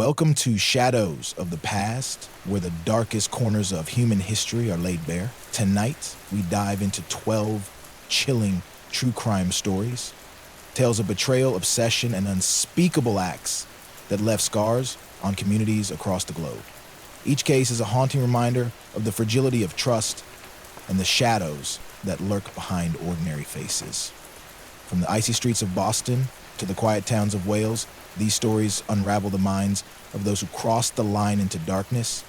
Welcome to Shadows of the Past, where the darkest corners of human history are laid bare. Tonight, we dive into 12 chilling true crime stories, tales of betrayal, obsession, and unspeakable acts that left scars on communities across the globe. Each case is a haunting reminder of the fragility of trust and the shadows that lurk behind ordinary faces. From the icy streets of Boston to the quiet towns of Wales, these stories unravel the minds of those who crossed the line into darkness.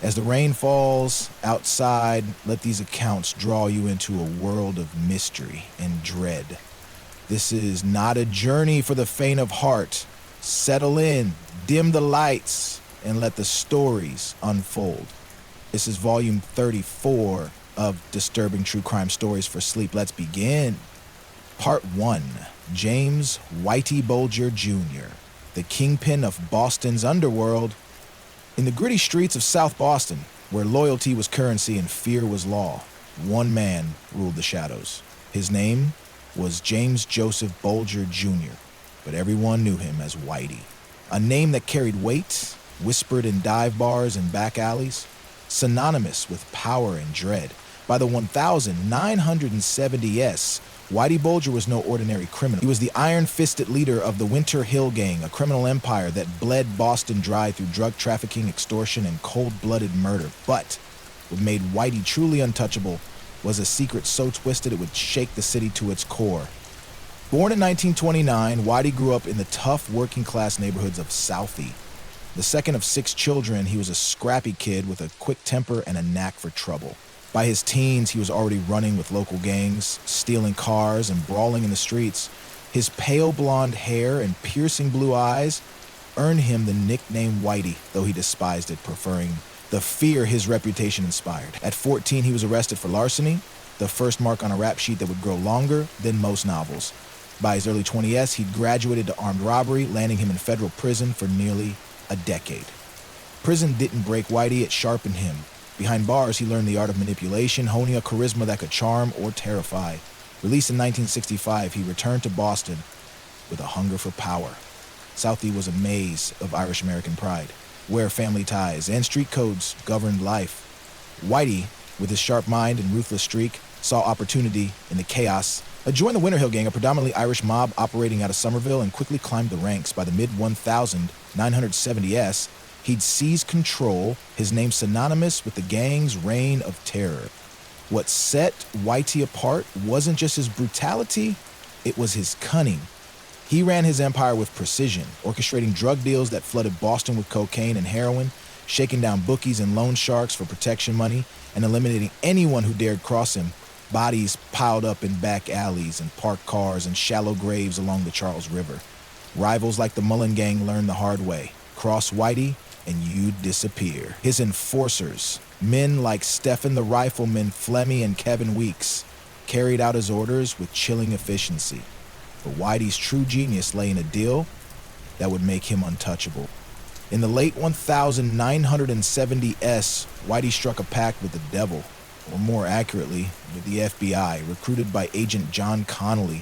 As the rain falls outside, let these accounts draw you into a world of mystery and dread. This is not a journey for the faint of heart. Settle in, dim the lights, and let the stories unfold. This is volume 34 of Disturbing True Crime Stories for Sleep. Let's begin. Part 1. James Whitey Bulger Jr., the kingpin of Boston's underworld. In the gritty streets of South Boston, where loyalty was currency and fear was law, one man ruled the shadows. His name was James Joseph Bulger Jr., but everyone knew him as Whitey. A name that carried weight, whispered in dive bars and back alleys, synonymous with power and dread. By the 1970s, Whitey Bulger was no ordinary criminal. He was the iron-fisted leader of the Winter Hill Gang, a criminal empire that bled Boston dry through drug trafficking, extortion, and cold-blooded murder. But what made Whitey truly untouchable was a secret so twisted it would shake the city to its core. Born in 1929, Whitey grew up in the tough working-class neighborhoods of Southie. The second of 6 children, he was a scrappy kid with a quick temper and a knack for trouble. By his teens, he was already running with local gangs, stealing cars, and brawling in the streets. His pale blonde hair and piercing blue eyes earned him the nickname Whitey, though he despised it, preferring the fear his reputation inspired. At 14, he was arrested for larceny, the first mark on a rap sheet that would grow longer than most novels. By his early 20s, he'd graduated to armed robbery, landing him in federal prison for nearly a decade. Prison didn't break Whitey, it sharpened him. Behind bars, he learned the art of manipulation, honing a charisma that could charm or terrify. Released in 1965, he returned to Boston with a hunger for power. Southie was a maze of Irish-American pride, where family ties and street codes governed life. Whitey, with his sharp mind and ruthless streak, saw opportunity in the chaos, joined the Winter Hill Gang, a predominantly Irish mob operating out of Somerville, and quickly climbed the ranks. By the mid-1970s, he'd seized control, his name synonymous with the gang's reign of terror. What set Whitey apart wasn't just his brutality, it was his cunning. He ran his empire with precision, orchestrating drug deals that flooded Boston with cocaine and heroin, shaking down bookies and loan sharks for protection money, and eliminating anyone who dared cross him. Bodies piled up in back alleys and parked cars and shallow graves along the Charles River. Rivals like the Mullen Gang learned the hard way. Cross Whitey, and you'd disappear. His enforcers, men like Stephen the Rifleman Flemmy and Kevin Weeks, carried out his orders with chilling efficiency. But Whitey's true genius lay in a deal that would make him untouchable. In the late 1970s, Whitey struck a pact with the devil, or more accurately, with the FBI, recruited by Agent John Connolly,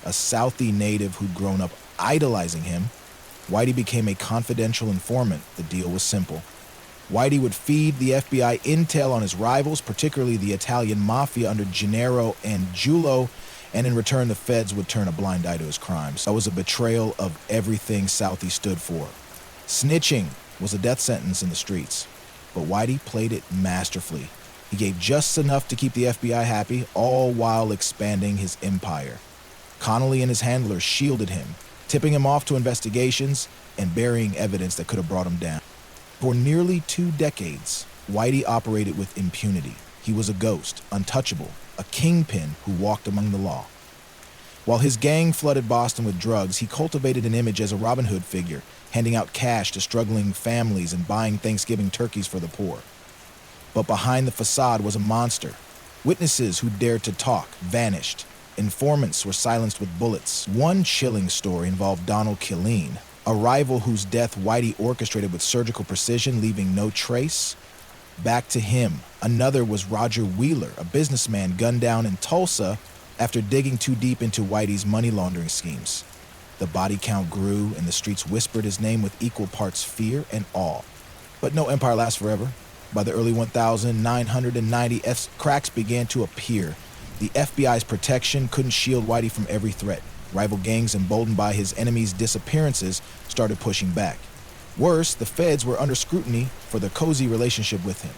a Southie native who'd grown up idolizing him. Whitey became a confidential informant. The deal was simple. Whitey would feed the FBI intel on his rivals, particularly the Italian mafia under Gennaro and Giulio, and in return the feds would turn a blind eye to his crimes. That was a betrayal of everything Southie stood for. Snitching was a death sentence in the streets, but Whitey played it masterfully. He gave just enough to keep the FBI happy, all while expanding his empire. Connolly and his handlers shielded him, tipping him off to investigations and burying evidence that could have brought him down. For nearly 2 decades, Whitey operated with impunity. He was a ghost, untouchable, a kingpin who walked among the law. While his gang flooded Boston with drugs, he cultivated an image as a Robin Hood figure, handing out cash to struggling families and buying Thanksgiving turkeys for the poor. But behind the facade was a monster. Witnesses who dared to talk vanished. Informants were silenced with bullets. One chilling story involved Donald Killeen, a rival whose death Whitey orchestrated with surgical precision, leaving no trace back to him. Another was Roger Wheeler, a businessman gunned down in Tulsa after digging too deep into Whitey's money laundering schemes. The body count grew, and the streets whispered his name with equal parts fear and awe. But no empire lasts forever. By the early 1990s, cracks began to appear. The FBI's protection couldn't shield Whitey from every threat. Rival gangs, emboldened by his enemies' disappearances, started pushing back. Worse, the feds were under scrutiny for their cozy relationship with him.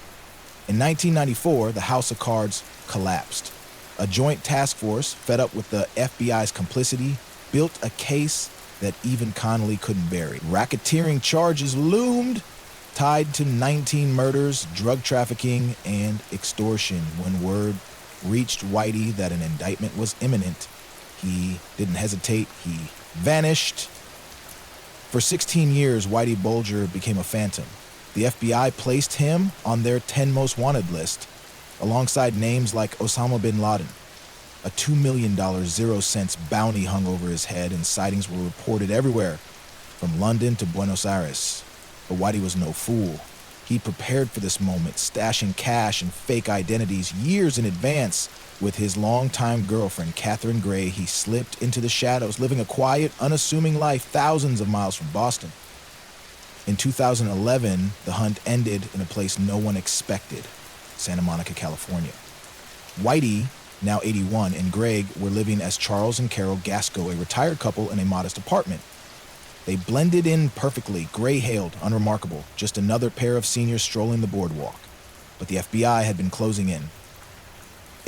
In 1994, the House of Cards collapsed. A joint task force, fed up with the FBI's complicity, built a case that even Connolly couldn't bury. Racketeering charges loomed, tied to 19 murders, drug trafficking, and extortion. When word reached Whitey that an indictment was imminent, he didn't hesitate. He vanished. For 16 years, Whitey Bulger became a phantom. The FBI placed him on their 10 most wanted list, alongside names like Osama bin Laden. A $2 million 0-cents bounty hung over his head, and sightings were reported everywhere, from London to Buenos Aires. But Whitey was no fool. He prepared for this moment, stashing cash and fake identities years in advance. With his longtime girlfriend, Catherine Gray, he slipped into the shadows, living a quiet, unassuming life thousands of miles from Boston. In 2011, the hunt ended in a place no one expected, Santa Monica, California. Whitey, now 81, and Greg were living as Charles and Carol Gasco, a retired couple in a modest apartment. They blended in perfectly, gray-hailed, unremarkable, just another pair of seniors strolling the boardwalk. But the FBI had been closing in.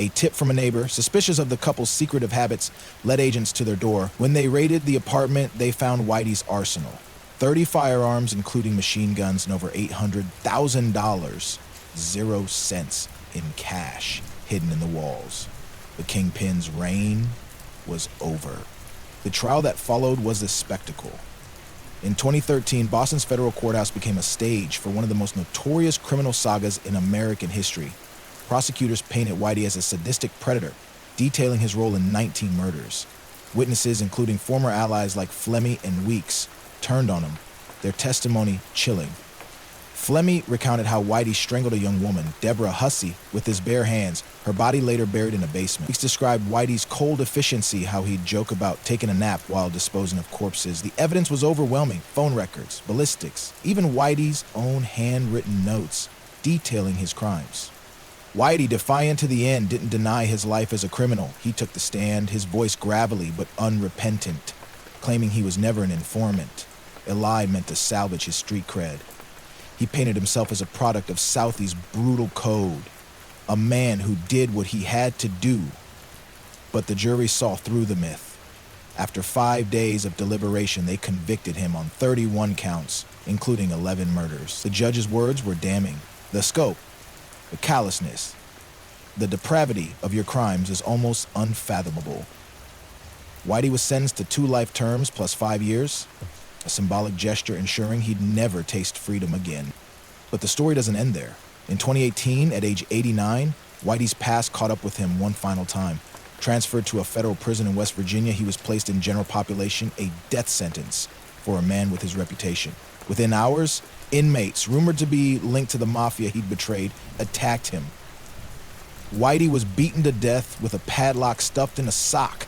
A tip from a neighbor, suspicious of the couple's secretive habits, led agents to their door. When they raided the apartment, they found Whitey's arsenal. 30 firearms, including machine guns, and over $800,000, 0 cents in cash, hidden in the walls. The kingpin's reign was over. The trial that followed was a spectacle. In 2013, Boston's federal courthouse became a stage for one of the most notorious criminal sagas in American history. Prosecutors painted Whitey as a sadistic predator, detailing his role in 19 murders. Witnesses, including former allies like Flemmi and Weeks, turned on him, their testimony chilling. Flemmi recounted how Whitey strangled a young woman, Deborah Hussey, with his bare hands, her body later buried in a basement. Weeks described Whitey's cold efficiency, how he'd joke about taking a nap while disposing of corpses. The evidence was overwhelming: phone records, ballistics, even Whitey's own handwritten notes detailing his crimes. Whitey, defiant to the end, didn't deny his life as a criminal. He took the stand, his voice gravelly but unrepentant, claiming he was never an informant, a lie meant to salvage his street cred. He painted himself as a product of Southie's brutal code, a man who did what he had to do. But the jury saw through the myth. After 5 days of deliberation, they convicted him on 31 counts, including 11 murders. The judge's words were damning. The scope, the callousness, the depravity of your crimes is almost unfathomable. Whitey was sentenced to 2 life terms plus 5 years, a symbolic gesture ensuring he'd never taste freedom again. But the story doesn't end there. In 2018, at age 89, Whitey's past caught up with him one final time. Transferred to a federal prison in West Virginia, he was placed in general population, a death sentence for a man with his reputation. Within hours, inmates, rumored to be linked to the mafia he'd betrayed, attacked him. Whitey was beaten to death with a padlock stuffed in a sock.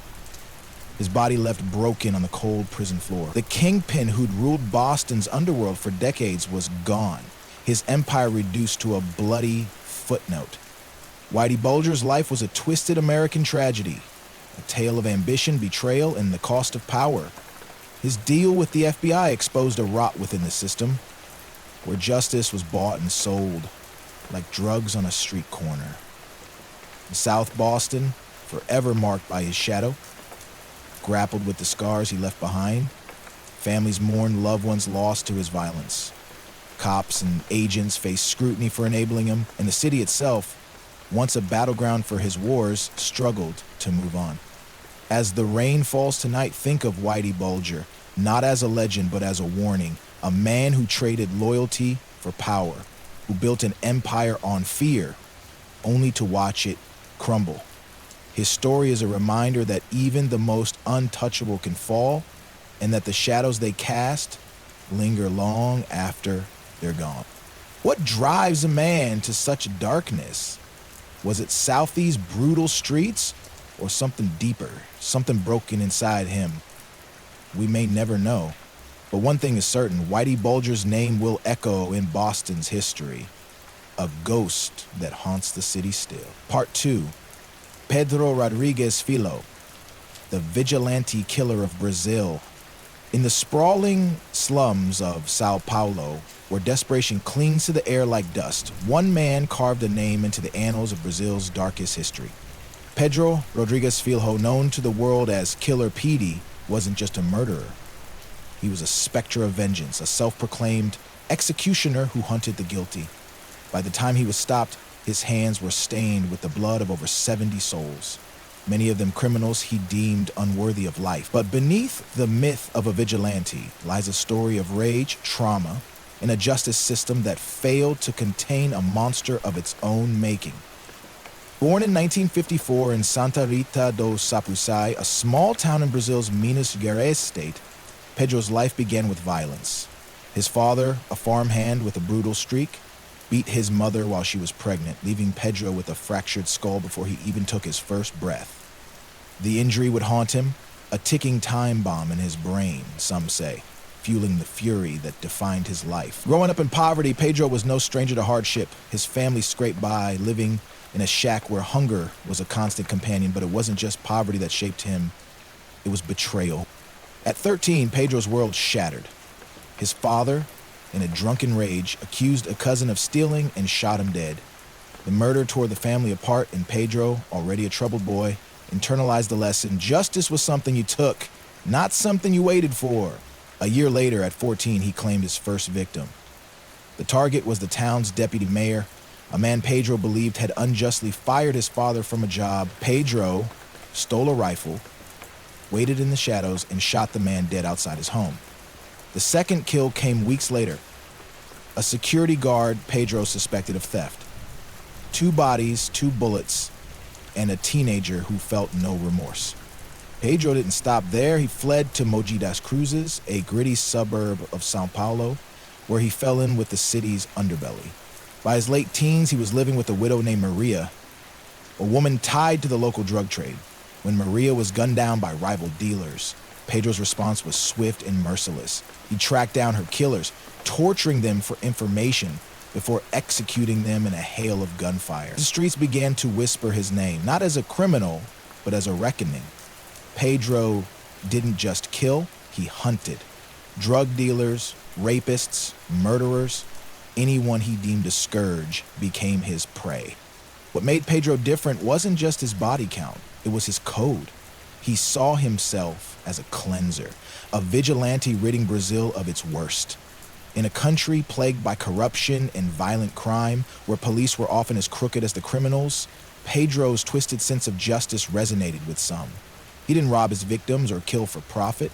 His body left broken on the cold prison floor. The kingpin who'd ruled Boston's underworld for decades was gone, his empire reduced to a bloody footnote. Whitey Bulger's life was a twisted American tragedy, a tale of ambition, betrayal, and the cost of power. His deal with the FBI exposed a rot within the system, where justice was bought and sold like drugs on a street corner. In South Boston, forever marked by his shadow, grappled with the scars he left behind, families mourned loved ones lost to his violence. Cops and agents faced scrutiny for enabling him, and the city itself, once a battleground for his wars, struggled to move on. As the rain falls tonight, think of Whitey Bulger, not as a legend but as a warning, a man who traded loyalty for power, who built an empire on fear, only to watch it crumble. His story is a reminder that even the most untouchable can fall, and that the shadows they cast linger long after they're gone. What drives a man to such darkness? Was it Southie's brutal streets, or something deeper, something broken inside him? we may never know. But one thing is certain, Whitey Bulger's name will echo in Boston's history. A ghost that haunts the city still. Part 2, Pedro Rodrigues Filho, the vigilante killer of Brazil. In the sprawling slums of Sao Paulo, where desperation clings to the air like dust, one man carved a name into the annals of Brazil's darkest history. Pedro Rodrigues Filho, known to the world as Killer Petey, wasn't just a murderer. He was a specter of vengeance, a self-proclaimed executioner who hunted the guilty. By the time he was stopped, his hands were stained with the blood of over 70 souls, many of them criminals he deemed unworthy of life. But beneath the myth of a vigilante lies a story of rage, trauma, and a justice system that failed to contain a monster of its own making. Born in 1954 in Santa Rita do Sapucaí, a small town in Brazil's Minas Gerais state, Pedro's life began with violence. His father, a farmhand with a brutal streak, beat his mother while she was pregnant, leaving Pedro with a fractured skull before he even took his first breath. The injury would haunt him, a ticking time bomb in his brain, some say, fueling the fury that defined his life. Growing up in poverty, Pedro was no stranger to hardship. His family scraped by, living in a shack where hunger was a constant companion, but it wasn't just poverty that shaped him, it was betrayal. At 13, Pedro's world shattered. His father, in a drunken rage, accused a cousin of stealing and shot him dead. The murder tore the family apart, and Pedro, already a troubled boy, internalized the lesson: justice was something you took, not something you waited for. A year later, at 14, he claimed his first victim. The target was the town's deputy mayor, a man Pedro believed had unjustly fired his father from a job. Pedro stole a rifle, waited in the shadows, and shot the man dead outside his home. The second kill came weeks later. A security guard Pedro suspected of theft. 2 bodies, 2 bullets, and a teenager who felt no remorse. Pedro didn't stop there. He fled to Mogi das Cruzes, a gritty suburb of Sao Paulo, where he fell in with the city's underbelly. By his late teens, he was living with a widow named Maria, a woman tied to the local drug trade. When Maria was gunned down by rival dealers, Pedro's response was swift and merciless. He tracked down her killers, torturing them for information before executing them in a hail of gunfire. The streets began to whisper his name, not as a criminal, but as a reckoning. Pedro didn't just kill, he hunted. Drug dealers, rapists, murderers, anyone he deemed a scourge became his prey. What made Pedro different wasn't just his body count, it was his code. He saw himself as a cleanser, a vigilante ridding Brazil of its worst. In a country plagued by corruption and violent crime, where police were often as crooked as the criminals, Pedro's twisted sense of justice resonated with some. He didn't rob his victims or kill for profit.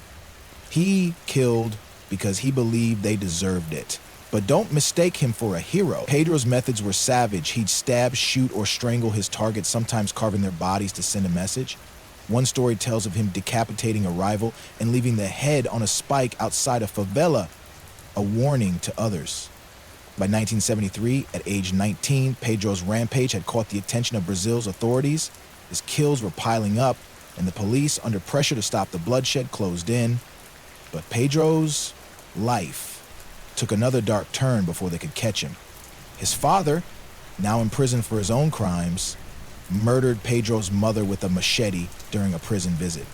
He killed because he believed they deserved it. But don't mistake him for a hero. Pedro's methods were savage. He'd stab, shoot, or strangle his targets, sometimes carving their bodies to send a message. One story tells of him decapitating a rival and leaving the head on a spike outside a favela, a warning to others. By 1973, at age 19, Pedro's rampage had caught the attention of Brazil's authorities. His kills were piling up, and the police, under pressure to stop the bloodshed, closed in. But Pedro's life took another dark turn before they could catch him. His father, now in prison for his own crimes, murdered Pedro's mother with a machete during a prison visit.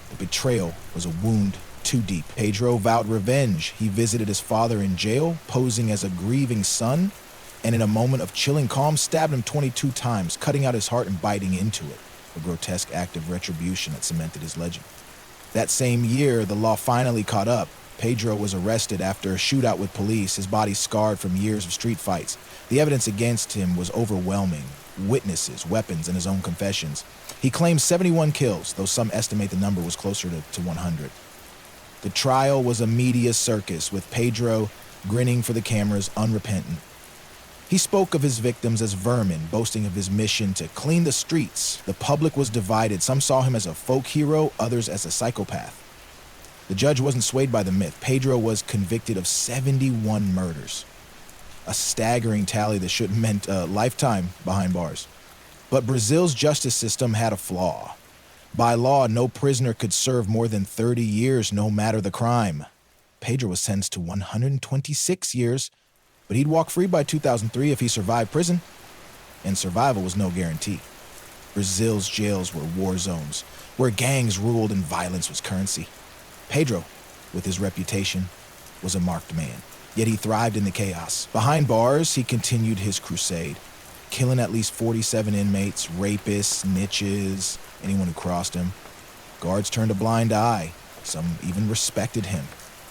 The betrayal was a wound too deep. Pedro vowed revenge. He visited his father in jail, posing as a grieving son, and in a moment of chilling calm, stabbed him 22 times, cutting out his heart and biting into it, a grotesque act of retribution that cemented his legend. That same year, the law finally caught up. Pedro was arrested after a shootout with police, his body scarred from years of street fights. The evidence against him was overwhelming. Witnesses, weapons, and his own confessions. He claimed 71 kills, though some estimate the number was closer to 100. The trial was a media circus, with Pedro grinning for the cameras, unrepentant. He spoke of his victims as vermin, boasting of his mission to clean the streets. The public was divided. Some saw him as a folk hero, others as a psychopath. The judge wasn't swayed by the myth. Pedro was convicted of 71 murders, a staggering tally that should have meant a lifetime behind bars. But Brazil's justice system had a flaw. By law, no prisoner could serve more than 30 years, no matter the crime. Pedro was sentenced to 126 years, but he'd walk free by 2003 if he survived prison, and survival was no guarantee. Brazil's jails were war zones, where gangs ruled and violence was currency. Pedro, with his reputation, was a marked man, yet he thrived in the chaos. Behind bars, he continued his crusade, killing at least 47 inmates, rapists, snitches, anyone who crossed him. Guards turned a blind eye. Some even respected him.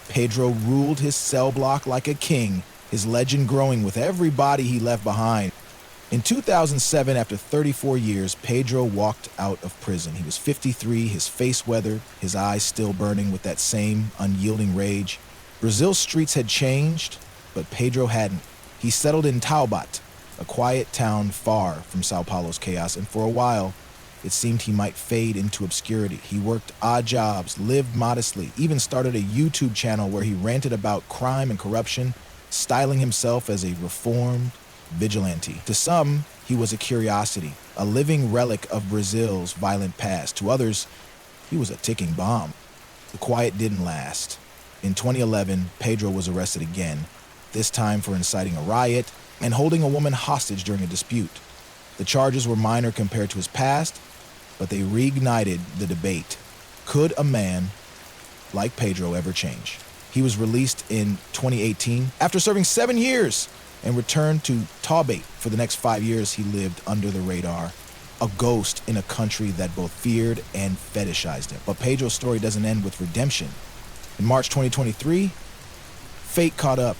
Pedro ruled his cell block like a king, his legend growing with every body he left behind. In 2007, after 34 years, Pedro walked out of prison. He was 53, his face weathered, his eyes still burning with that same unyielding rage. Brazil's streets had changed, but Pedro hadn't. He settled in Taubaté, a quiet town far from Sao Paulo's chaos, and for a while, it seemed he might fade into obscurity. He worked odd jobs, lived modestly, even started a YouTube channel where he ranted about crime and corruption, styling himself as a reformed vigilante. To some, he was a curiosity, a living relic of Brazil's violent past. To others, he was a ticking bomb. The quiet didn't last. In 2011, Pedro was arrested again, this time for inciting a riot and holding a woman hostage during a dispute. The charges were minor compared to his past, but they reignited the debate. Could a man like Pedro ever change? He was released in 2018 after serving 7 years and returned to Taubaté. For the next 5 years, he lived under the radar, a ghost in a country that both feared and fetishized him. But Pedro's story doesn't end with redemption. In March 2023, fate caught up.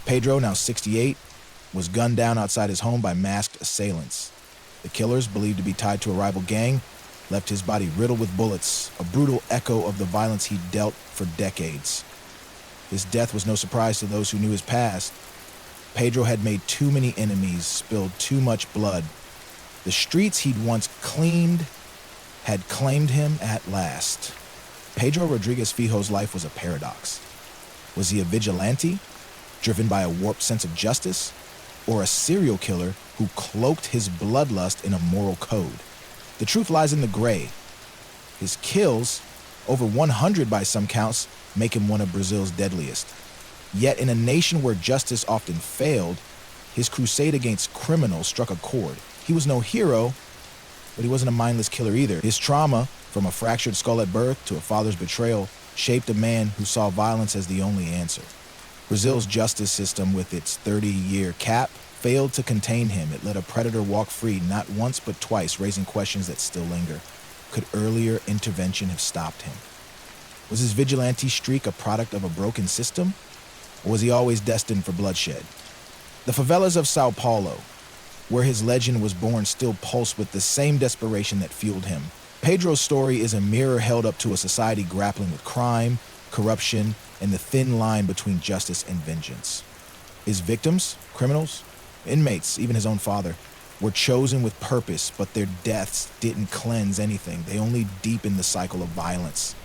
Pedro, now 68, was gunned down outside his home by masked assailants. The killers, believed to be tied to a rival gang, left his body riddled with bullets, a brutal echo of the violence he dealt for decades. His death was no surprise to those who knew his past. Pedro had made too many enemies, spilled too much blood. The streets he'd once cleaned had claimed him at last. Pedro Rodrigues Filho's life was a paradox. Was he a vigilante, driven by a warped sense of justice, or a serial killer who cloaked his bloodlust in a moral code? The truth lies in the gray. His kills, over 100 by some counts, make him one of Brazil's deadliest. Yet in a nation where justice often failed, his crusade against criminals struck a chord. He was no hero, but he wasn't a mindless killer either. His trauma, from a fractured skull at birth to a father's betrayal, shaped a man who saw violence as the only answer. Brazil's justice system, with its 30-year cap, failed to contain him. It let a predator walk free not once but twice, raising questions that still linger. Could earlier intervention have stopped him? Was his vigilante streak a product of a broken system? Or was he always destined for bloodshed? The favelas of Sao Paulo, where his legend was born, still pulse with the same desperation that fueled him. Pedro's story is a mirror held up to a society grappling with crime, corruption, and the thin line between justice and vengeance. His victims, criminals, inmates, even his own father, were chosen with purpose, but their deaths didn't cleanse anything. They only deepened the cycle of violence.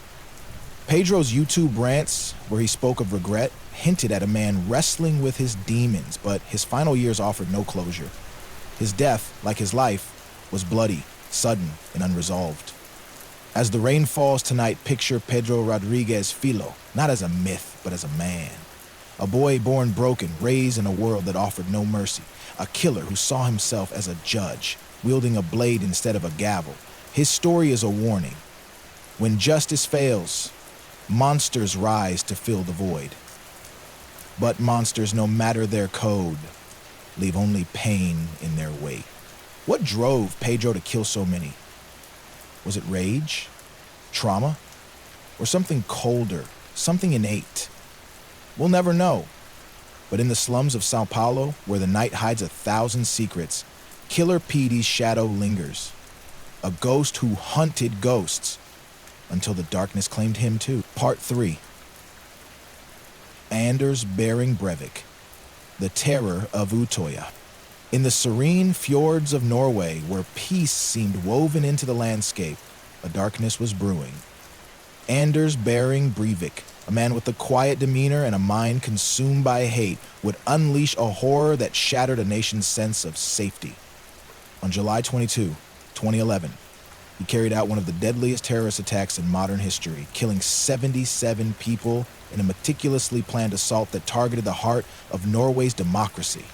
Pedro's YouTube rants, where he spoke of regret, hinted at a man wrestling with his demons, but his final years offered no closure. His death, like his life, was bloody, sudden, and unresolved. As the rain falls tonight, picture Pedro Rodrigues Filho, not as a myth, but as a man. A boy born broken, raised in a world that offered no mercy. A killer who saw himself as a judge, wielding a blade instead of a gavel. His story is a warning. When justice fails, monsters rise to fill the void. But monsters, no matter their code, leave only pain in their wake. What drove Pedro to kill so many? Was it rage, trauma, or something colder, something innate? We'll never know. But in the slums of Sao Paulo, where the night hides 1,000 secrets, Killer Petey's shadow lingers. A ghost who hunted ghosts until the darkness claimed him too. Part 3. Anders Behring Breivik, the terror of Utoya. In the serene fjords of Norway, where peace seemed woven into the landscape, a darkness was brewing. Anders Behring Breivik, a man with a quiet demeanor and a mind consumed by hate, would unleash a horror that shattered a nation's sense of safety. On July 22, 2011, He carried out one of the deadliest terrorist attacks in modern history, killing 77 people in a meticulously planned assault that targeted the heart of Norway's democracy.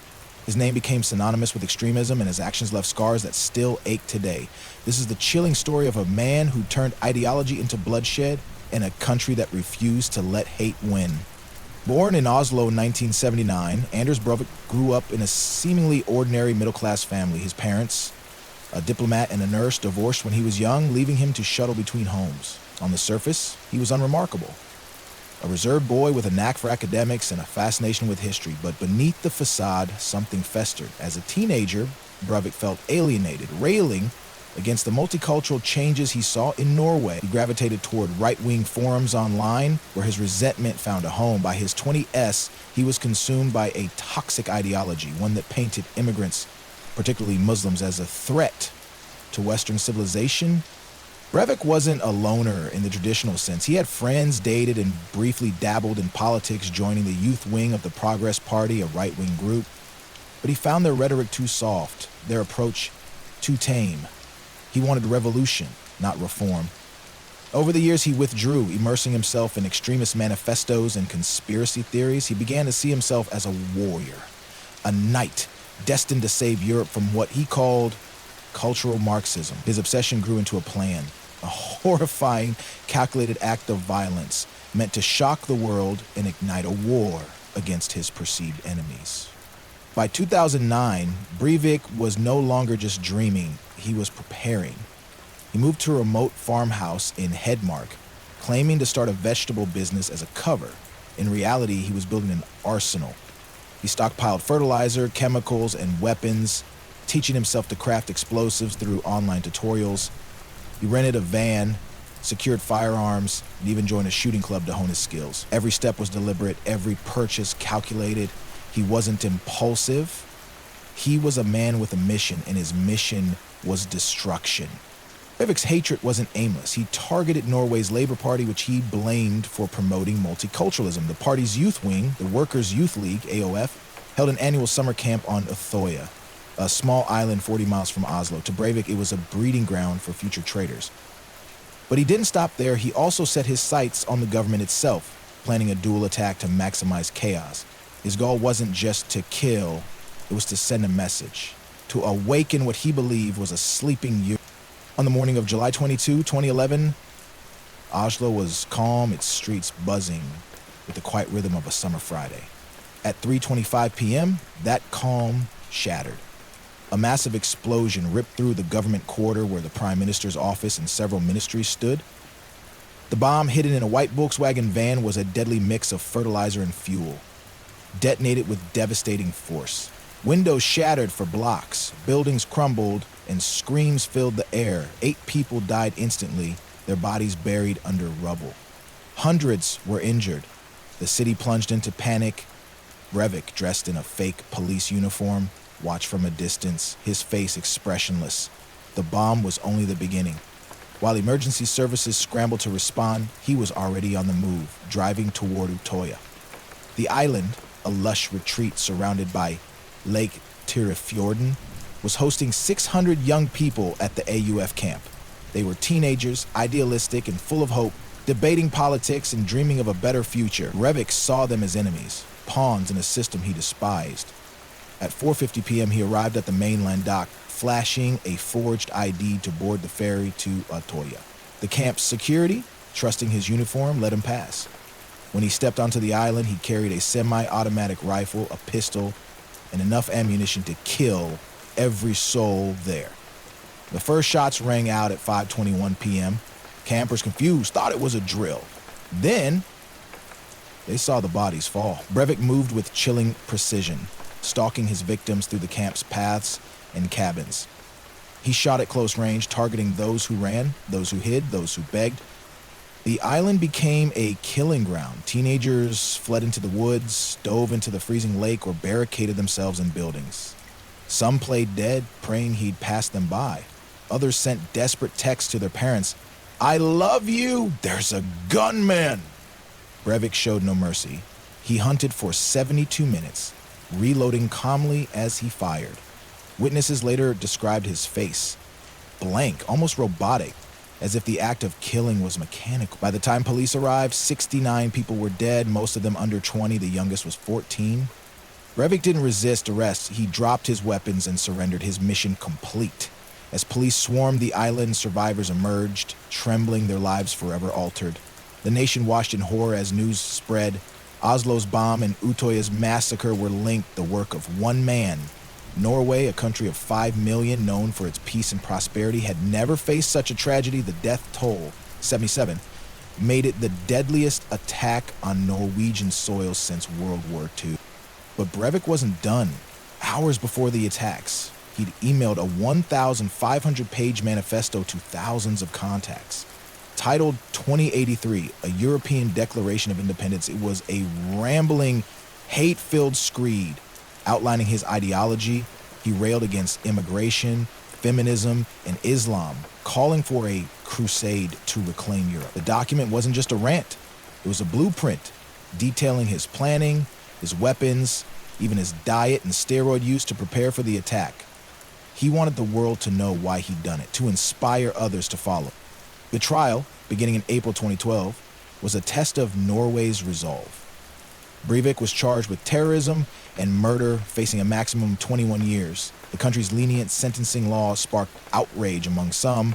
His name became synonymous with extremism, and his actions left scars that still ache today. This is the chilling story of a man who turned ideology into bloodshed in a country that refused to let hate win. Born in Oslo in 1979, Anders Breivik grew up in a seemingly ordinary middle-class family. His parents, a diplomat and a nurse, divorced when he was young, leaving him to shuttle between homes. On the surface, he was unremarkable. A reserved boy with a knack for academics and a fascination with history, but beneath the facade, something festered. As a teenager, Breivik felt alienated, railing against the multicultural changes he saw in Norway. He gravitated toward right-wing forums online, where his resentment found a home. By his 20s, he was consumed by a toxic ideology, one that painted immigrants, particularly Muslims, as a threat to Western civilization. Breivik wasn't a loner in the traditional sense. He had friends, dated, and briefly dabbled in politics, joining the youth wing of the Progress Party, a right-wing group. But he found their rhetoric too soft, their approach too tame. He wanted revolution, not reform. Over the years, he withdrew, immersing himself in extremist manifestos and conspiracy theories. He began to see himself as a warrior, a knight, destined to save Europe from what he called cultural Marxism. His obsession grew into a plan, a horrifying, calculated act of violence meant to shock the world and ignite a war against his perceived enemies. By 2009, Breivik was no longer just dreaming, he was preparing. He moved to a remote farmhouse in Hedmark, claiming to start a vegetable business as a cover. In reality, he was building an arsenal. He stockpiled fertilizer, chemicals, and weapons, teaching himself to craft explosives through online tutorials. He rented a van, secured firearms, and even joined a shooting club to hone his skills. Every step was deliberate, every purchase calculated. He wasn't impulsive. He was a man with a mission, and his mission was destruction. Breivik's hatred wasn't aimless. He targeted Norway's Labour Party, which he blamed for promoting multiculturalism. The party's youth wing, the Workers' Youth League, AOF, held an annual summer camp on Utøya, a small island 40 miles from Oslo. To Breivik, it was a breeding ground for future traitors. But he didn't stop there. He also set his sights on the government itself, planning a dual attack to maximize chaos. His goal wasn't just to kill, it was to send a message, to awaken what he believed was a sleeping youth. On the morning of July 22, 2011, Oslo was calm, its streets buzzing with the quiet rhythm of a summer Friday. At 3:25 p.m., that calm shattered. A massive explosion ripped through the government quarter where the Prime Minister's office and several ministries stood. The bomb, hidden in a white Volkswagen van, was a deadly mix of fertilizer and fuel, detonated with devastating force. Windows shattered for blocks, buildings crumbled, and screams filled the air. 8 people died instantly, their bodies buried under rubble. Hundreds were injured. The city plunged into panic. Breivik, dressed in a fake police uniform, watched from a distance, his face expressionless. The bomb was only the beginning. While emergency services scrambled to respond, he was already on the move, driving toward Utøya. The island, a lush retreat surrounded by Lake Tyrifjorden, was hosting 600 young people at the AUF camp. They were teenagers, idealistic and full of hope, debating politics and dreaming of a better future. Breivik saw them as enemies, pawns in a system he despised. At 4:50 p.m., he arrived at the mainland dock, flashing a forged ID to board the ferry to Utøya. The camp's security, trusting his uniform, let him pass. When he stepped onto the island, he carried a semi-automatic rifle, a pistol, and enough ammunition to kill every soul there. The first shots rang out at 5:21 p.m. Campers, confused, thought it was a drill. Then, they saw the bodies fall. Breivik moved with chilling precision, stalking his victims through the camp's paths and cabins. He shot at close range, targeting those who ran, those who hid, those who begged. The island became a killing ground. Teenagers fled into the woods, dove into the freezing lake, or barricaded themselves in buildings. Some played dead, praying he'd pass them by. Others sent desperate texts to their parents. "I love you, there's a gunman!" Breivik showed no mercy. He hunted for 72 minutes, reloading calmly as he fired. Witnesses later described his face, blank, almost robotic, as if the act of killing was mechanical. By the time police arrived, 69 people were dead, most of them under 20, the youngest was 14. Breivik didn't resist arrest. He dropped his weapons and surrendered, his mission complete. As police swarmed the island, survivors emerged, trembling, their lives forever altered. The nation watched in horror as news spread. Oslo's bomb and Utoya's massacre were linked, the work of one man. Norway, a country of 5 million known for its peace and prosperity, had never faced such a tragedy. The death toll, 77, made it the deadliest attack on Norwegian soil since World War II. But Breivik wasn't done. Hours before the attacks, he'd emailed a 1,500-page manifesto to thousands of contacts. Titled 2083, A European Declaration of Independence, it was a rambling, hate-filled screed outlining his ideology. He railed against immigration, feminism, and Islam, calling for a crusade to reclaim Europe. The document wasn't just a rant. It was a blueprint detailing his planning, his weapons, even his diet and steroid use to prepare for the attack. He wanted the world to know why he'd done it, to inspire others to follow. The trial, beginning in April 2012, was a test of Norway's resolve. Breivik was charged with terrorism and murder, facing a maximum of 21 years. The country's lenient sentencing law sparked outrage among some,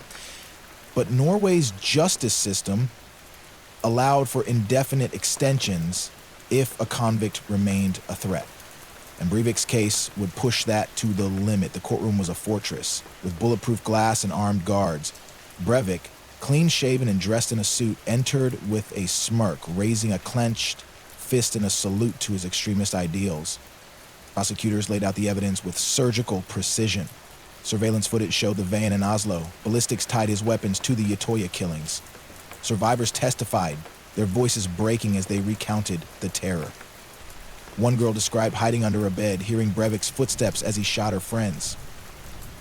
but Norway's justice system allowed for indefinite extensions if a convict remained a threat. And Breivik's case would push that to the limit. The courtroom was a fortress with bulletproof glass and armed guards. Breivik, clean-shaven and dressed in a suit, entered with a smirk, raising a clenched fist in a salute to his extremist ideals. Prosecutors laid out the evidence with surgical precision. Surveillance footage showed the van in Oslo. Ballistics tied his weapons to the Utoya killings. Survivors testified, their voices breaking as they recounted the terror. One girl described hiding under a bed, hearing Breivik's footsteps as he shot her friends.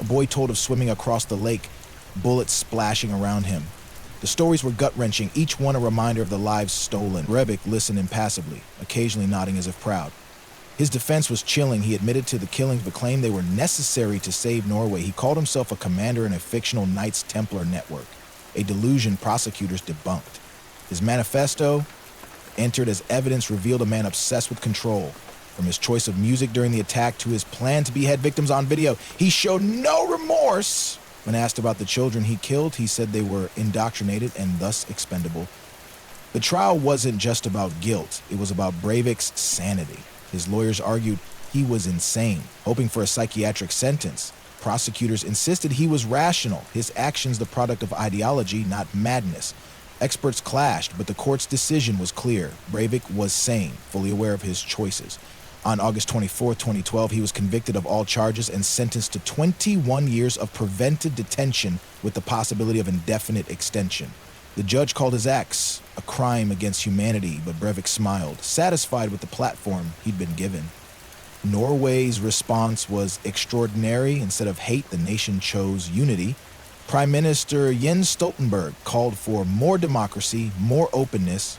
A boy told of swimming across the lake, bullets splashing around him. The stories were gut-wrenching, each one a reminder of the lives stolen. Breivik listened impassively, occasionally nodding as if proud. His defense was chilling. He admitted to the killings but claimed they were necessary to save Norway. He called himself a commander in a fictional Knights Templar network, a delusion prosecutors debunked. His manifesto, entered as evidence, revealed a man obsessed with control. From his choice of music during the attack to his plan to behead victims on video, he showed no remorse. When asked about the children he killed, he said they were indoctrinated and thus expendable. The trial wasn't just about guilt. It was about Breivik's sanity. His lawyers argued he was insane, hoping for a psychiatric sentence. Prosecutors insisted he was rational, his actions the product of ideology, not madness. Experts clashed, but the court's decision was clear. Breivik was sane, fully aware of his choices. On August 24, 2012, he was convicted of all charges and sentenced to 21 years of prevented detention with the possibility of indefinite extension. The judge called his acts a crime against humanity, but Breivik smiled, satisfied with the platform he'd been given. Norway's response was extraordinary. Instead of hate, the nation chose unity. Prime Minister Jens Stoltenberg called for more democracy, more openness.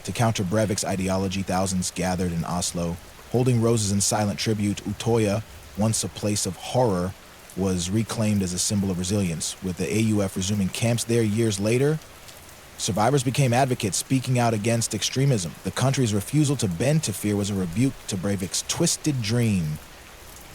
To counter Breivik's ideology, thousands gathered in Oslo, holding roses in silent tribute. Utoya, once a place of horror, was reclaimed as a symbol of resilience. With the AUF resuming camps there years later, survivors became advocates, speaking out against extremism. The country's refusal to bend to fear was a rebuke to Breivik's twisted dream.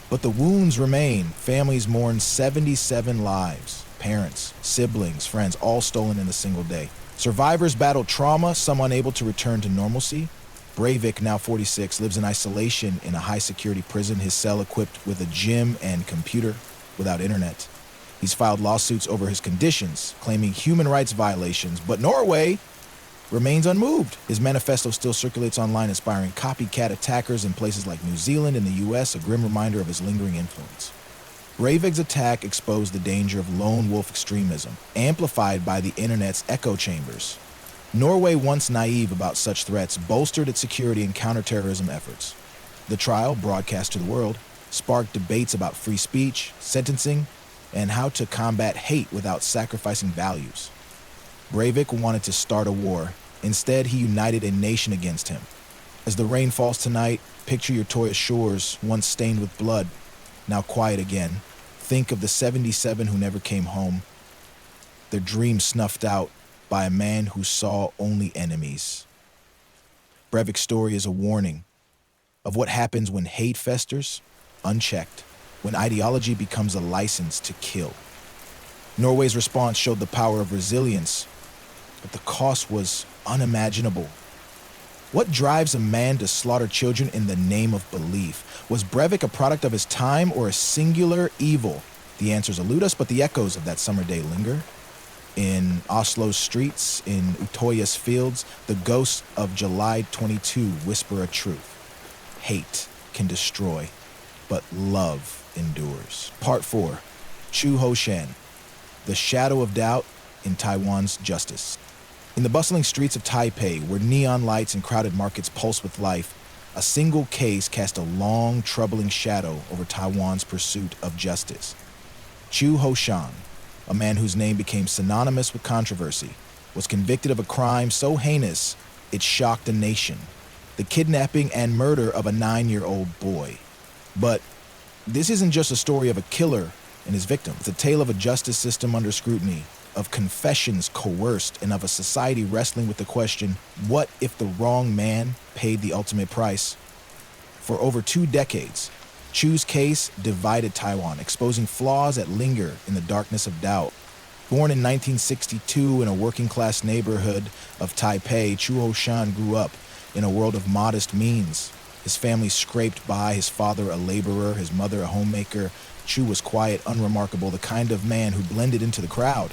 But the wounds remain. Families mourn 77 lives. Parents, siblings, friends, all stolen in a single day. Survivors battle trauma, some unable to return to normalcy. Breivik, now 46, lives in isolation in a high-security prison, his cell equipped with a gym and computer without internet. He's filed lawsuits over his conditions, claiming human rights violations, but Norway remains unmoved. His manifesto still circulates online, inspiring copycat attackers in places like New Zealand and the US, a grim reminder of his lingering influence. Breivik's attack exposed the danger of lone wolf extremism, amplified by the internet's echo chambers. Norway, once naive about such threats, bolstered its security and counterterrorism efforts. The trial, broadcast to the world, sparked debates about free speech, sentencing, and how to combat hate without sacrificing values. Breivik wanted to start a war. Instead, he united a nation against him. As the rain falls tonight, picture your Utoya shores, once stained with blood, now quiet again. Think of the 77 who never came home. their dreams snuffed out by a man who saw only enemies. Breivik's story is a warning of what happens when hate festers, unchecked, when ideology becomes a license to kill. Norway's response showed the power of resilience, but the cost was unimaginable. What drives a man to slaughter children in the name of belief? Was Breivik a product of his time or a singular evil? The answers elude us, but the echoes of that summer day linger. In Oslo's streets, in Utoya's fields, the ghosts of July 22 whisper a truth. Hate can destroy, but love endures. Part 4. Chu Ho-shan, the shadow of doubt in Taiwan's justice. In the bustling streets of Taipei, where neon lights and crowded markets pulse with life, a single case cast a long, troubling shadow over Taiwan's pursuit of justice. Chu Ho-shan, a man whose name became synonymous with controversy, was convicted of a crime so heinous it shocked a nation: the kidnapping and murder of a 9-year-old boy. But this isn't just a story of a killer and his victim. It's a tale of a justice system under scrutiny, of confessions coerced, and of a society wrestling with the question, what if the wrong man paid the ultimate price? For over 2 decades, Chu's case divided Taiwan, exposing flaws that linger in the darkness of doubt. Born in 1962 in a working-class neighborhood of Taipei, Chu Ho-shan grew up in a world of modest means. His family scraped by, his father a laborer, his mother a homemaker. Chu was quiet, unremarkable, the kind of man who blended into the crowd.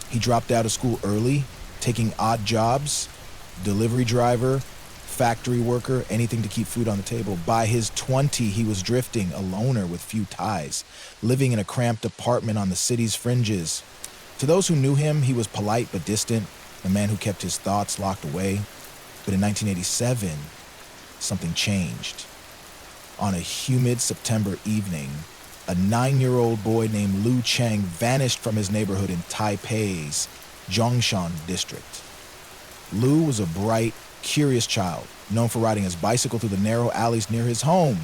He dropped out of school early, taking odd jobs, delivery driver, factory worker, anything to keep food on the table. By his 20, he was drifting, a loner with few ties, living in a cramped apartment on the city's fringes. To those who knew him, he was polite but distant, a man who kept his thoughts locked away. But in 1987, something changed. On a humid September evening, a 9-year-old boy named Lu Cheng vanished from his neighborhood in Taipei's Zhongshan district. Lu was a bright, curious child, known for riding his bicycle through the narrow alleys near his home.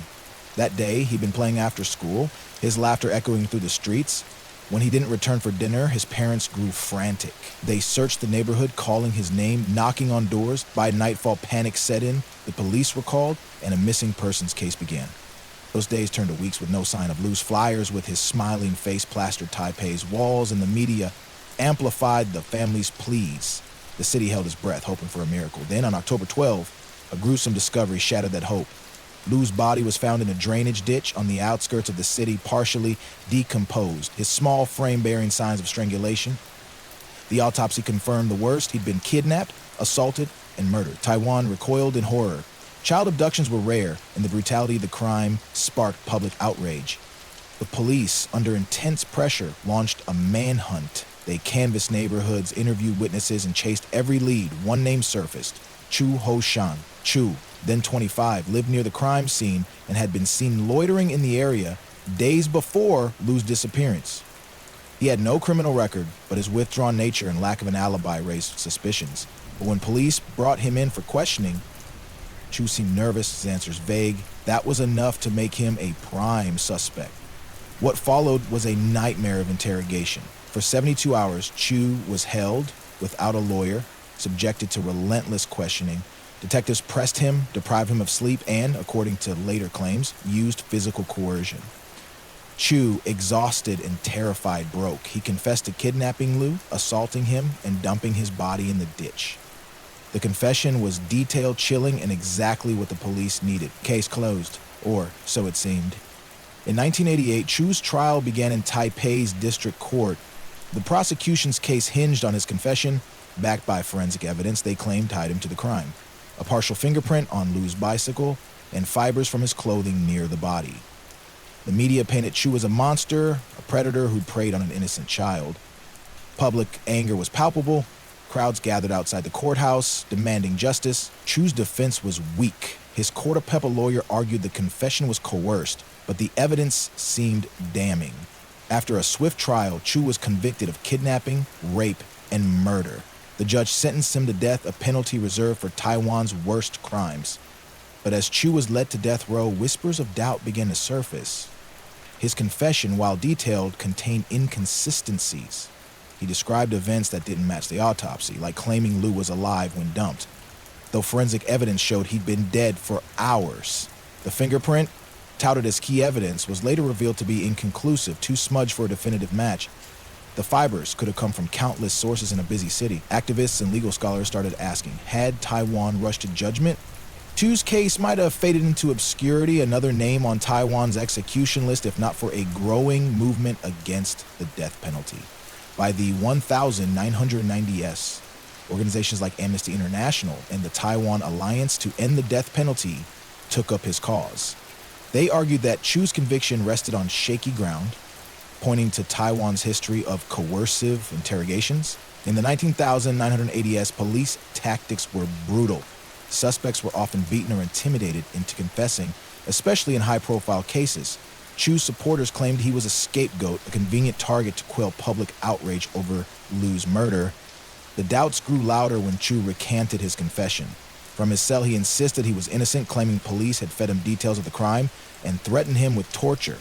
That day, he'd been playing after school, his laughter echoing through the streets. When he didn't return for dinner, his parents grew frantic. They searched the neighborhood, calling his name, knocking on doors. By nightfall, panic set in, the police were called, and a missing persons case began. Those days turned to weeks with no sign of Lu's. Flyers with his smiling face plastered Taipei's walls, and the media amplified the family's pleas. The city held its breath, hoping for a miracle. Then, on October 12, a gruesome discovery shattered that hope. Lu's body was found in a drainage ditch on the outskirts of the city, partially decomposed, his small frame bearing signs of strangulation. The autopsy confirmed the worst. He'd been kidnapped, assaulted, and murdered. Taiwan recoiled in horror. Child abductions were rare, and the brutality of the crime sparked public outrage. The police, under intense pressure, launched a manhunt. They canvassed neighborhoods, interviewed witnesses, and chased every lead. One name surfaced: Chu Ho-shan. Chu, then 25, lived near the crime scene and had been seen loitering in the area days before Lu's disappearance. He had no criminal record, but his withdrawn nature and lack of an alibi raised suspicions. But when police brought him in for questioning, Chu seemed nervous, his answers vague. That was enough to make him a prime suspect. What followed was a nightmare of interrogation. For 72 hours, Chu was held without a lawyer, subjected to relentless questioning. Detectives pressed him, deprived him of sleep, and, according to later claims, used physical coercion. Chu, exhausted and terrified, broke. He confessed to kidnapping Lu, assaulting him, and dumping his body in the ditch. The confession was detailed, chilling, and exactly what the police needed. Case closed, or so it seemed. In 1988, Chu's trial began in Taipei's district court. The prosecution's case hinged on his confession, backed by forensic evidence they claimed tied him to the crime. A partial fingerprint on Lu's bicycle, and fibers from his clothing near the body. The media painted Chu as a monster, a predator who'd preyed on an innocent child. Public anger was palpable. Crowds gathered outside the courthouse, demanding justice. Chu's defense was weak. His court-appointed lawyer argued the confession was coerced, but the evidence seemed damning. After a swift trial, Chu was convicted of kidnapping, rape, and murder. The judge sentenced him to death, a penalty reserved for Taiwan's worst crimes. But as Chu was led to death row, whispers of doubt began to surface. His confession, while detailed, contained inconsistencies. He described events that didn't match the autopsy, like claiming Lou was alive when dumped, though forensic evidence showed he'd been dead for hours. The fingerprint, touted as key evidence, was later revealed to be inconclusive, too smudged for a definitive match. The fibers could have come from countless sources in a busy city. Activists and legal scholars started asking, had Taiwan rushed to judgment? Chu's case might have faded into obscurity, another name on Taiwan's execution list, if not for a growing movement against the death penalty. By the 1990s, organizations like Amnesty International and the Taiwan Alliance to End the Death Penalty took up his cause. They argued that Chu's conviction rested on shaky ground, pointing to Taiwan's history of coercive interrogations. In the 1980s, police tactics were brutal. Suspects were often beaten or intimidated into confessing, especially in high-profile cases. Chu's supporters claimed he was a scapegoat, a convenient target to quell public outrage over Lou's murder. The doubts grew louder when Chu recanted his confession. From his cell, he insisted he was innocent, claiming police had fed him details of the crime and threatened him with torture.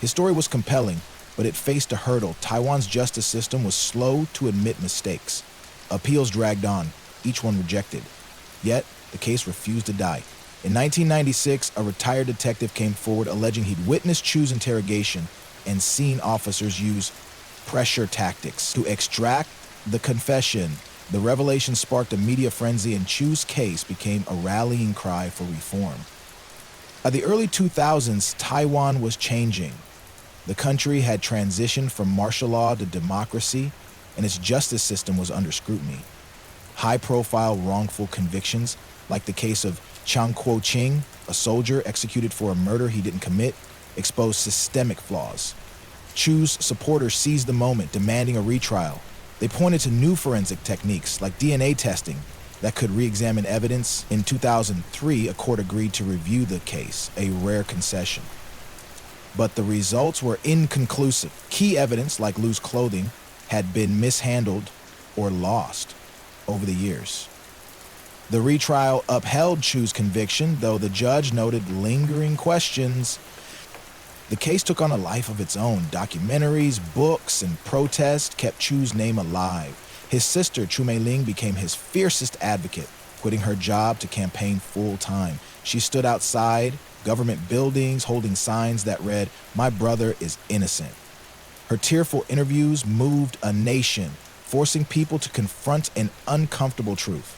His story was compelling, but it faced a hurdle. Taiwan's justice system was slow to admit mistakes. Appeals dragged on, each one rejected. Yet, the case refused to die. In 1996, a retired detective came forward alleging he'd witnessed Chu's interrogation and seen officers use pressure tactics to extract the confession. The revelation sparked a media frenzy, and Chu's case became a rallying cry for reform. By the early 2000s, Taiwan was changing. The country had transitioned from martial law to democracy, and its justice system was under scrutiny. High-profile wrongful convictions, like the case of Chiang Kuo-ching, a soldier executed for a murder he didn't commit, exposed systemic flaws. Chu's supporters seized the moment, demanding a retrial. They pointed to new forensic techniques, like DNA testing, that could re-examine evidence. In 2003, a court agreed to review the case, a rare concession. But the results were inconclusive. Key evidence, like Lou's clothing, had been mishandled or lost over the years. The retrial upheld Chu's conviction, though the judge noted lingering questions. The case took on a life of its own. Documentaries, books, and protests kept Chu's name alive. His sister, Chu Mei-ling, became his fiercest advocate, quitting her job to campaign full-time. She stood outside government buildings holding signs that read, "My brother is innocent." Her tearful interviews moved a nation, forcing people to confront an uncomfortable truth.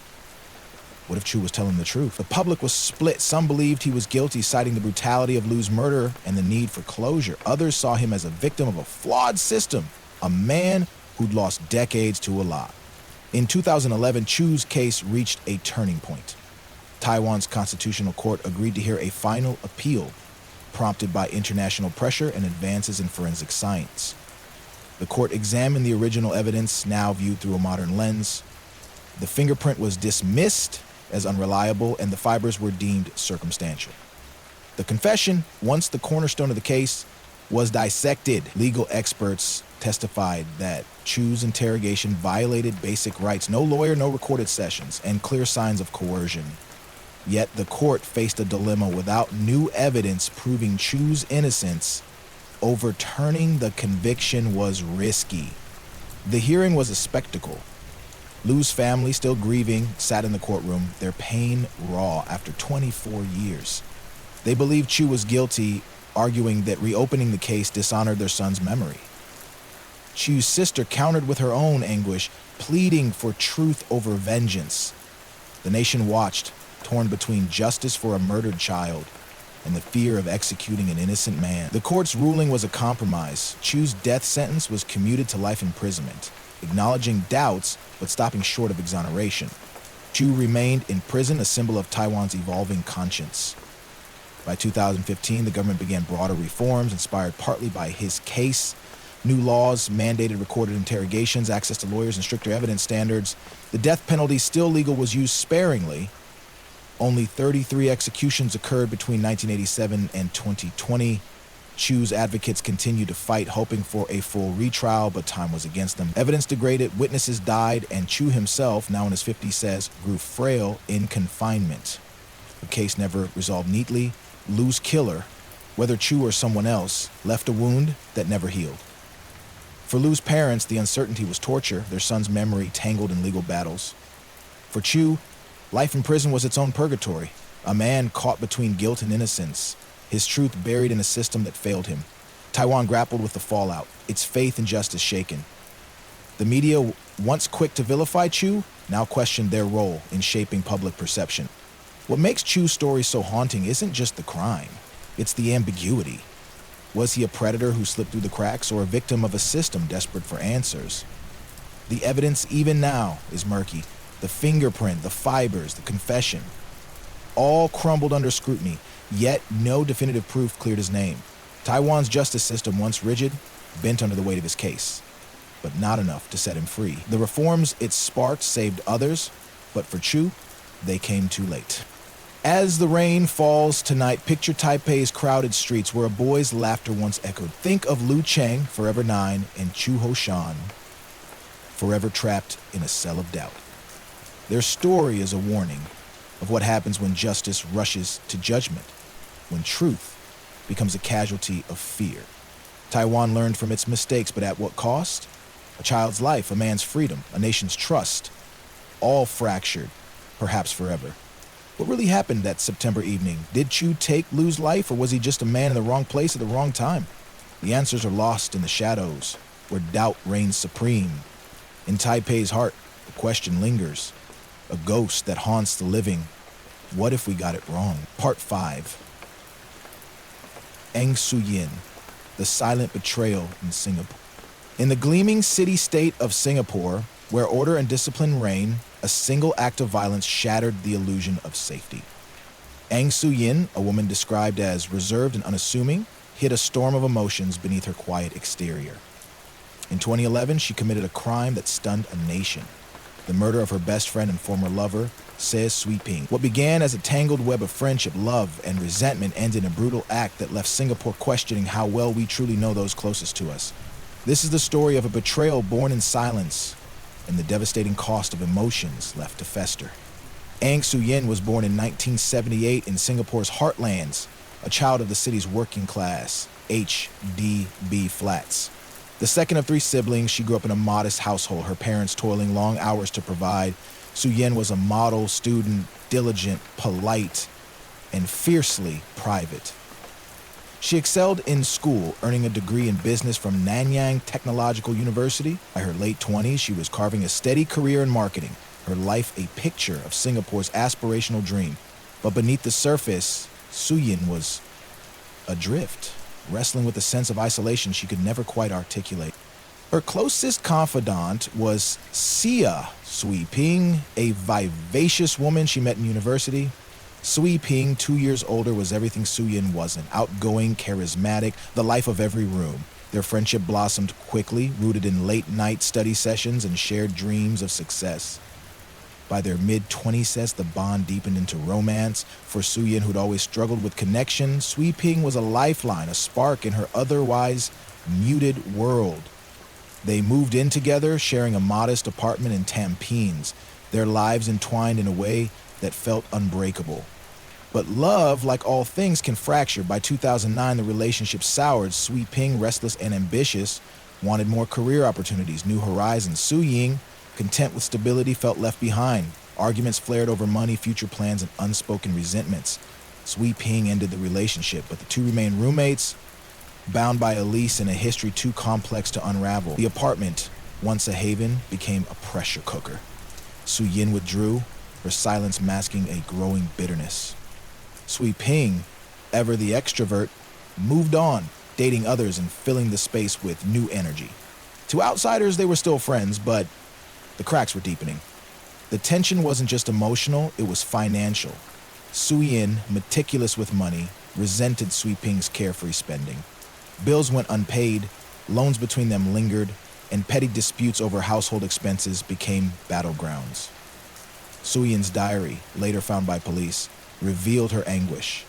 What if Chu was telling the truth? The public was split. Some believed he was guilty, citing the brutality of Lou's murder and the need for closure. Others saw him as a victim of a flawed system, a man who'd lost decades to a lie. In 2011, Chu's case reached a turning point. Taiwan's constitutional court agreed to hear a final appeal, prompted by international pressure and advances in forensic science. The court examined the original evidence, now viewed through a modern lens. The fingerprint was dismissed as unreliable, and the fibers were deemed circumstantial. The confession, once the cornerstone of the case, was dissected. Legal experts testified that Chu's interrogation violated basic rights: no lawyer, no recorded sessions, and clear signs of coercion. Yet the court faced a dilemma. Without new evidence proving Chu's innocence, overturning the conviction was risky. The hearing was a spectacle. Lou's family, still grieving, sat in the courtroom, their pain raw after 24 years. They believed Chu was guilty, arguing that reopening the case dishonored their son's memory. Chu's sister countered with her own anguish, pleading for truth over vengeance. The nation watched, torn between justice for a murdered child and the fear of executing an innocent man. The court's ruling was a compromise. Chu's death sentence was commuted to life imprisonment, acknowledging doubts but stopping short of exoneration. Chu remained in prison, a symbol of Taiwan's evolving conscience. By 2015, the government began broader reforms, inspired partly by his case. New laws mandated recorded interrogations, access to lawyers, and stricter evidence standards. The death penalty, still legal, was used sparingly. Only 33 executions occurred between 1987 and 2020. Chu's advocates continued to fight, hoping for a full retrial, but time was against them. Evidence degraded, witnesses died, and Chu himself, now in his 50s, says, grew frail in confinement. The case never resolved neatly. Lou's killer, whether Chu or someone else, left a wound that never healed. For Lu's parents, the uncertainty was torture, their son's memory tangled in legal battles. For Chu, life in prison was its own purgatory, a man caught between guilt and innocence, his truth buried in a system that failed him. Taiwan grappled with the fallout, its faith in justice shaken. The media, once quick to vilify Chu, now questioned their role in shaping public perception. What makes Chu's story so haunting isn't just the crime, it's the ambiguity. Was he a predator who slipped through the cracks or a victim of a system desperate for answers? The evidence, even now, is murky. The fingerprint, the fibers, the confession, all crumbled under scrutiny, yet no definitive proof cleared his name. Taiwan's justice system, once rigid, bent under the weight of his case, but not enough to set him free. The reforms it sparked saved others, but for Chu, they came too late. As the rain falls tonight, picture Taipei's crowded streets where a boy's laughter once echoed. Think of Lu Cheng, forever 9, and Chu Hoshan, forever trapped in a cell of doubt. Their story is a warning of what happens when justice rushes to judgment, when truth becomes a casualty of fear. Taiwan learned from its mistakes, but at what cost? A child's life, a man's freedom, a nation's trust, all fractured, perhaps forever. What really happened that September evening? Did Chu take Lu's life, or was he just a man in the wrong place at the wrong time? The answers are lost in the shadows, where doubt reigns supreme. In Taipei's heart, the question lingers, a ghost that haunts the living. What if we got it wrong? Part 5. Ang Su-yin, the silent betrayal in Singapore. In the gleaming city-state of Singapore, where order and discipline reign, a single act of violence shattered the illusion of safety. Ang Su-yin, a woman described as reserved and unassuming, hid a storm of emotions beneath her quiet exterior. In 2011, she committed a crime that stunned a nation. The murder of her best friend and former lover, Se Sui-ping. What began as a tangled web of friendship, love, and resentment ended in a brutal act that left Singapore questioning how well we truly know those closest to us. This is the story of a betrayal born in silence and the devastating cost of emotions left to fester. Ang Su-yin was born in 1978 in Singapore's heartlands, a child of the city's working class, HDB flats. The second of 3 siblings, she grew up in a modest household, her parents toiling long hours to provide. Su-yin was a model student, diligent, polite, and fiercely private. She excelled in school, earning a degree in business from Nanyang Technological University. By her late 20s, she was carving a steady career in marketing, her life a picture of Singapore's aspirational dream. But beneath the surface, Su-yin was adrift, wrestling with a sense of isolation she could never quite articulate. Her closest confidant was Sia Sui-ping, a vivacious woman she met in university. Sui-ping, 2 years older, was everything Su-yin wasn't. Outgoing, charismatic, the life of every room. Their friendship blossomed quickly, rooted in late-night study sessions and shared dreams of success. By their mid-20s, the bond deepened into romance. For Su-yin, who'd always struggled with connection, Sui-ping was a lifeline, a spark in her otherwise muted world. They moved in together, sharing a modest apartment in Tampines, their lives entwined in a way that felt unbreakable. But love, like all things, can fracture. By 2009, the relationship soured. Sui-ping, restless and ambitious, wanted more career opportunities, new horizons. Su-yin, content with stability, felt left behind. Arguments flared over money, future plans, and unspoken resentments. Sui-ping ended the relationship, but the two remained roommates, bound by a lease and a history too complex to unravel. The apartment, once a haven, became a pressure cooker. Su-yin withdrew, her silence masking a growing bitterness. Sui-ping, ever the extrovert, moved on, dating others and filling the space with new energy. To outsiders, they were still friends, but the cracks were deepening. The tension wasn't just emotional, it was financial. Su-yin, meticulous with money, resented Sui-ping's carefree spending. Bills went unpaid, loans between them lingered, and petty disputes over household expenses became battlegrounds. Su-yin's diary, later found by police, revealed her anguish.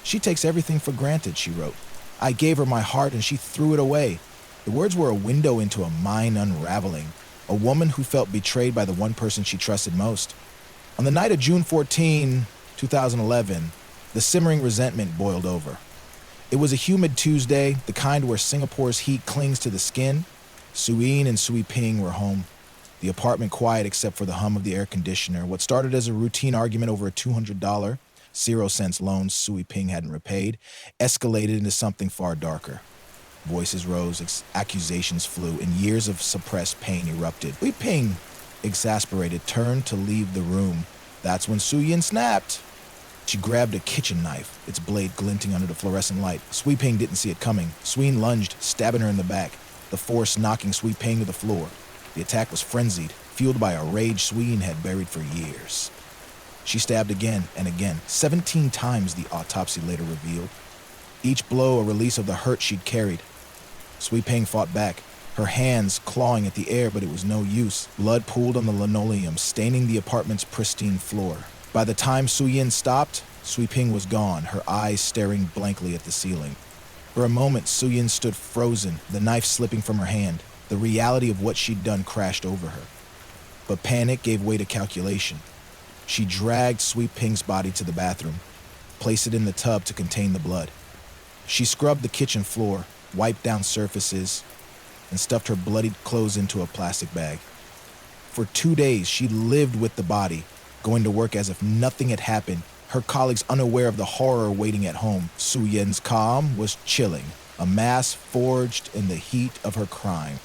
"She takes everything for granted," she wrote. "I gave her my heart and she threw it away." The words were a window into a mind unraveling, a woman who felt betrayed by the one person she trusted most. On the night of June 14, 2011, the simmering resentment boiled over. It was a humid Tuesday, the kind where Singapore's heat clings to the skin. Suyin and Sui Ping were home. The apartment quiet except for the hum of the air conditioner. What started as a routine argument over a $200 0 cents loan Sui Ping hadn't repaid escalated into something far darker. Voices rose, accusations flew, and years of suppressed pain erupted. Sui Ping, exasperated, turned to leave the room. That's when Suyin snapped. She grabbed a kitchen knife, its blade glinting under the fluorescent light. Sui Ping didn't see it coming. Suyin lunged, stabbing her in the back, the force knocking Sui Ping to the floor. The attack was frenzied, fueled by a rage Suyin had buried for years. She stabbed again and again, 17 times, the autopsy later revealed. Each blow a release of the hurt she'd carried. Sui Ping fought back, her hands clawing at the air, but it was no use. Blood pooled on the linoleum, staining the apartment's pristine floor. By the time Suyin stopped, Sui Ping was gone, her eyes staring blankly at the ceiling. For a moment, Suyin stood frozen, the knife slipping from her hand. The reality of what she'd done crashed over her. But panic gave way to calculation. She dragged Sui Ping's body to the bathroom, placed it in the tub to contain the blood. She scrubbed the kitchen floor, wiped down surfaces, and stuffed her bloodied clothes into a plastic bag. For 2 days, she lived with the body, going to work as if nothing had happened, her colleagues unaware of the horror waiting at home. Suyin's calm was chilling, a mask forged in the heat of her crime.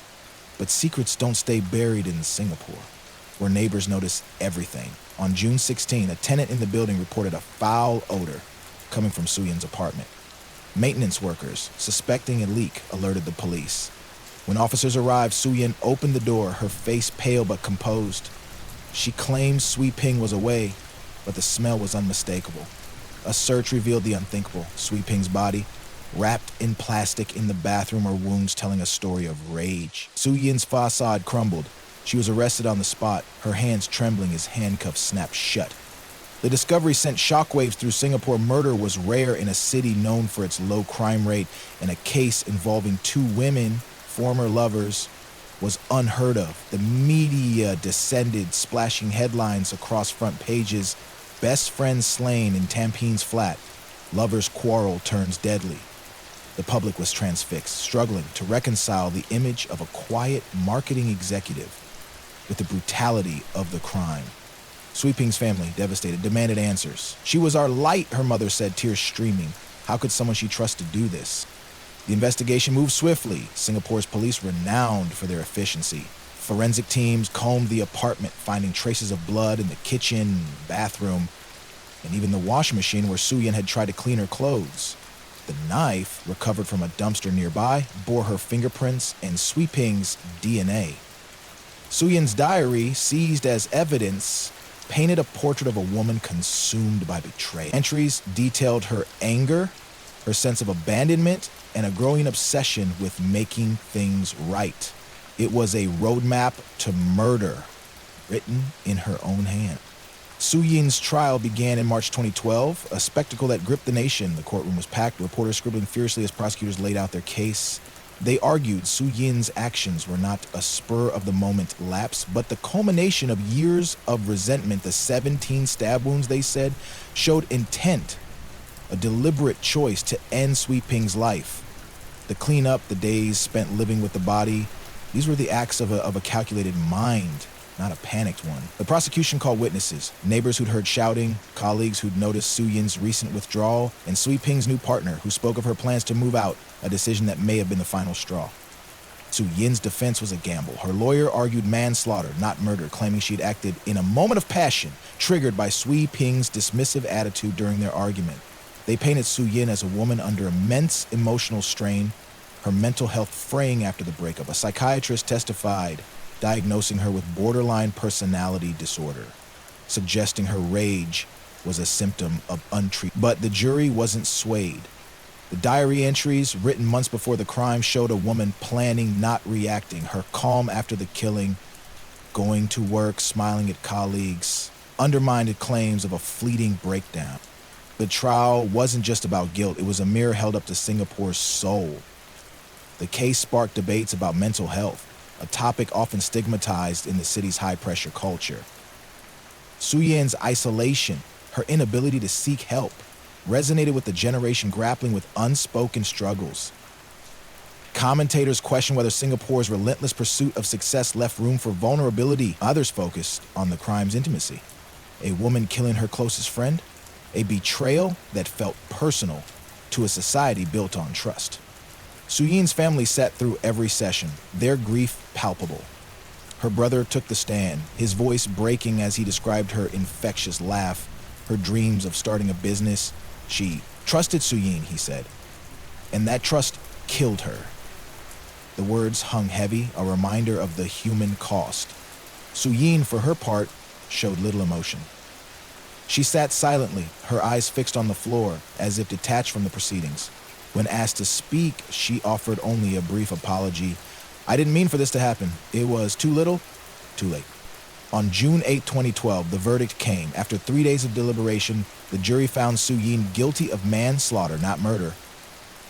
But secrets don't stay buried in Singapore, where neighbors notice everything. On June 16, a tenant in the building reported a foul odor coming from Suyin's apartment. Maintenance workers, suspecting a leak, alerted the police. When officers arrived, Suyin opened the door, her face pale but composed. She claimed Sui Ping was away, but the smell was unmistakable. A search revealed the unthinkable. Sui Ping's body, wrapped in plastic in the bathroom, her wounds telling a story of rage. Suyin's facade crumbled. She was arrested on the spot, her hands trembling as handcuffs snapped shut. The discovery sent shockwaves through Singapore. Murder was rare in a city known for its low crime rate, and a case involving 2 women, former lovers, was unheard of. The media descended, splashing headlines across front pages. Best friend slain in Tampines flat. Lovers' quarrel turns deadly. The public was transfixed, struggling to reconcile the image of a quiet marketing executive with the brutality of the crime. Sui Ping's family, devastated, demanded answers. She was our light, her mother said, tears streaming. How could someone she trusted do this? The investigation moved swiftly. Singapore's police, renowned for their efficiency. Forensic teams combed the apartment, finding traces of blood in the kitchen, bathroom, and even the washing machine where Suyin had tried to clean her clothes. The knife, recovered from a dumpster nearby, bore her fingerprints and Sui Ping's DNA. Suyin's diary, seized as evidence, painted a portrait of a woman consumed by betrayal. Entries detailed her anger, her sense of abandonment, and a growing obsession with making things right. It was a roadmap to murder, written in her own hand. Suyin's trial began in March 2012, a spectacle that gripped the nation. The courtroom was packed, reporters scribbling fiercely as prosecutors laid out their case. They argued Suyin's actions were not a spur-of-the-moment lapse, but the culmination of years of resentment. The 17 stab wounds, they said, showed intent, a deliberate choice to end Sui Ping's life. The cleanup, the days spent living with the body, these were the acts of a calculated mind, not a panicked one. The prosecution called witnesses, neighbors who'd heard shouting, colleagues who'd noticed Suyin's recent withdrawal, and Sui Ping's new partner who spoke of her plans to move out, a decision that may have been the final straw. Suyin's defense was a gamble. Her lawyer argued manslaughter, not murder, claiming she'd acted in a moment of passion, triggered by Sui Ping's dismissive attitude during their argument. They painted Suyin as a woman under immense emotional strain, her mental health fraying after the breakup. A psychiatrist testified, diagnosing her with borderline personality disorder, suggesting her rage was a symptom of untreated. But the jury wasn't swayed. The diary entries, written months before the crime, showed a woman planning, not reacting, her calm after the killing, going to work, smiling at colleagues, undermined claims of a fleeting breakdown. The trial wasn't just about guilt, it was a mirror held up to Singapore's soul. The case sparked debates about mental health, a topic often stigmatized in the city's high-pressure culture. Suyin's isolation, her inability to seek help, resonated with the generation grappling with unspoken struggles. Commentators question whether Singapore's relentless pursuit of success left room for vulnerability. Others focused on the crime's intimacy. A woman killing her closest friend, a betrayal that felt personal to a society built on trust. Soo Yin's family sat through every session, their grief palpable. Her brother took the stand, his voice breaking as he described her infectious laugh, her dreams of starting a business. She trusted Soo Yin, he said, and that trust killed her. The words hung heavy, a reminder of the human cost. Soo Yin, for her part, showed little emotion. She sat silently, her eyes fixed on the floor, as if detached from the proceedings. When asked to speak, she offered only a brief apology. "I didn't mean for this to happen. It was too little, too late." On June 8, 2012, the verdict came. After 3 days of deliberation, the jury found Soo Yin guilty of manslaughter, not murder.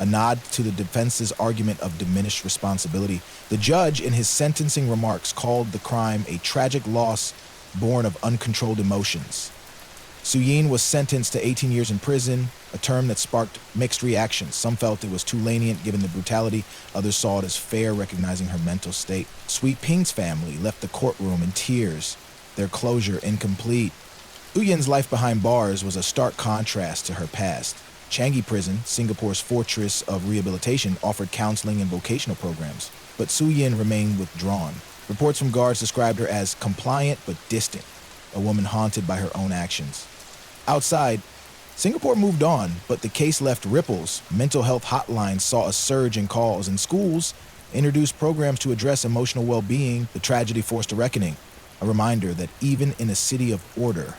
A nod to the defense's argument of diminished responsibility. The judge, in his sentencing remarks, called the crime a tragic loss born of uncontrolled emotions. Soo Yin was sentenced to 18 years in prison, a term that sparked mixed reactions. Some felt it was too lenient given the brutality, others saw it as fair, recognizing her mental state. Soo Ping's family left the courtroom in tears, their closure incomplete. Soo Yin's life behind bars was a stark contrast to her past. Changi Prison, Singapore's fortress of rehabilitation, offered counseling and vocational programs, but Soo Yin remained withdrawn. Reports from guards described her as compliant but distant, a woman haunted by her own actions. Outside, Singapore moved on, but the case left ripples. Mental health hotlines saw a surge in calls, and schools introduced programs to address emotional well-being. The tragedy forced a reckoning, a reminder that even in a city of order,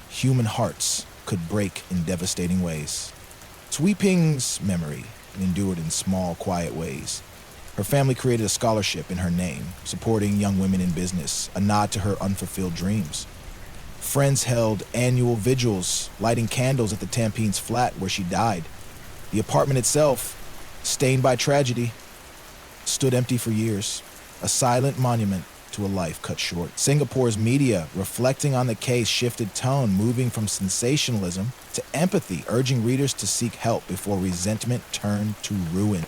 human hearts could break in devastating ways. Soo Ping's memory endured in small, quiet ways. Her family created a scholarship in her name, supporting young women in business, a nod to her unfulfilled dreams. Friends held annual vigils, lighting candles at the Tampines flat where she died. The apartment itself, stained by tragedy, stood empty for years, a silent monument to a life cut short. Singapore's media, reflecting on the case, shifted tone, moving from sensationalism to empathy, urging readers to seek help before resentment turned to ruin.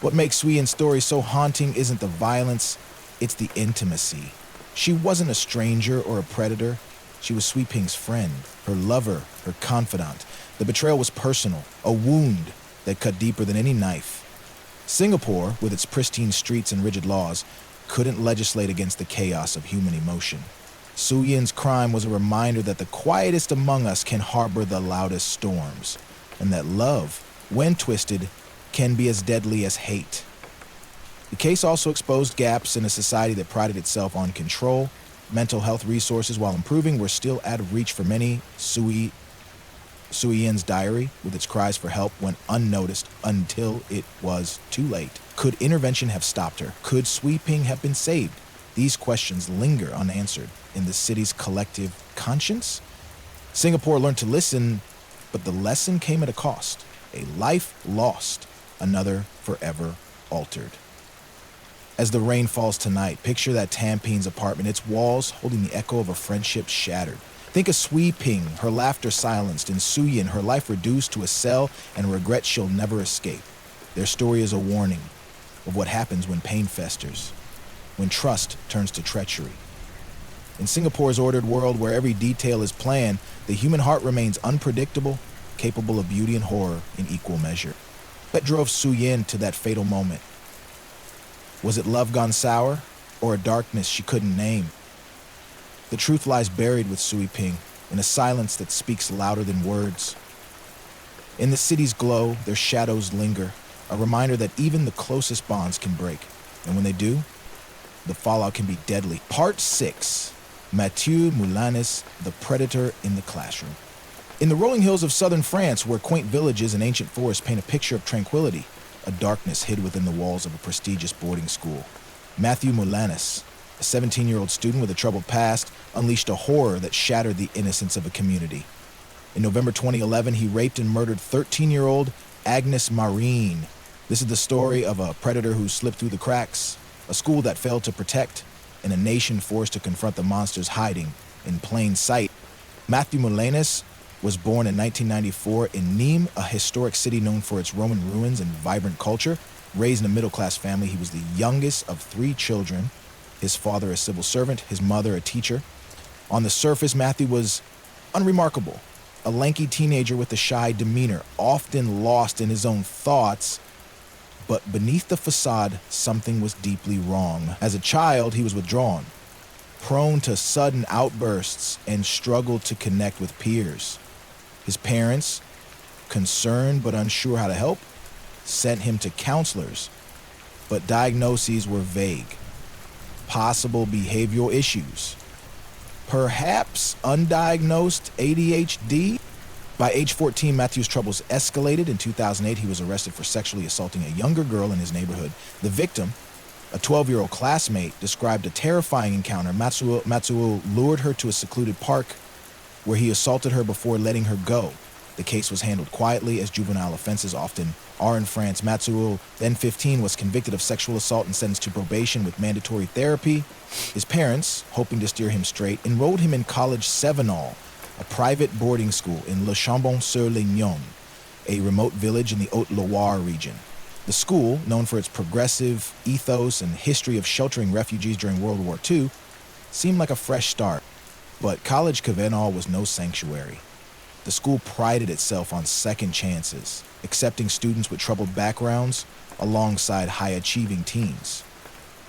What makes Soo Yin's story so haunting isn't the violence, it's the intimacy. She wasn't a stranger or a predator. She was Soo Ping's friend, her lover, her confidant. The betrayal was personal, a wound that cut deeper than any knife. Singapore, with its pristine streets and rigid laws, couldn't legislate against the chaos of human emotion. Soo Yin's crime was a reminder that the quietest among us can harbor the loudest storms, and that love, when twisted, can be as deadly as hate. The case also exposed gaps in a society that prided itself on control. Mental health resources, while improving, were still out of reach for many. Soo Yin's diary, with its cries for help, went unnoticed until it was too late. Could intervention have stopped her? Could Soo Ping have been saved? These questions linger unanswered in the city's collective conscience. Singapore learned to listen, but the lesson came at a cost. A life lost, another forever altered. As the rain falls tonight, picture that Tampines apartment, its walls holding the echo of a friendship shattered. Think of Soo Ping, her laughter silenced, and Soo Yin, her life reduced to a cell and regret she'll never escape. Their story is a warning of what happens when pain festers, when trust turns to treachery. In Singapore's ordered world where every detail is planned, the human heart remains unpredictable, capable of beauty and horror in equal measure. What drove Soo Yin to that fatal moment? Was it love gone sour, or a darkness she couldn't name? The truth lies buried with Soo Ping, in a silence that speaks louder than words. In the city's glow, their shadows linger, a reminder that even the closest bonds can break. And when they do, the fallout can be deadly. Part 6, Machynlleth, the Predator in the Classroom. In the rolling hills of southern France, where quaint villages and ancient forests paint a picture of tranquility, a darkness hid within the walls of a prestigious boarding school. Machynlleth, a 17-year-old student with a troubled past, unleashed a horror that shattered the innocence of a community. In November 2011, he raped and murdered 13-year-old Agnes Marine. This is the story of a predator who slipped through the cracks, a school that failed to protect, and a nation forced to confront the monsters hiding in plain sight. Machynlleth was born in 1994 in Nîmes, a historic city known for its Roman ruins and vibrant culture. Raised in a middle-class family, he was the youngest of 3 children. His father a civil servant, his mother a teacher. On the surface, Matthew was unremarkable, a lanky teenager with a shy demeanor, often lost in his own thoughts. But beneath the facade, something was deeply wrong. As a child, he was withdrawn, prone to sudden outbursts, and struggled to connect with peers. His parents, concerned but unsure how to help, sent him to counselors, but diagnoses were vague. Possible behavioral issues, perhaps undiagnosed ADHD. By age 14, Matthew's troubles escalated. In 2008, he was arrested for sexually assaulting a younger girl in his neighborhood. The victim, a 12-year-old classmate, described a terrifying encounter. Matsuo lured her to a secluded park where he assaulted her before letting her go. The case was handled quietly, as juvenile offenses often are in France. Matsuo, then 15, was convicted of sexual assault and sentenced to probation with mandatory therapy. His parents, hoping to steer him straight, enrolled him in College Sevenol, a private boarding school in Le Chambon-sur-Lignon, a remote village in the Haute-Loire region. The school, known for its progressive ethos and history of sheltering refugees during World War II, seemed like a fresh start. But College Sevenol was no sanctuary. The school prided itself on second chances, accepting students with troubled backgrounds alongside high-achieving teens.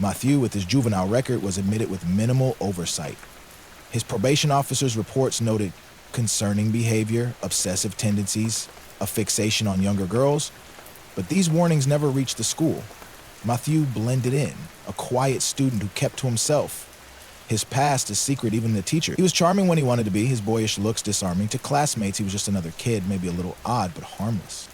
Mathieu, with his juvenile record, was admitted with minimal oversight. His probation officer's reports noted concerning behavior, obsessive tendencies, a fixation on younger girls, but these warnings never reached the school. Mathieu blended in, a quiet student who kept to himself. His past is secret even to the teacher. He was charming when he wanted to be, his boyish looks disarming. To classmates, he was just another kid, maybe a little odd, but harmless.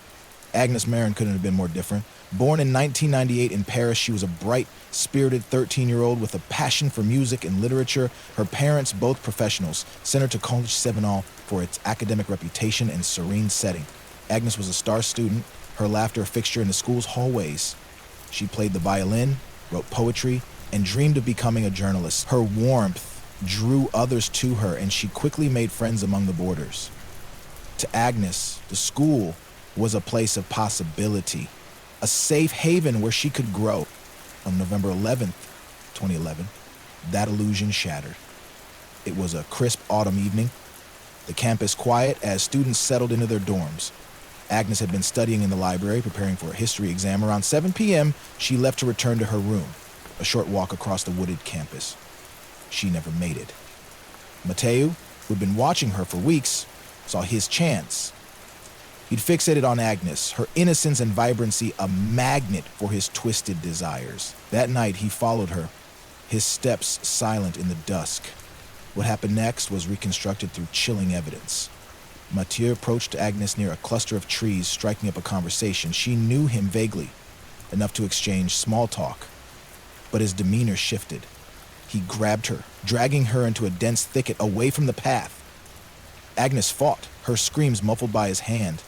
Agnes Marin couldn't have been more different. Born in 1998 in Paris, she was a bright, spirited 13-year-old with a passion for music and literature. Her parents, both professionals, sent her to College Sevenol for its academic reputation and serene setting. Agnes was a star student, her laughter a fixture in the school's hallways. She played the violin, wrote poetry, and dreamed of becoming a journalist. Her warmth drew others to her, and she quickly made friends among the boarders. To Agnes, the school was a place of possibility, a safe haven where she could grow. On November 11th, 2011, that illusion shattered. It was a crisp autumn evening, the campus quiet as students settled into their dorms. Agnes had been studying in the library, preparing for a history exam. Around 7 p.m., she left to return to her room, a short walk across the wooded campus. She never made it. Mateo, who'd been watching her for weeks, saw his chance. He'd fixated on Agnes, her innocence and vibrancy a magnet for his twisted desires. That night, he followed her, his steps silent in the dusk. What happened next was reconstructed through chilling evidence. Mathieu approached Agnes near a cluster of trees, striking up a conversation. She knew him vaguely, enough to exchange small talk. But his demeanor shifted. He grabbed her, dragging her into a dense thicket away from the path. Agnes fought, her screams muffled by his hand.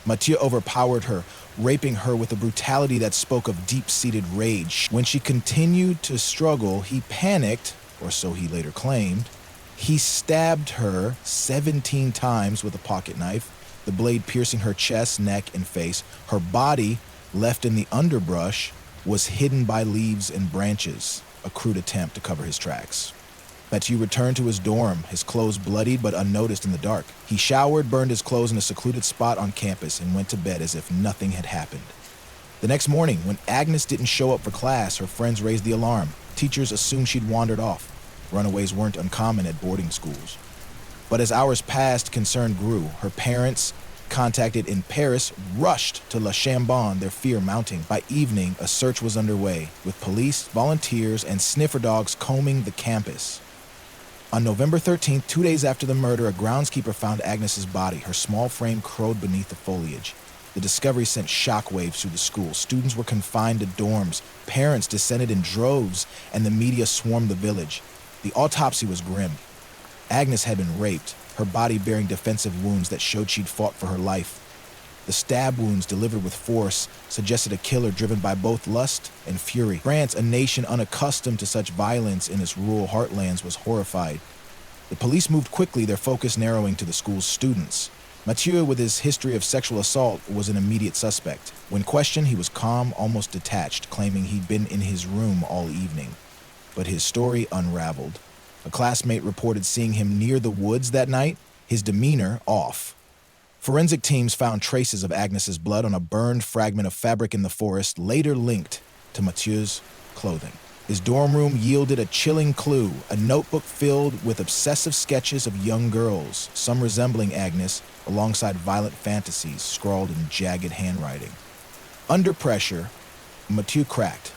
Mathieu overpowered her, raping her with a brutality that spoke of deep-seated rage. When she continued to struggle, he panicked, or so he later claimed. He stabbed her 17 times with a pocket knife, the blade piercing her chest, neck, and face. Her body, left in the underbrush, was hidden by leaves and branches, a crude attempt to cover his tracks. Mathieu returned to his dorm, his clothes bloodied but unnoticed in the dark. He showered, burned his clothes in a secluded spot on campus, and went to bed as if nothing had happened. The next morning, when Agnes didn't show up for class, her friends raised the alarm. Teachers assumed she'd wandered off. Runaways weren't uncommon at boarding schools. But as hours passed, concern grew. Her parents, contacted in Paris, rushed to La Chambon, their fear mounting. By evening, a search was underway, with police, volunteers, and sniffer dogs combing the campus. On November 13th, 2 days after the murder, a groundskeeper found Agnes's body, her small frame curled beneath the foliage. The discovery sent shockwaves through the school. Students were confined to dorms, parents descended in droves, and the media swarmed the village. The autopsy was grim. Agnes had been raped, her body bearing defensive wounds that showed she'd fought for her life. The stab wounds delivered with force suggested a killer driven by both lust and fury. France, a nation unaccustomed to such violence in its rural heartlands, was horrified. The police moved quickly, their focus narrowing to the school's students. Mathieu, with his history of sexual assault, was an immediate suspect. When questioned, he was calm, almost detached, claiming he'd been in his room all evening. But his story unraveled. A classmate reported seeing him near the woods that night, his demeanor off. Forensic teams found traces of Agnes's blood on a burned fragment of fabric in the forest, later linked to Mathieu's clothing. His dorm room yielded a chilling clue, a notebook filled with obsessive sketches of young girls, some resembling Agnes, alongside violent fantasies scrawled in jagged handwriting. Under pressure, Mathieu cracked.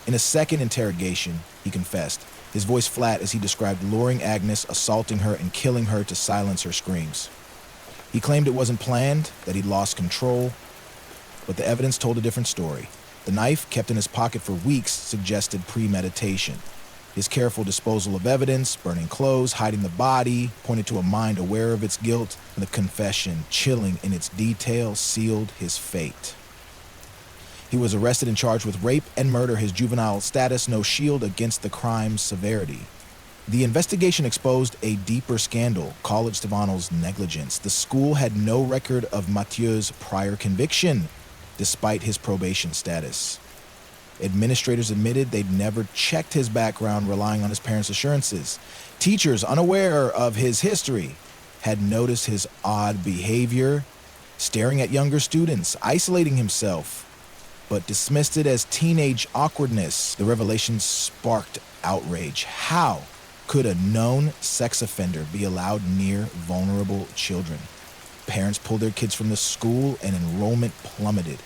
In a second interrogation, he confessed, his voice flat as he described luring Agnes, assaulting her, and killing her to silence her screams. He claimed it wasn't planned, that he'd lost control, but the evidence told a different story. The knife, kept in his pocket for weeks, suggested premeditation. His careful disposal of evidence, burning clothes, hiding the body, pointed to a mind aware of its guilt, and the confession, chilling in its detail, sealed his fate. He was arrested and charged with rape and murder, his juvenile status no shield against the crime's severity. The investigation exposed a deeper scandal, College Stefano's negligence. The school had no record of Mathieu's prior conviction, despite his probation status. Administrators admitted they'd never checked his background, relying on his parents' assurances. Teachers, unaware of his history, had noticed his odd behavior, staring at younger students, isolating himself, but dismissed it as teenage awkwardness. The revelation sparked outrage. How could a known sex offender be allowed near vulnerable children? Parents pulled their kids from the school and enrollment plummeted.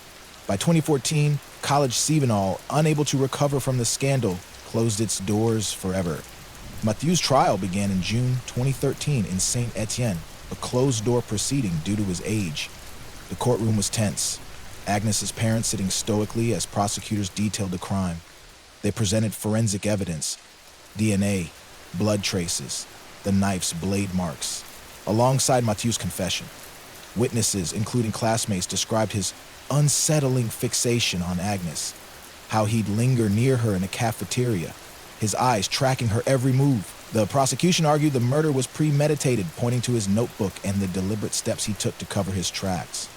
By 2014, College Stefano, unable to recover from the scandal, closed its doors forever. Mathieu's trial began in June 2013 in Saint Etienne, a closed-door proceeding due to his age. The courtroom was tense. Agnes's parents sitting stoically as prosecutors detailed the crime. They presented forensic evidence, DNA, blood traces, the knife's blade marks, alongside Mathieu's confession. Witnesses, including classmates, described his unsettling fixation on Agnes, how he'd linger near her in a cafeteria, his eyes tracking her every move. The prosecution argued the murder was premeditated, pointing to his notebook and the deliberate steps he took to cover his tracks.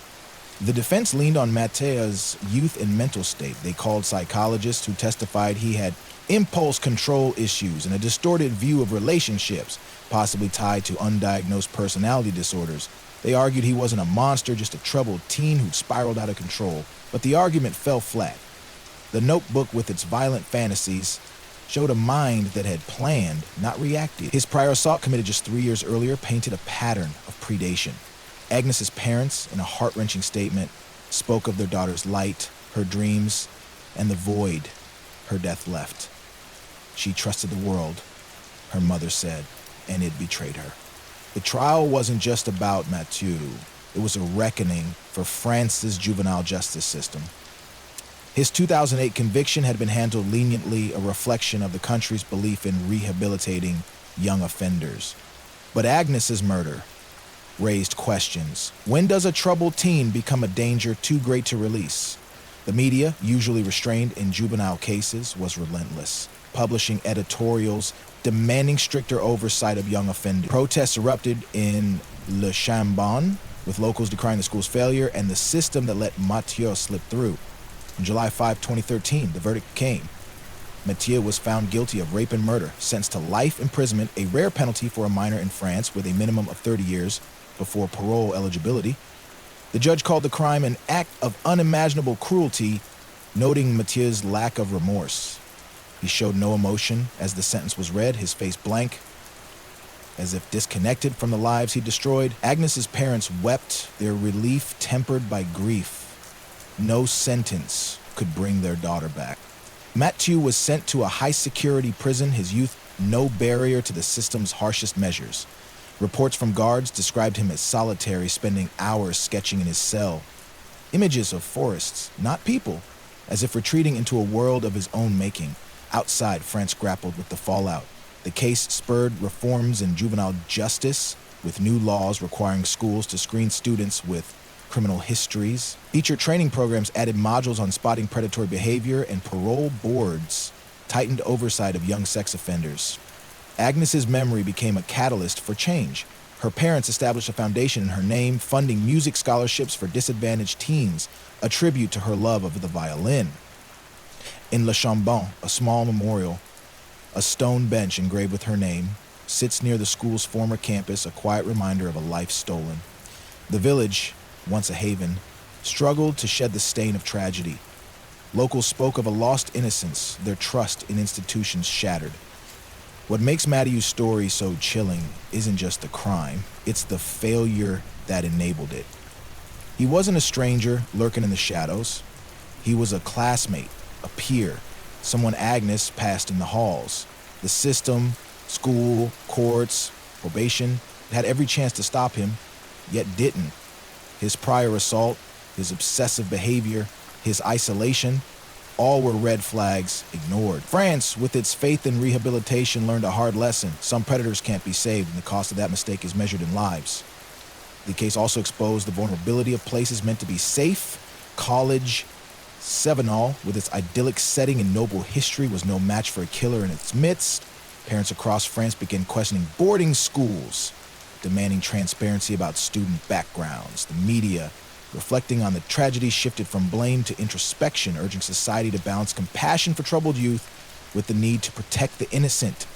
The defense leaned on Mathieu's youth and mental state. They called psychologists who testified he had impulse control issues and a distorted view of relationships, possibly tied to undiagnosed personality disorders. They argued he wasn't a monster, just a troubled teen who'd spiraled out of control. But the argument fell flat. The notebook, with its violent fantasies, showed a mind that had planned, not reacted. His prior assault, committed just 3 years earlier, painted a pattern of predation. Agnes's parents, in a heart-wrenching statement, spoke of their daughter's light, her dreams, and the void her death left. She trusted the world, her mother said, and it betrayed her. The trial wasn't just about Mathieu. It was a reckoning for France's juvenile justice system. His 2008 conviction had been handled leniently, a reflection of the country's belief in rehabilitating young offenders. But Agnes's murder raised questions. When does a troubled teen become a danger too great to release? The media, usually restrained in juvenile cases, was relentless, publishing editorials demanding stricter oversight of young offenders. Protests erupted in Le Chambon, with locals decrying the school's failure and the system that let Mathieu slip through. On July 5, 2013, the verdict came. Mathieu was found guilty of rape and murder, sentenced to life imprisonment, a rare penalty for a minor in France, with a minimum of 30 years before parole eligibility. The judge called the crime an act of unimaginable cruelty, noting Mathieu's lack of remorse. He showed no emotion as the sentence was read, his face blank, as if disconnected from the lives he destroyed. Agnes's parents wept, their relief tempered by grief. No sentence could bring their daughter back. Mathieu was sent to a high-security prison, his youth no barrier to the system's harshest measures. Reports from guards described him as solitary, spending hours sketching in his cell. Images of forests, not people, as if retreating into a world of his own making. Outside, France grappled with the fallout. The case spurred reforms in juvenile justice, with new laws requiring schools to screen students with criminal histories. Teacher training programs added modules on spotting predatory behavior, and parole boards tightened oversight of young sex offenders. Agnes's memory became a catalyst for change. Her parents established a foundation in her name, funding music scholarships for disadvantaged teens, a tribute to her love of the violin. In Le Chambon, a small memorial, a stone bench engraved with her name, sits near the school's former campus, a quiet reminder of a life stolen. The village, once a haven, struggled to shed the stain of tragedy. Locals spoke of a lost innocence, their trust in institutions shattered. What makes Matthew's story so chilling isn't just the crime, it's the failure that enabled it. He wasn't a stranger lurking in the shadows. He was a classmate, a peer, someone Agnes passed in the halls. The system, school, courts, probation had every chance to stop him, yet didn't. His prior assault, his obsessive behavior, his isolation, all were red flags ignored. France, with its faith in rehabilitation, learned a hard lesson. Some predators can't be saved, and the cost of that mistake is measured in lives. The case also exposed the vulnerability of places meant to be safe. College Sevenol, with its idyllic setting and noble history, was no match for a killer in its midst. Parents across France began questioning boarding schools, demanding transparency about student backgrounds. The media, reflecting on the tragedy, shifted from blame to introspection, urging society to balance compassion for troubled youth with the need to protect the innocent.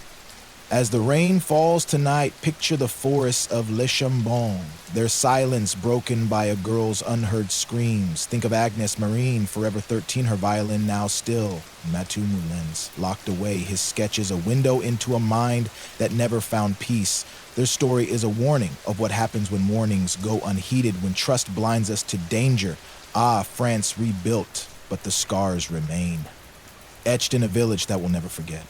As the rain falls tonight, picture the forests of Le Chambon, their silence broken by a girl's unheard screams. Think of Agnes Marine, forever 13, her violin now still. Mathieu Moulins, locked away, his sketches a window into a mind that never found peace. Their story is a warning of what happens when warnings go unheeded, when trust blinds us to danger. France rebuilt, but the scars remain, etched in a village that we'll never forget.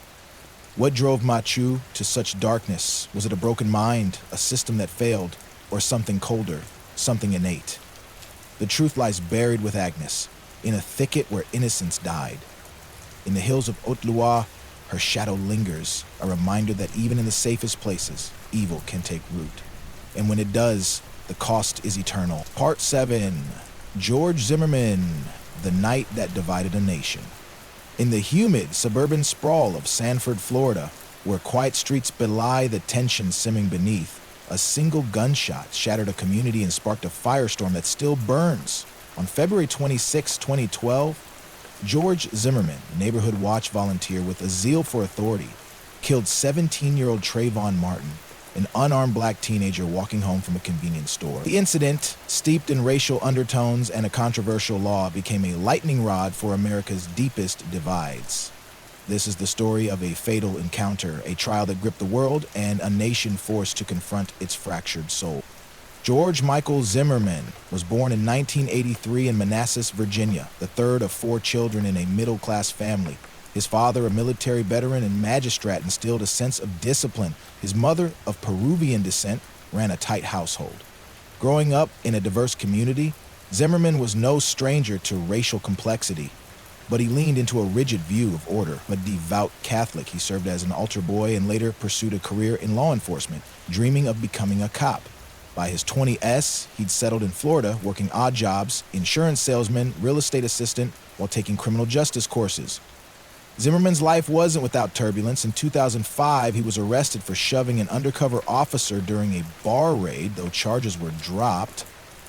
What drove Mathieu to such darkness? Was it a broken mind, a system that failed, or something colder, something innate? The truth lies buried with Agnes, in a thicket where innocence died. In the hills of Haute-Loire, her shadow lingers, a reminder that even in the safest places, evil can take root. And when it does, the cost is eternal. Part 7, George Zimmerman, The Night That Divided a Nation. In the humid suburban sprawl of Sanford, Florida, where quiet streets belie the tension simmering beneath, a single gunshot shattered a community and sparked a firestorm that still burns. On February 26, 2012, George Zimmerman, neighborhood watch volunteer with a zeal for authority, killed 17-year-old Trayvon Martin, an unarmed black teenager walking home from a convenience store. The incident, steeped in racial undertones and a controversial law, became a lightning rod for America's deepest divides. This is the story of a fatal encounter, a trial that gripped the world, and a nation forced to confront its fractured soul. George Michael Zimmerman was born in 1983 in Manassas, Virginia, the third of 4 children in a middle-class family. His father, a military veteran and magistrate, instilled a sense of discipline. His mother, of Peruvian descent, ran a tight household. Growing up in a diverse community, Zimmerman was no stranger to racial complexity, but he leaned into a rigid view of order. A devout Catholic, he served as an altar boy and later pursued a career in law enforcement, dreaming of becoming a cop. By his 20s, he'd settled in Florida, working odd jobs, insurance salesman, real estate assistant, while taking criminal justice courses. Zimmerman's life wasn't without turbulence. In 2005, he was arrested for shoving an undercover officer during a bar raid, though charges were dropped.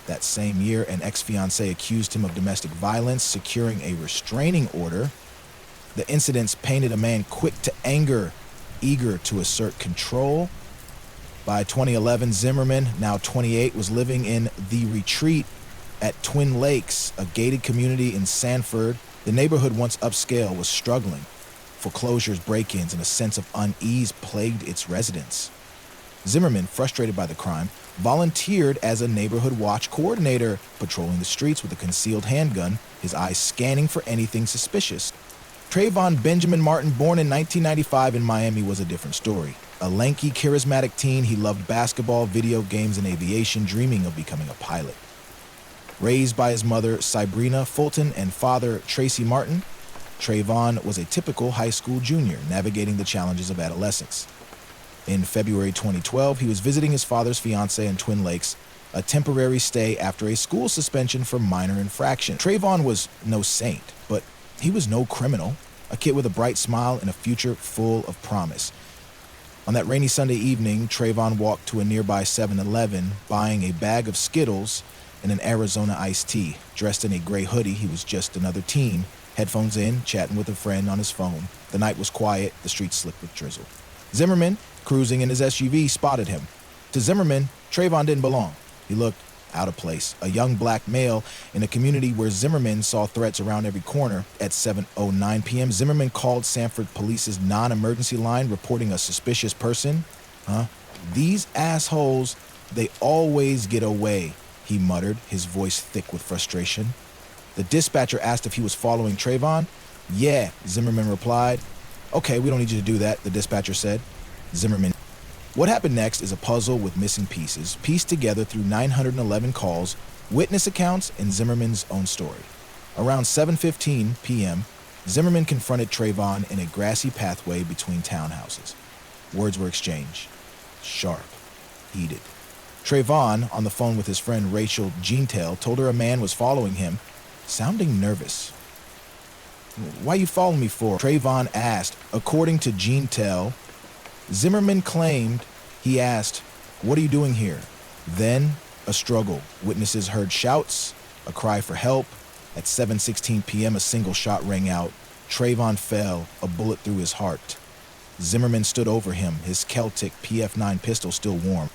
That same year, an ex-fiancée accused him of domestic violence, securing a restraining order. The incidents painted a man quick to anger, eager to assert control. By 2011, Zimmerman, now 28, was living in The Retreat at Twin Lakes, a gated community in Sanford. The neighborhood, once upscale, was struggling. Foreclosures, break-ins, and a sense of unease plagued its residents. Zimmerman, frustrated by the crime, volunteered as a neighborhood watch coordinator, patrolling the streets with a concealed handgun, his eyes scanning for anything suspicious. Trayvon Benjamin Martin, born in 1995 in Miami, was a different story. A lanky, charismatic teen, he loved basketball, video games, and aviation, dreaming of becoming a pilot. Raised by his mother, Sabrina Fulton, and father, Tracy Martin, Trayvon was a typical high school junior, navigating the challenges of adolescence. In February 2012, he was visiting his father's fiancée in Twin Lakes, a temporary stay after a school suspension for minor infraction. Trayvon was no saint, but he was no criminal, a kid with a bright smile and a future full of promise. On that rainy Sunday evening, Trayvon walked to a nearby 7-Eleven, buying a bag of Skittles and an Arizona iced tea. Dressed in a gray hoodie, he was just another teen, headphones in, chatting with a friend on his phone. The night was quiet, the streets slick with drizzle. Zimmerman, cruising in his SUV, spotted him. To Zimmerman, Trayvon didn't belong. He looked out of place. A young black male in a community where Zimmerman saw threats around every corner. At 7:09 p.m., Zimmerman called Sanford Police's non-emergency line, reporting a suspicious person. These assholes, they always get away, he muttered, his voice thick with frustration. The dispatcher asked if he was following Trayvon. Yeah, Zimmerman replied. Okay, we don't need you to do that, the dispatcher said. Zimmerman. What happened next is a puzzle with missing pieces, pieced together through 911 calls, witness accounts, and Zimmerman's own story. Around 7:15 p.m., Zimmerman confronted Trayvon in a grassy pathway between townhouses. Words were exchanged. Sharp. Heated. Trayvon, on the phone with his friend Rachel Jeantel, told her a man was following him, sounding nervous. Why you following me for? Trayvon asked. According to Jeantel, Zimmerman claimed he asked, what are you doing here? Then, a struggle. Witnesses heard shouts, a cry for help. At 7:16 p.m., a single shot rang out. Trayvon fell, a bullet through his heart. Zimmerman stood over him, his Celtic PF-9 pistol still warm.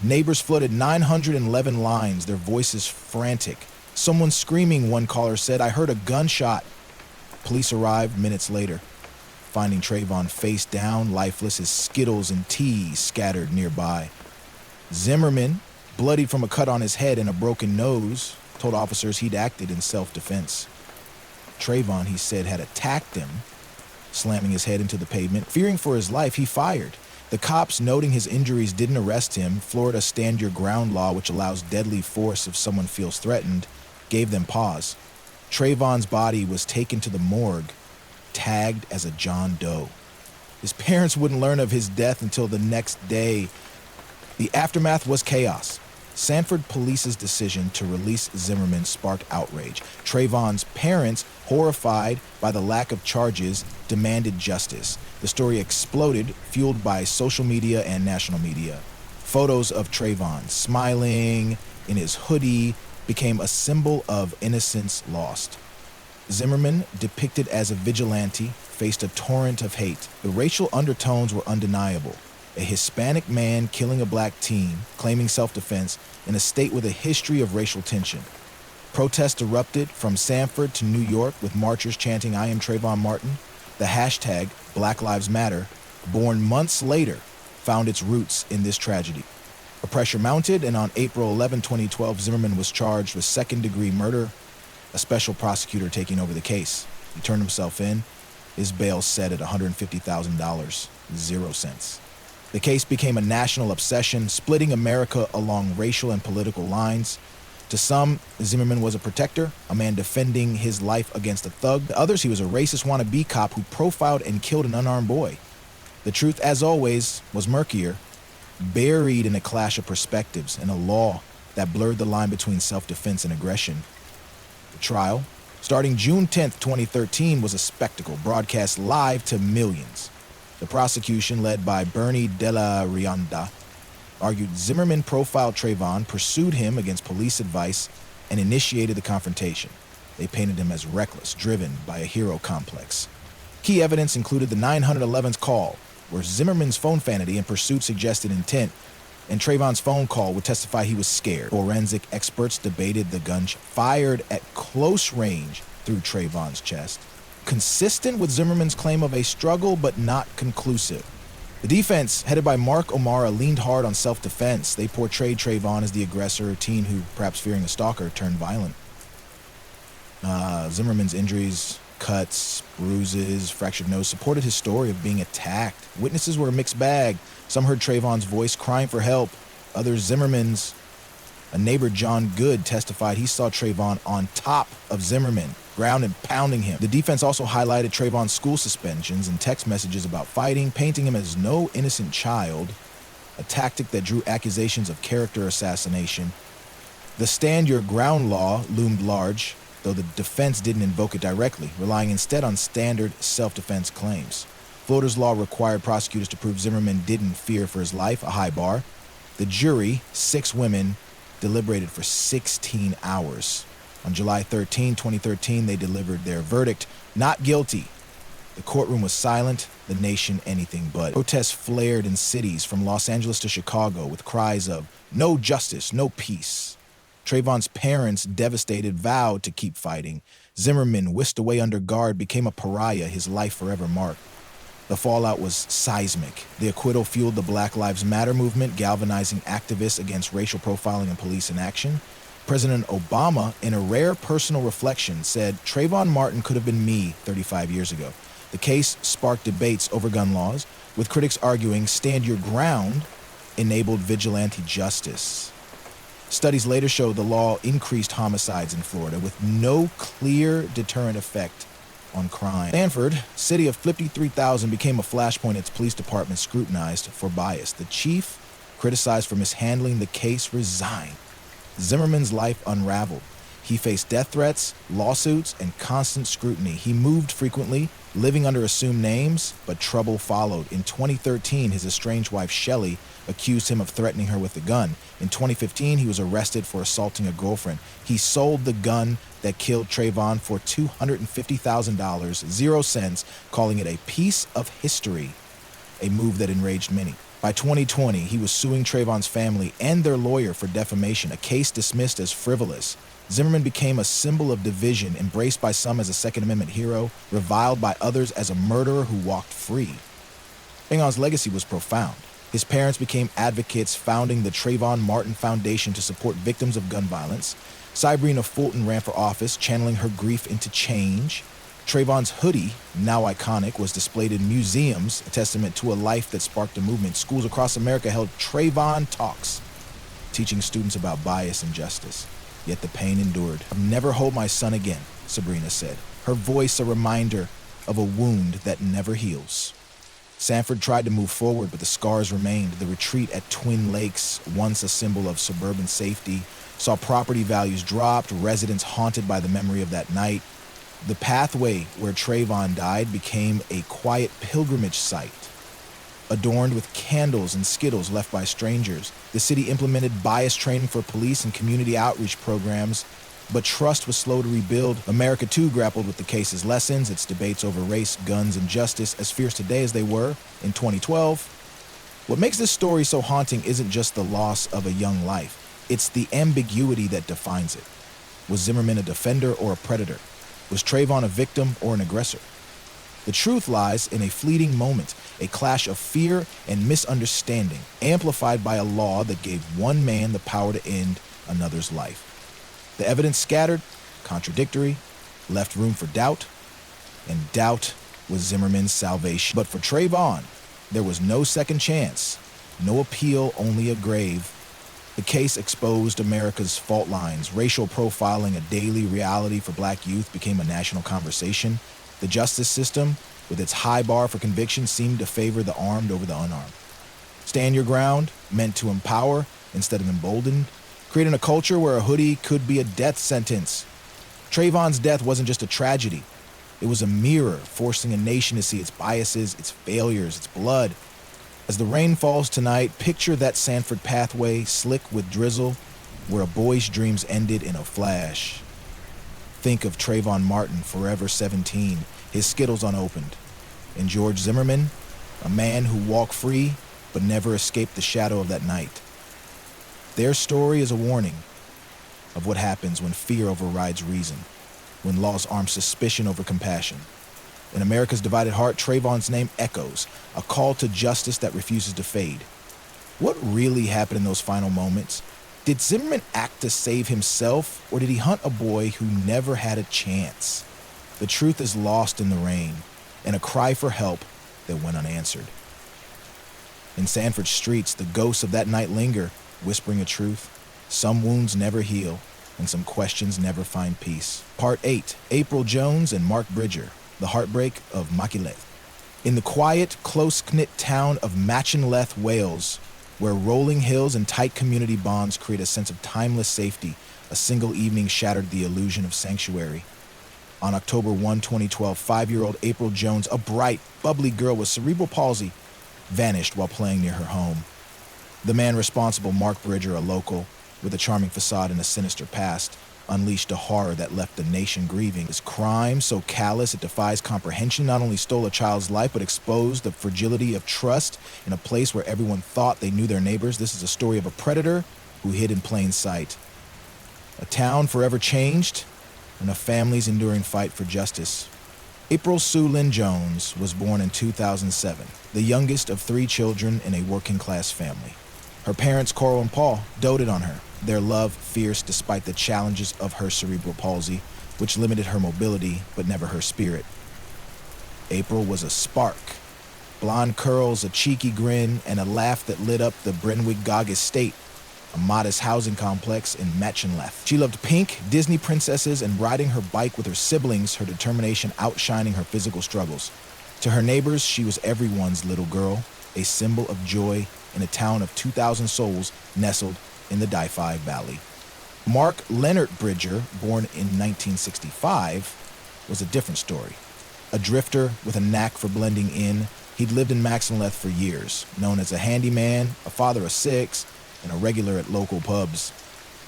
Neighbors flooded 911 lines, their voices frantic. Someone screaming, one caller said, I heard a gunshot. Police arrived minutes later, finding Trayvon face down, lifeless, his Skittles and tea scattered nearby. Zimmerman, bloodied from a cut on his head and a broken nose, told officers he'd acted in self-defense. Trayvon, he said, had attacked him, slamming his head into the pavement. Fearing for his life, he fired. The cops, noting his injuries, didn't arrest him. Florida's stand your ground law, which allows deadly force if someone feels threatened, gave them pause. Trayvon's body was taken to the morgue, tagged as a John Doe. His parents wouldn't learn of his death until the next day. The aftermath was chaos. Sanford Police's decision to release Zimmerman sparked outrage. Trayvon's parents, horrified by the lack of charges, demanded justice. The story exploded, fueled by social media and national media. Photos of Trayvon smiling in his hoodie became a symbol of innocence lost. Zimmerman, depicted as a vigilante, faced a torrent of hate. The racial undertones were undeniable. A Hispanic man killing a black teen, claiming self-defense, in a state with a history of racial tension. Protests erupted from Sanford to New York, with marchers chanting, I am Trayvon Martin. The hashtag Black Lives Matter, born months later, found its roots in this tragedy. A pressure mounted, and on April 11, 2012, Zimmerman was charged with second-degree murder, a special prosecutor taking over the case. He turned himself in. His bail set at $150,000, 0 cents. The case became a national obsession, splitting America along racial and political lines. To some, Zimmerman was a protector, a man defending his life against a thug. To others, he was a racist wannabe cop who profiled and killed an unarmed boy. The truth, as always, was murkier, buried in a clash of perspectives and a law that blurred the line between self-defense and aggression. The trial, starting June 10th, 2013, was a spectacle broadcast live to millions. The prosecution, led by Bernie De La Rionda, argued Zimmerman profiled Trayvon, pursued him against police advice, and initiated the confrontation. They painted him as reckless, driven by a hero complex. Key evidence included the 911's call, where Zimmerman's phone vanity and pursuit suggested intent, and Trayvon's phone call would testify he was scared. Forensic experts debated the gun fired at close range through Trayvon's chest, consistent with Zimmerman's claim of a struggle, but not conclusive. The defense, headed by Mark O'Mara, leaned hard on self-defense. They portrayed Trayvon as the aggressor, a teen who, perhaps fearing a stalker, turned violent. Zimmerman's injuries, cuts, bruises, fractured nose, supported his story of being attacked. Witnesses were a mixed bag. Some heard Trayvon's voice crying for help. Others, Zimmerman's. A neighbor, John Good, testified he saw Trayvon on top of Zimmerman, ground and pounding him. The defense also highlighted Trayvon's school suspensions and text messages about fighting, painting him as no innocent child, a tactic that drew accusations of character assassination. The stand your ground law loomed large, though the defense didn't invoke it directly, relying instead on standard self-defense claims. Florida's law required prosecutors to prove Zimmerman didn't fear for his life, a high bar. The jury, 6 women, deliberated for 16 hours. On July 13, 2013, they delivered their verdict, not guilty. The courtroom was silent, the nation anything but. Protests flared in cities from Los Angeles to Chicago with cries of, "No justice, no peace." Trayvon's parents, devastated, vowed to keep fighting. Zimmerman, whisked away under guard, became a pariah, his life forever marked. The fallout was seismic. The acquittal fueled the Black Lives Matter movement, galvanizing activists against racial profiling and police inaction. President Obama, in a rare personal reflection, said, "Trayvon Martin could have been me 35 years ago." The case sparked debates over gun laws, with critics arguing stand your ground enabled vigilante justice. Studies later showed the law increased homicides in Florida with no clear deterrent effect on crime. Sanford, city of 53,000, became a flashpoint its police department scrutinized for bias. The chief, criticized for mishandling the case, resigned. Zimmerman's life unraveled. He faced death threats, lawsuits, and constant scrutiny. He moved frequently, living under assumed names, but trouble followed. In 2013, his estranged wife, Shelley, accused him of threatening her with a gun. In 2015, he was arrested for assaulting a girlfriend. He sold the gun that killed Trayvon for $250,000, 0 cents, calling it a piece of history, a move that enraged many. By 2020, he was suing Trayvon's family and their lawyer for defamation, a case dismissed as frivolous. Zimmerman became a symbol of division, embraced by some as a Second Amendment hero, reviled by others as a murderer who walked free. Trayvon's legacy was profound. His parents became advocates, founding the Trayvon Martin Foundation to support victims of gun violence. Sabrina Fulton ran for office, channeling her grief into change. Trayvon's hoodie, now iconic, was displayed in museums, a testament to a life that sparked a movement. Schools across America held Trayvon Talks, teaching students about bias and justice. Yet the pain endured. "I'll never hold my son again," Sabrina said, her voice a reminder of a wound that never heals. Sanford tried to move forward, but the scars remained. The retreat at Twin Lakes, once a symbol of suburban safety, saw property values dropped, residents haunted by the memory of that night. The pathway where Trayvon died became a quiet pilgrimage site, adorned with candles and Skittles left by strangers. The city implemented bias training for police and community outreach programs, but trust was slow to rebuild. America, too, grappled with the case's lessons, its debates over race, guns, and justice, as fierce today as they were in 2012. What makes this story so haunting isn't just the loss of a young life. It's the ambiguity that defines it. Was Zimmerman a defender or a predator? Was Trayvon a victim or an aggressor? The truth lies in a fleeting moment, a clash of fear and misunderstanding, amplified by a law that gave one man the power to end another's life. The evidence scattered, contradictory, left room for doubt, and doubt was Zimmerman's salvation. But for Trayvon, there was no second chance, no appeal, only a grave. The case exposed America's fault lines. Racial profiling, a daily reality for black youth, became a national conversation. The justice system, with its high bar for conviction, seemed to favor the armed over the unarmed. Stand your ground meant to empower instead of embolden, creating a culture where a hoodie could be a death sentence. Trayvon's death wasn't just a tragedy. It was a mirror, forcing a nation to see its biases, its failures, its blood. As the rain falls tonight, picture that Sanford pathway, slick with drizzle, where a boy's dreams ended in a flash. Think of Trayvon Martin, forever 17, his Skittles unopened. And George Zimmerman, a man who walked free but never escaped the shadow of that night. Their story is a warning of what happens when fear overrides reason, when laws arm suspicion over compassion. In America's divided heart, Trayvon's name echoes, a call to justice that refuses to fade. What really happened in those final moments? Did Zimmerman act to save himself, or did he hunt a boy who never had a chance? The truth is lost in the rain, and a cry for help that went unanswered. In Sanford streets, the ghosts of that night linger, whispering a truth. Some wounds never heal, and some questions never find peace. Part 8, April Jones and Mark Bridger, the heartbreak of Machynlleth. In the quiet, close-knit town of Machynlleth, Wales, where rolling hills and tight community bonds create a sense of timeless safety, a single evening shattered the illusion of sanctuary. On October 1, 2012, 5-year-old April Jones, a bright, bubbly girl with cerebral palsy, vanished while playing near her home. The man responsible, Mark Bridger, a local with a charming facade and a sinister past, unleashed a horror that left the nation grieving. His crime, so callous it defies comprehension, not only stole a child's life, but exposed the fragility of trust in a place where everyone thought they knew their neighbors. This is a story of a predator who hid in plain sight. A town forever changed, and a family's enduring fight for justice. April Sue Lynn Jones was born in 2007, the youngest of 3 children in a working-class family. Her parents, Coral and Paul, doted on her, their love fierce despite the challenges of her cerebral palsy, which limited her mobility but never her spirit. April was a spark. Blonde curls, a cheeky grin, and a laugh that lit up the Brenwig estate, a modest housing complex in Machynlleth. She loved pink, Disney princesses, and riding her bike with her siblings, her determination outshining her physical struggles. To her neighbors, she was everyone's little girl, a symbol of joy in a town of 2,000 souls nestled in the Di-Fi Valley. Mark Leonard Bridger, born in 1965, was a different story. A drifter with a knack for blending in, he'd lived in Machynlleth for years, known as a handyman, a father of 6, and a regular at local pubs.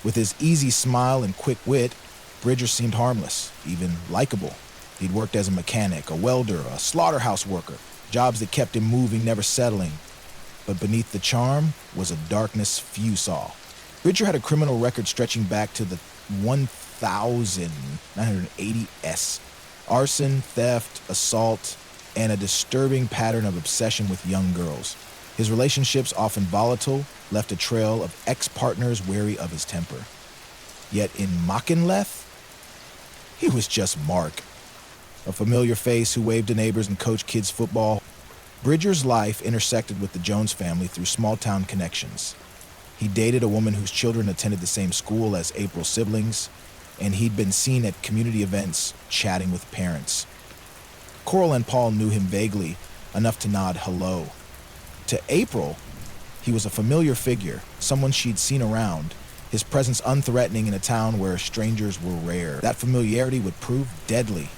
With his easy smile and quick wit, Bridger seemed harmless, even likable. He'd worked as a mechanic, a welder, a slaughterhouse worker, jobs that kept him moving, never settling. But beneath the charm was a darkness few saw. Bridger had a criminal record stretching back to the 1980s. Arson, theft, assault, and a disturbing pattern of obsession with young girls. His relationships, often volatile, left a trail of ex-partners wary of his temper. Yet in Machynlleth, he was just Mark, a familiar face who waved to neighbors and coached kids' football. Bridger's life intersected with the Jones family through small-town connections. He dated a woman whose children attended the same school as April's siblings, and he'd been seen at community events chatting with parents. Coral and Paul knew him vaguely, enough to nod hello. To April, he was a familiar figure, someone she'd seen around, his presence unthreatening in a town where strangers were rare. That familiarity would prove deadly.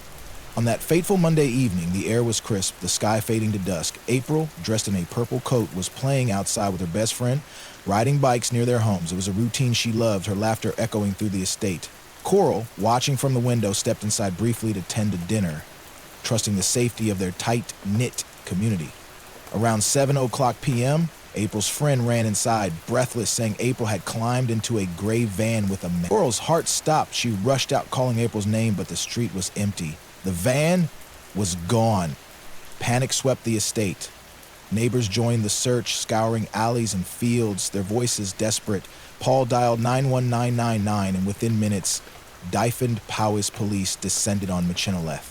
On that fateful Monday evening, the air was crisp, the sky fading to dusk. April, dressed in a purple coat, was playing outside with her best friend, riding bikes near their homes. It was a routine she loved, her laughter echoing through the estate. Coral, watching from the window, stepped inside briefly to tend to dinner, trusting the safety of their tight-knit community. Around 7:00 p.m., April's friend ran inside, breathless, saying April had climbed into a gray van with a man. Coral's heart stopped. She rushed out calling April's name, but the street was empty. The van was gone. Panic swept the estate. Neighbors joined the search, scouring alleys and fields, their voices desperate. Paul dialed 91999, and within minutes, Dyfnd Powys police descended on Machynlleth.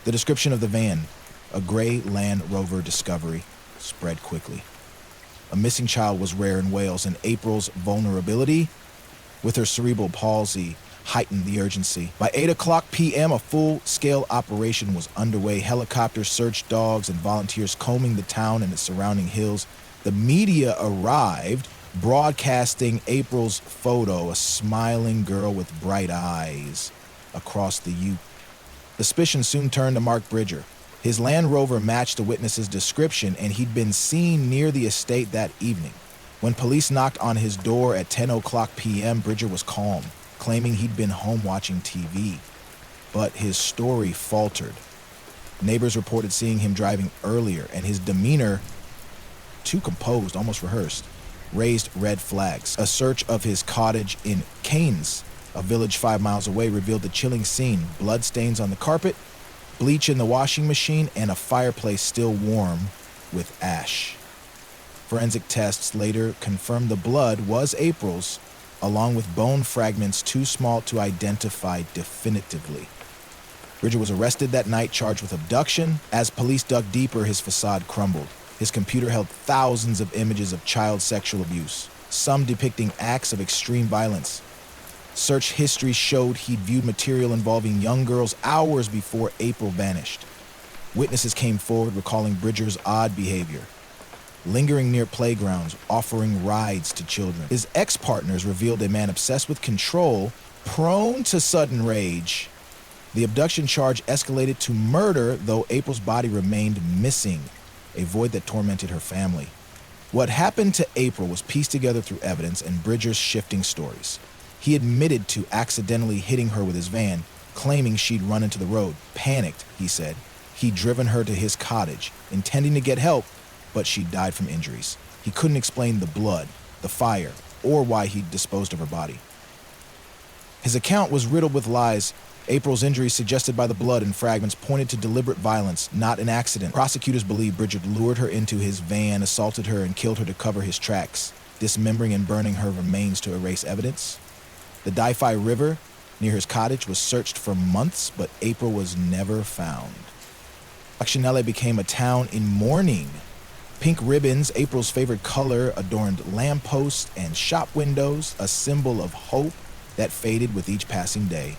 The description of the van, a gray Land Rover Discovery, spread quickly. A missing child was rare in Wales, and April's vulnerability, with her cerebral palsy, heightened the urgency. By 8:00 p.m., a full-scale operation was underway. Helicopters, search dogs, and volunteers combing the town and its surrounding hills. The media arrived, broadcasting April's photo, a smiling girl with bright eyes, across the U. Suspicion soon turned to Mark Bridger. His Land Rover matched the witness's description, and he'd been seen near the estate that evening. When police knocked on his door at 10:00 p.m., Bridger was calm, claiming he'd been home watching TV. But his story faltered. Neighbors reported seeing him driving earlier, and his demeanor, too composed, almost rehearsed, raised red flags. A search of his cottage in Keynes, a village 5 miles away, revealed the chilling scene: bloodstains on the carpet, bleach in the washing machine, and a fireplace still warm with ash. Forensic tests later confirmed the blood was April's, along with bone fragments too small to identify definitively. Bridger was arrested that night, charged with abduction. As police dug deeper, his facade crumbled. His computer held thousands of images of child sexual abuse, some depicting acts of extreme violence. Search history showed he'd viewed material involving young girls hours before April vanished. Witnesses came forward recalling Bridger's odd behavior, lingering near playgrounds, offering rides to children. His ex-partners revealed a man obsessed with control, prone to sudden rage, The abduction charge escalated to murder, though April's body remained missing, a void that tormented her family. What happened to April was pieced together through evidence and Bridger's shifting stories. He admitted to accidentally hitting her with his van, claiming she'd run into the road. Panicked, he said. He'd driven her to his cottage, intending to get help, but she died from injuries. He couldn't explain the blood, the fire, or why he'd disposed of her body. His account was riddled with lies. April's injuries suggested by the blood and fragments pointed to deliberate violence, not an accident. Prosecutors believe Bridger lured her into his van, assaulted her, and killed her to cover his tracks, dismembering and burning her remains to erase evidence. The Di-Fi River near his cottage was searched for months, but April was never found. Machynlleth became a town in mourning. Pink ribbons, April's favorite color, adorned lampposts and shop windows, a symbol of hope that faded with each passing day.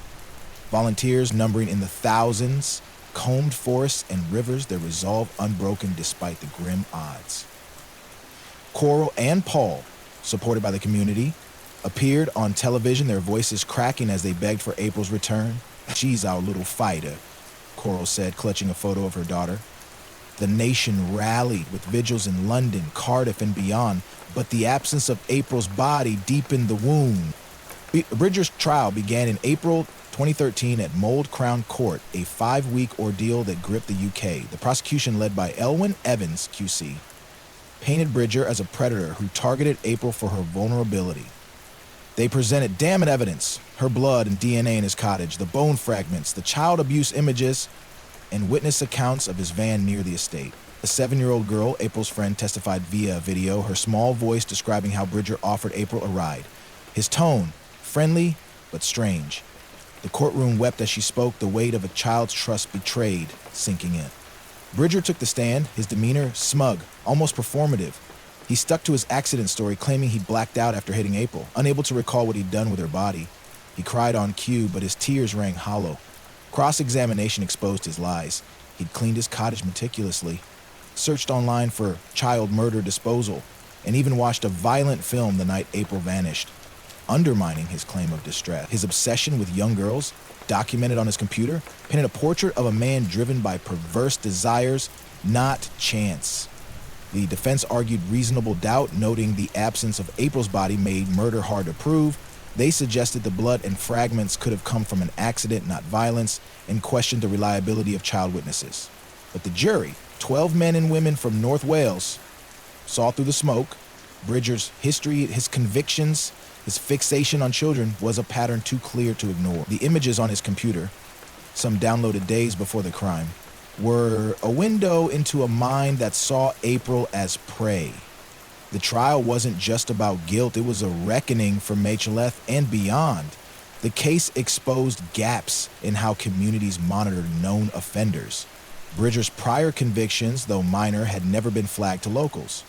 Volunteers numbering in the thousands combed forests and rivers, their resolve unbroken despite the grim odds. Coral and Paul, supported by the community, appeared on television, their voices cracking as they begged for April's return. "She's our little fighter," Coral said, clutching a photo of her daughter. The nation rallied with vigils in London, Cardiff, and beyond, but the absence of April's body deepened the wound. Bridger's trial began in April 2013 at Mould Crown Court, a 5-week ordeal that gripped the UK. The prosecution, led by Elwyn Evans, QC, painted Bridger as a predator who targeted April for her vulnerability. They presented damning evidence, her blood and DNA in his cottage, the bone fragments, the child abuse images, and witness accounts of his van near the estate. A 7-year-old girl, April's friend, testified via video, her small voice describing how Bridger offered April a ride. His tone, friendly but strange. The courtroom wept as she spoke, the weight of a child's trust betrayed, sinking in. Bridger took the stand, his demeanor smug, almost performative. He stuck to his accident story, claiming he'd blacked out after hitting April, unable to recall what he'd done with her body. He cried on cue, but his tears rang hollow. Cross-examination exposed his lies. He'd cleaned his cottage meticulously, searched online for child murder disposal, and even watched a violent film the night April vanished, undermining his claim of distress. His obsession with young girls, documented on his computer, painted a portrait of a man driven by perverse desires, not chance. The defense argued reasonable doubt, noting the absence of April's body made murder hard to prove. They suggested the blood and fragments could have come from an accident, not violence, and questioned the reliability of child witnesses. But the jury, 12 men and women from North Wales, saw through the smoke. Bridger's history, his convictions, his fixation on children was a pattern too clear to ignore. The images on his computer, some downloaded days before the crime, were a window into a mind that saw April as prey. The trial wasn't just about guilt, it was a reckoning for Machynlleth and beyond. The case exposed gaps in how communities monitored known offenders. Bridger's prior convictions, though minor, had never been flagged to locals.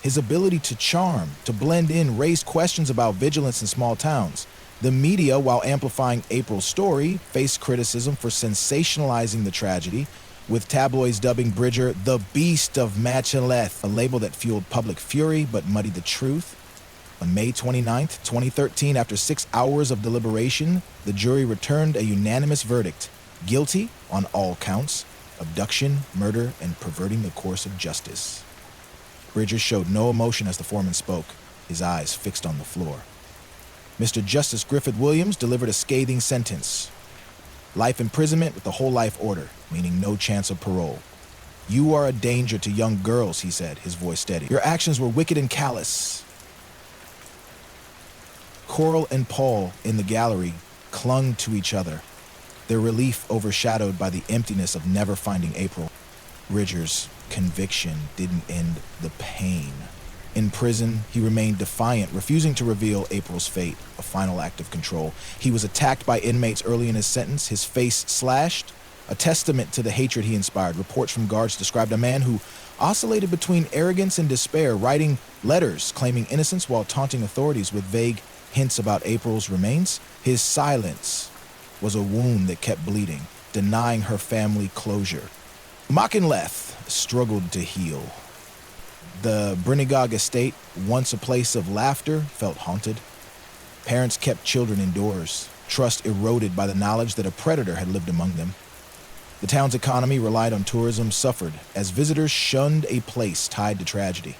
His ability to charm, to blend in, raised questions about vigilance in small towns. The media, while amplifying April's story, faced criticism for sensationalizing the tragedy, with tabloids dubbing Bridger the Beast of Machynlleth, a label that fueled public fury but muddied the truth. On May 29, 2013, after 6 hours of deliberation, the jury returned a unanimous verdict: guilty on all counts, abduction, murder, and perverting the course of justice. Bridger showed no emotion as the foreman spoke, his eyes fixed on the floor. Mr. Justice Griffith Williams delivered a scathing sentence: life imprisonment with a whole life order, meaning no chance of parole. "You are a danger to young girls," he said, his voice steady. "Your actions were wicked and callous." Coral and Paul in the gallery clung to each other, their relief overshadowed by the emptiness of never finding April. Bridger's conviction didn't end the pain. In prison, he remained defiant, refusing to reveal April's fate, a final act of control. He was attacked by inmates early in his sentence, his face slashed, a testament to the hatred he inspired. Reports from guards described a man who oscillated between arrogance and despair, writing letters claiming innocence while taunting authorities with vague hints about April's remains. His silence was a wound that kept bleeding, denying her family closure. Machynlleth struggled to heal. The Brynigog estate, once a place of laughter, felt haunted. Parents kept children indoors, trust eroded by the knowledge that a predator had lived among them. The town's economy relied on tourism suffered as visitors shunned a place tied to tragedy.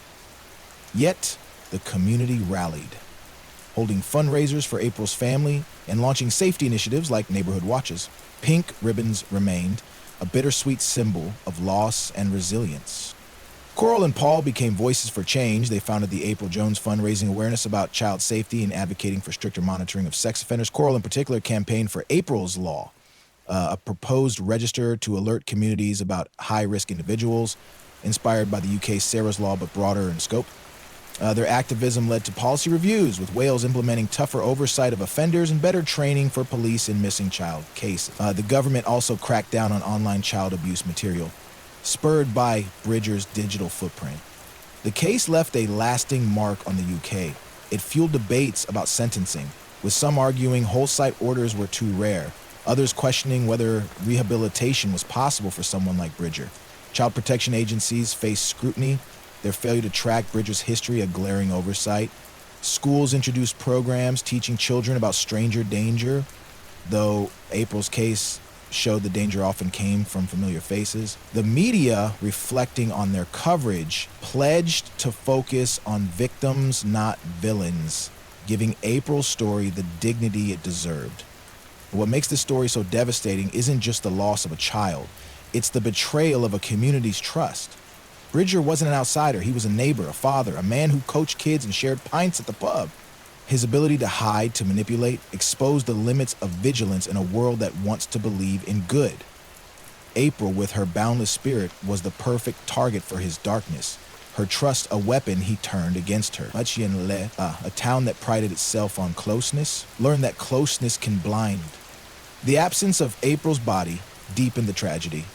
Yet, the community rallied, holding fundraisers for April's family and launching safety initiatives like neighborhood watches. Pink ribbons remained, a bittersweet symbol of loss and resilience. Coral and Paul became voices for change. They founded the April Jones Fund, raising awareness about child safety and advocating for stricter monitoring of sex offenders. Coral, in particular, campaigned for April's Law, a proposed register to alert communities about high-risk individuals, inspired by the UK's Sarah's Law but broader in scope. Their activism led to policy reviews, with Wales implementing tougher oversight of offenders and better training for police in missing child cases. The government also cracked down on online child abuse material, spurred by Bridger's digital footprint. The case left a lasting mark on the UK. It fueled debates about sentencing, with some arguing whole-site orders were too rare, others questioning whether rehabilitation was possible for someone like Bridger. Child protection agencies faced scrutiny, their failure to track Bridger's history a glaring oversight. Schools introduced programs teaching children about stranger danger, though April's case showed the danger often came from familiar faces. The media, reflecting on their coverage, pledged to focus on victims, not villains, giving April's story the dignity it deserved. But what makes this story so devastating isn't just the loss of a child, it's the betrayal of a community's trust. Bridger wasn't an outsider. He was a neighbor, a father, a man who coached kids and shared pints at the pub. His ability to hide, to manipulate, exposed the limits of vigilance in a world that wants to believe in good. April, with her boundless spirit, was the perfect target for his darkness. Her trust a weapon he turned against her. Machynlleth, a town that prided itself on closeness, learned that closeness can blind. The absence of April's body deepened the tragedy.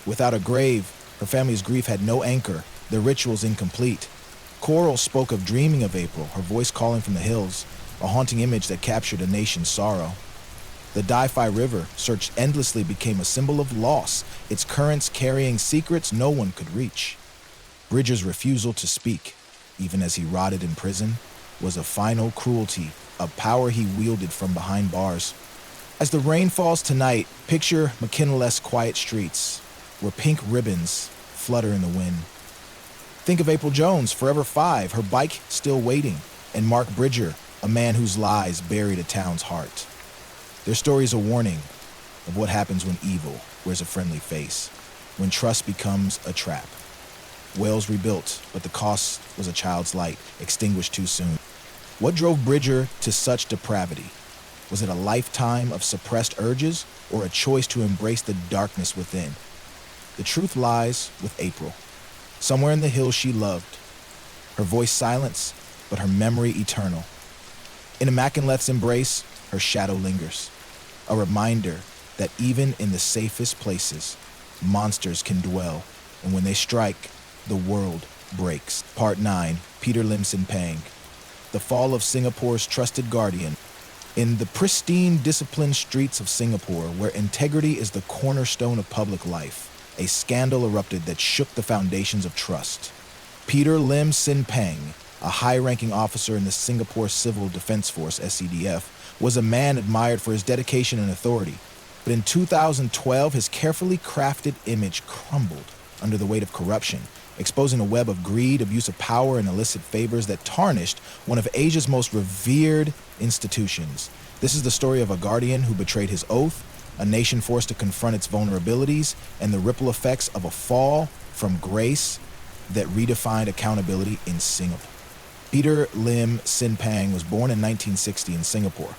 Without a grave, her family's grief had no anchor, the rituals incomplete. Coral spoke of dreaming of April, her voice calling from the hills, a haunting image that captured a nation's sorrow. The Di-Fi River, searched endlessly, became a symbol of loss, its currents carrying secrets no one could reach. Bridger's refusal to speak, even as he rotted in prison, was a final cruelty, a power he wielded from behind bars. As the rain falls tonight, picture Machynlleth's quiet streets, where pink ribbons flutter in the wind. Think of April Jones, Forever 5, her bike still waiting, and Mark Bridger, a man whose lies buried a town's heart. Their story is a warning of what happens when evil wears a friendly face, when trust becomes a trap. Wales rebuilt, but the cost was a child's light, extinguished too soon. What drove Bridger to such depravity? Was it a lifetime of suppressed urges, or a choice to embrace the darkness within? The truth lies with April. Somewhere in the hills she loved. Her voice silenced, but her memory eternal. In a Machynlleth's embrace, her shadow lingers. A reminder that even in the safest places, monsters can dwell, and when they strike, the world breaks. Part 9, Peter Lim Sin-pang. The fall of Singapore's trusted guardian. In the pristine, disciplined streets of Singapore, where integrity is the cornerstone of public life, a scandal erupted that shook the foundations of trust. Peter Lim Sin-pang, a high-ranking officer in the Singapore Civil Defense Force, SCDF, was a man admired for his dedication and authority. But in 2012, his carefully crafted image crumbled under the weight of corruption, exposing a web of greed, abuse of power, and illicit favors that tarnished one of Asia's most revered institutions. This is the story of a guardian who betrayed his oath, a nation forced to confront its vulnerabilities, and the ripple effects of a fall from grace that redefined accountability in Singapore. Peter Lim Sin-pang was born in 1960 in Singapore,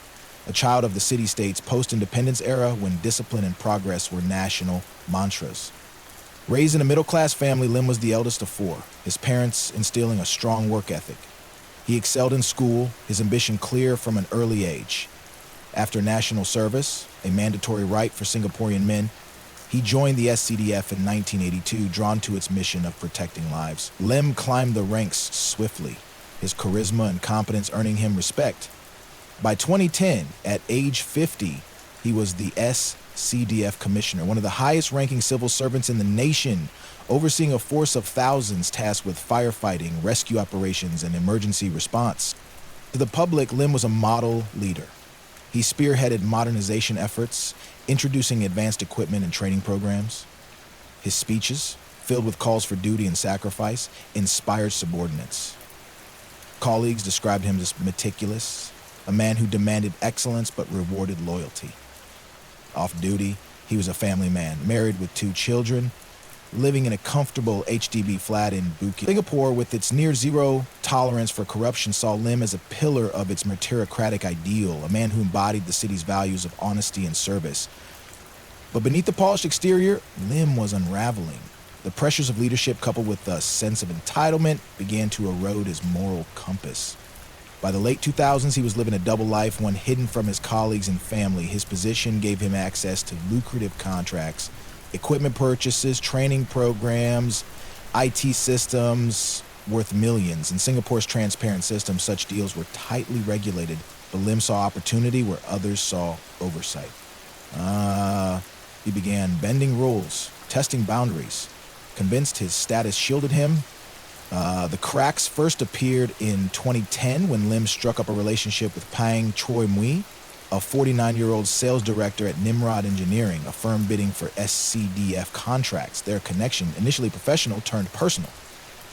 a child of the city-state's post-independence era when discipline and progress were national mantras. Raised in a middle-class family, Lim was the eldest of 4, his parents instilling a strong work ethic. He excelled in school, his ambition clear from an early age. After national service, a mandatory right for Singaporean men, he joined the SCDF in 1982, drawn to its mission of protecting lives. Lim climbed the ranks swiftly, his charisma and competence earning him respect. By 2010, at age 50, he was the SCDF commissioner, one of the highest-ranking civil servants in the nation, overseeing a force of thousands tasked with firefighting, rescue operations, and emergency response. To the public, Lim was a model leader, He spearheaded modernization efforts, introducing advanced equipment and training programs. His speeches, filled with calls for duty and sacrifice, inspired subordinates. Colleagues described him as meticulous, a man who demanded excellence but rewarded loyalty. Off duty, he was a family man, married with 2 children, living in a comfortable HDB flat in Bukit. Singapore, with its near-zero tolerance for corruption, saw Lim as a pillar of its meritocratic ideal, a man who embodied the city's values of honesty and service. But beneath the polished exterior, Lim was unraveling. The pressures of leadership, coupled with a sense of entitlement, began to erode his moral compass. By the late 2000s, he was living a double life, one hidden from his colleagues and family. His position gave him access to lucrative contracts, equipment purchases, training programs, IT systems worth millions. In Singapore's transparent system, such deals were tightly regulated, but Lim saw opportunity where others saw oversight. He began bending rules, testing boundaries. Convinced his status shielded him, the cracks first appeared in 2010 when Lim struck up a relationship with Pang Choi Mui, a 49-year-old sales director at Nimrod Engineering, a firm bidding for SCDF contracts. Their connection, initially professional, turned personal.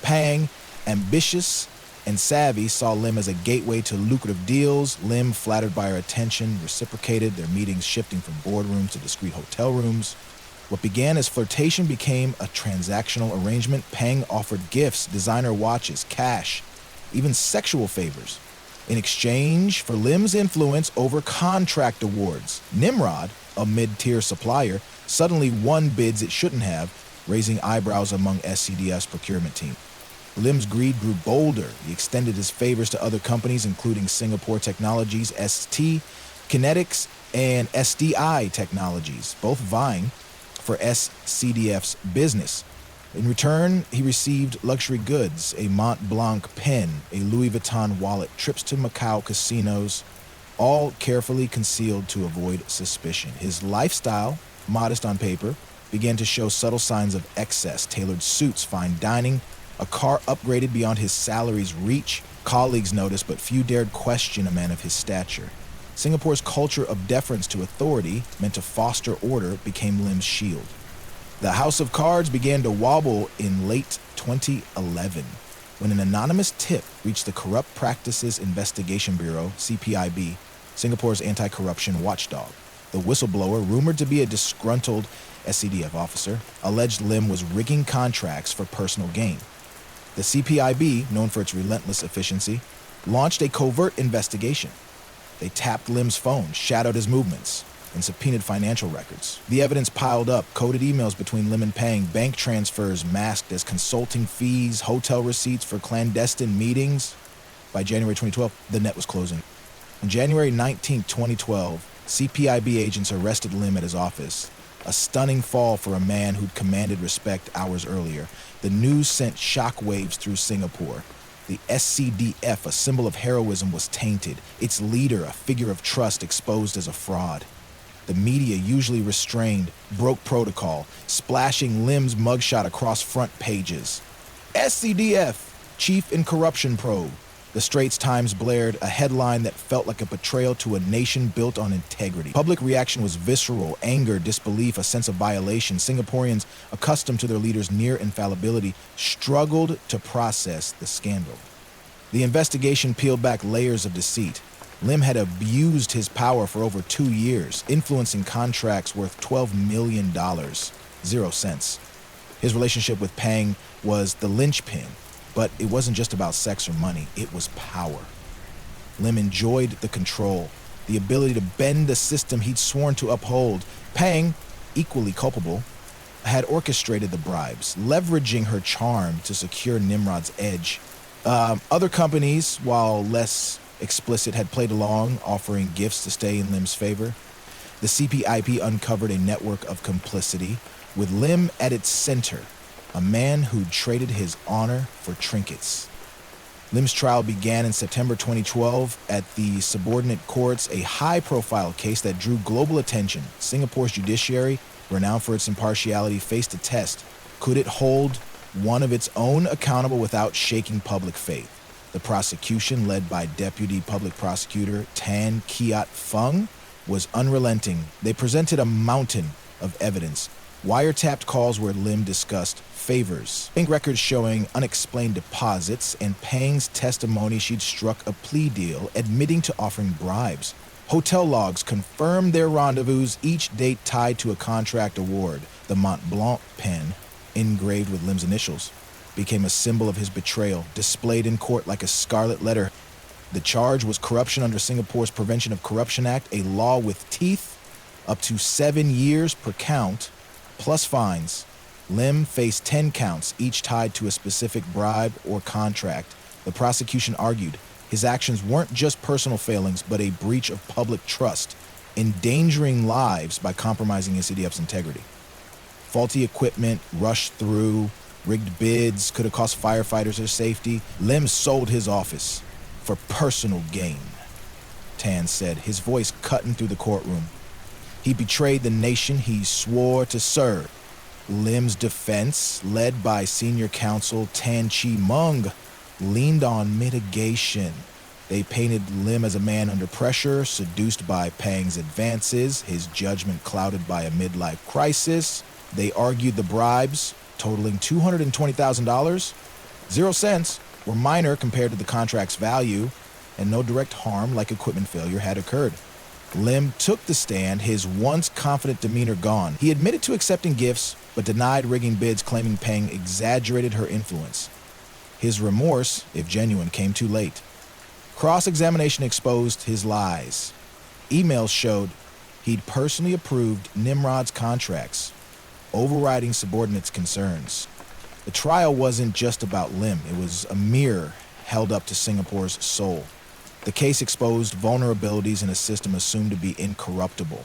Pang, ambitious and savvy, saw Lim as a gateway to lucrative deals. Lim, flattered by her attention, reciprocated, their meetings shifting from boardrooms to discreet hotel rooms. What began as flirtation became a transactional arrangement. Pang offered gifts, designer watches, cash, even sexual favors, in exchange for Lim's influence over contract awards. Nimrod, a mid-tier supplier, suddenly won bids it shouldn't have, raising eyebrows among SCDF's procurement team. Lim's greed grew bolder. He extended his favors to other companies, including Singapore Technologies, ST, Kinetics, and SDI Technologies, both vying for SCDF's business. In return, he received luxury goods, a Mont Blanc pen, a Louis Vuitton wallet, trips to Macau casinos, all carefully concealed to avoid suspicion. His lifestyle, modest on paper, began to show subtle signs of excess: tailored suits, fine dining, a car upgraded beyond his salary's reach. Colleagues noticed, but few dared question a man of his stature. Singapore's culture of deference to authority, meant to foster order, became Lim's shield. The house of cards began to wobble in late 2011 when an anonymous tip reached the Corrupt Practices Investigation Bureau, CPIB, Singapore's anti-corruption watchdog. The whistleblower, rumored to be a disgruntled SCDF officer, alleged Lim was rigging contracts for personal gain. The CPIB, known for its relentless efficiency, launched a covert investigation. They tapped Lim's phone, shadowed his movements, and subpoenaed financial records. The evidence piled up: coded emails between Lim and Pang, bank transfers masked as consulting fees, hotel receipts for clandestine meetings. By January 2012, the net was closing. On January 19, 2012, CPIB agents arrested Lim at his office, a stunning fall for a man who'd commanded respect hours earlier. The news sent shockwaves through Singapore. The SCDF, a symbol of heroism, was tainted. Its leader, a figure of trust, exposed as a fraud. The media, usually restrained, broke protocol, splashing Lim's mugshot across front pages. SCDF, chief in corruption probe. The Straits Times blared a headline that felt like a betrayal to a nation built on integrity. Public reaction was visceral: anger, disbelief, a sense of violation. Singaporeans, accustomed to their leaders' near infallibility, struggled to process the scandal. The investigation peeled back layers of deceit. Lim had abused his power for over 2 years, influencing contracts worth $12 million, 0 cents. His relationship with Pang was the linchpin. But it wasn't just about sex or money, it was power. Lim enjoyed the control, the ability to bend the system he'd sworn to uphold. Pang, equally culpable, had orchestrated the bribes, leveraging her charm to secure Nimrod's edge. Other companies, while less explicit, had played along, offering gifts to stay in Lim's favor. The CPIP uncovered a network of complicity, with Lim at its center, a man who'd traded his honor for trinkets. Lim's trial began in September 2012 at the subordinate courts, a high-profile case that drew global attention. Singapore's judiciary, renowned for its impartiality, faced a test. Could it hold one of its own accountable without shaking public faith? The prosecution, led by Deputy Public Prosecutor Tan Kiat Fung, was unrelenting. They presented a mountain of evidence. Wiretapped calls where Lim discussed favors, bank records showing unexplained deposits, and Pang's testimony she'd struck a plea deal admitting to offering bribes. Hotel logs confirmed their rendezvous, each date tied to a contract award. The Mont Blanc pen, engraved with Lim's initials, became a symbol of his betrayal, displayed in court like a scarlet letter. The charge was corruption under Singapore's Prevention of Corruption Act, a law with teeth, up to 7 years per count, plus fines. Lim faced 10 counts, each tied to a specific bribe or contract. The prosecution argued his actions weren't just personal failings, but a breach of public trust, endangering lives by compromising SCDF's integrity. Faulty equipment, rushed through, rigged bids could have cost firefighters their safety. Lim sold his office for personal gain, Tan said, his voice cutting through the courtroom. He betrayed the nation he swore to serve. Lim's defense, led by senior counsel Tan Chi Mung, leaned on mitigation. They painted Lim as a man under pressure, seduced by Pang's advances, his judgment clouded by a midlife crisis. They argued the bribes, totaling $220,000, 0 cents, were minor compared to the contract's value, and no direct harm like equipment failure had occurred. Lim took the stand, his once confident demeanor gone. He admitted to accepting gifts, but denied rigging bids, claiming Pang exaggerated her influence. His remorse, if genuine, came too late. Cross-examination exposed his lies. Emails showed he'd personally approved Nimrod's contracts, overriding subordinates' concerns. The trial wasn't just about Lim. It was a mirror held up to Singapore's soul. The case exposed vulnerabilities in a system assumed to be incorruptible.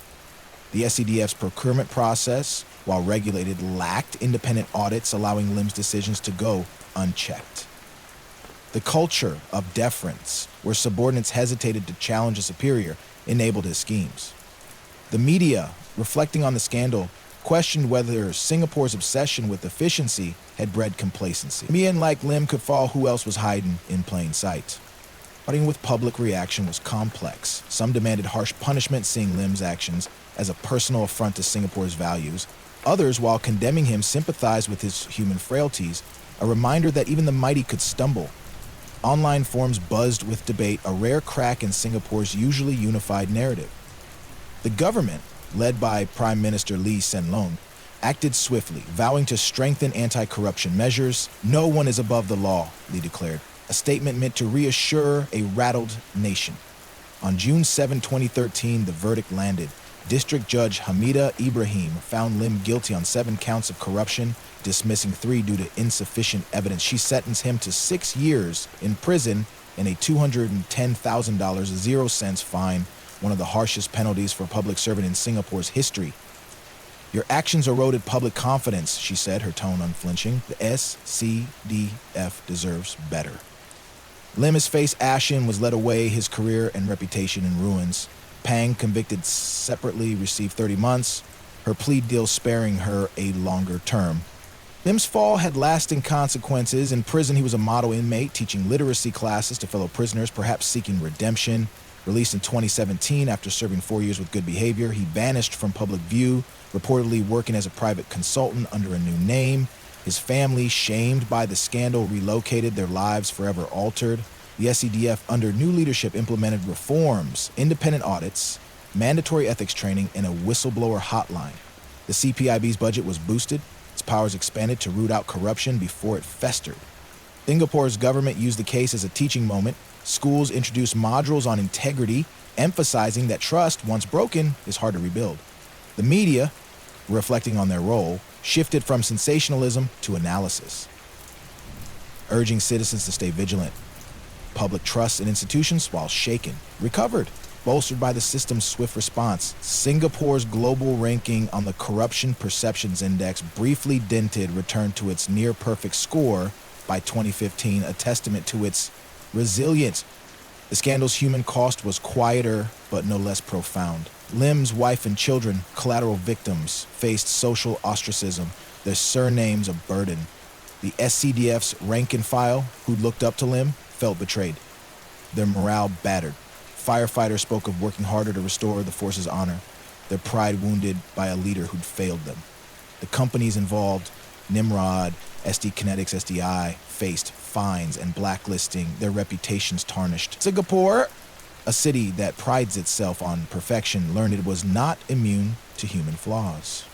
The SCDF's procurement process, while regulated, lacked independent audits, allowing Lim's decisions to go unchecked. The culture of deference, where subordinates hesitated to challenge a superior, enabled his schemes. The media, reflecting on the scandal, questioned whether Singapore's obsession with efficiency had bred complacency. Men like Lim could fall, who else was hiding in plain sight? Starting with public reaction was complex. Some demanded harsh punishment, seeing Lim's actions as a personal affront to Singapore's values. Others, while condemning him, sympathized with his human frailties, a reminder that even the mighty could stumble. Online forums buzzed with debate, a rare crack in Singapore's usually unified narrative. The government, led by Prime Minister Lee Hsien Loong, acted swiftly, vowing to strengthen anti-corruption measures. No one is above the law, Lee declared, a statement meant to reassure a rattled nation. On June 7, 2013, the verdict landed. District Judge Hamida Ibrahim found Lim guilty on 7 counts of corruption, dismissing 3 due to insufficient evidence. She sentenced him to 6 years in prison and a $210,000 0 cents fine, one of the harshest penalties for a public servant in Singapore's history. Your actions eroded public confidence, she said, her tone unflinching. The SCDF deserves better. Lim, his face ashen, was led away, his career and reputation in ruins. Pang, convicted separately, received 30 months, her plea deal sparing her a longer term. Lim's fall had lasting consequences. In prison, he was a model inmate, teaching literacy classes to fellow prisoners, perhaps seeking redemption. Released in 2017 after serving 4 years with good behavior, he vanished from public view, reportedly working as a private consultant under a new name. His family, shamed by the scandal, relocated, their lives forever altered. The SCDF, under new leadership, implemented reforms, independent audits, mandatory ethics training, and a whistleblower hotline. The CPIB's budget was boosted, its powers expanded to root out corruption before it festered. Singapore's government used the case as a teaching moment. Schools introduced modules on integrity, emphasizing that trust, once broken, is hard to rebuild. The media, reflecting on their role, shifted from sensationalism to analysis, urging citizens to stay vigilant. Public trust in institutions, while shaken, recovered, bolstered by the system's swift response. Singapore's global ranking on the Corruption Perceptions Index, briefly dented, returned to its near-perfect score by 2015, a testament to its resilience. The scandal's human cost was quieter, but no less profound. Lim's wife and children, collateral victims, faced social ostracism, their surnames a burden. The SCDF's rank and file, who looked up to Lim, felt betrayed, their morale battered. Firefighters spoke of working harder to restore the force's honor, their pride wounded by a leader who'd failed them. The companies involved, Nimrod, SD Kinetics, SDI, faced fines and blacklisting, their reputations tarnished. Singapore, a city that prides itself on perfection, learned it was not immune to human flaws.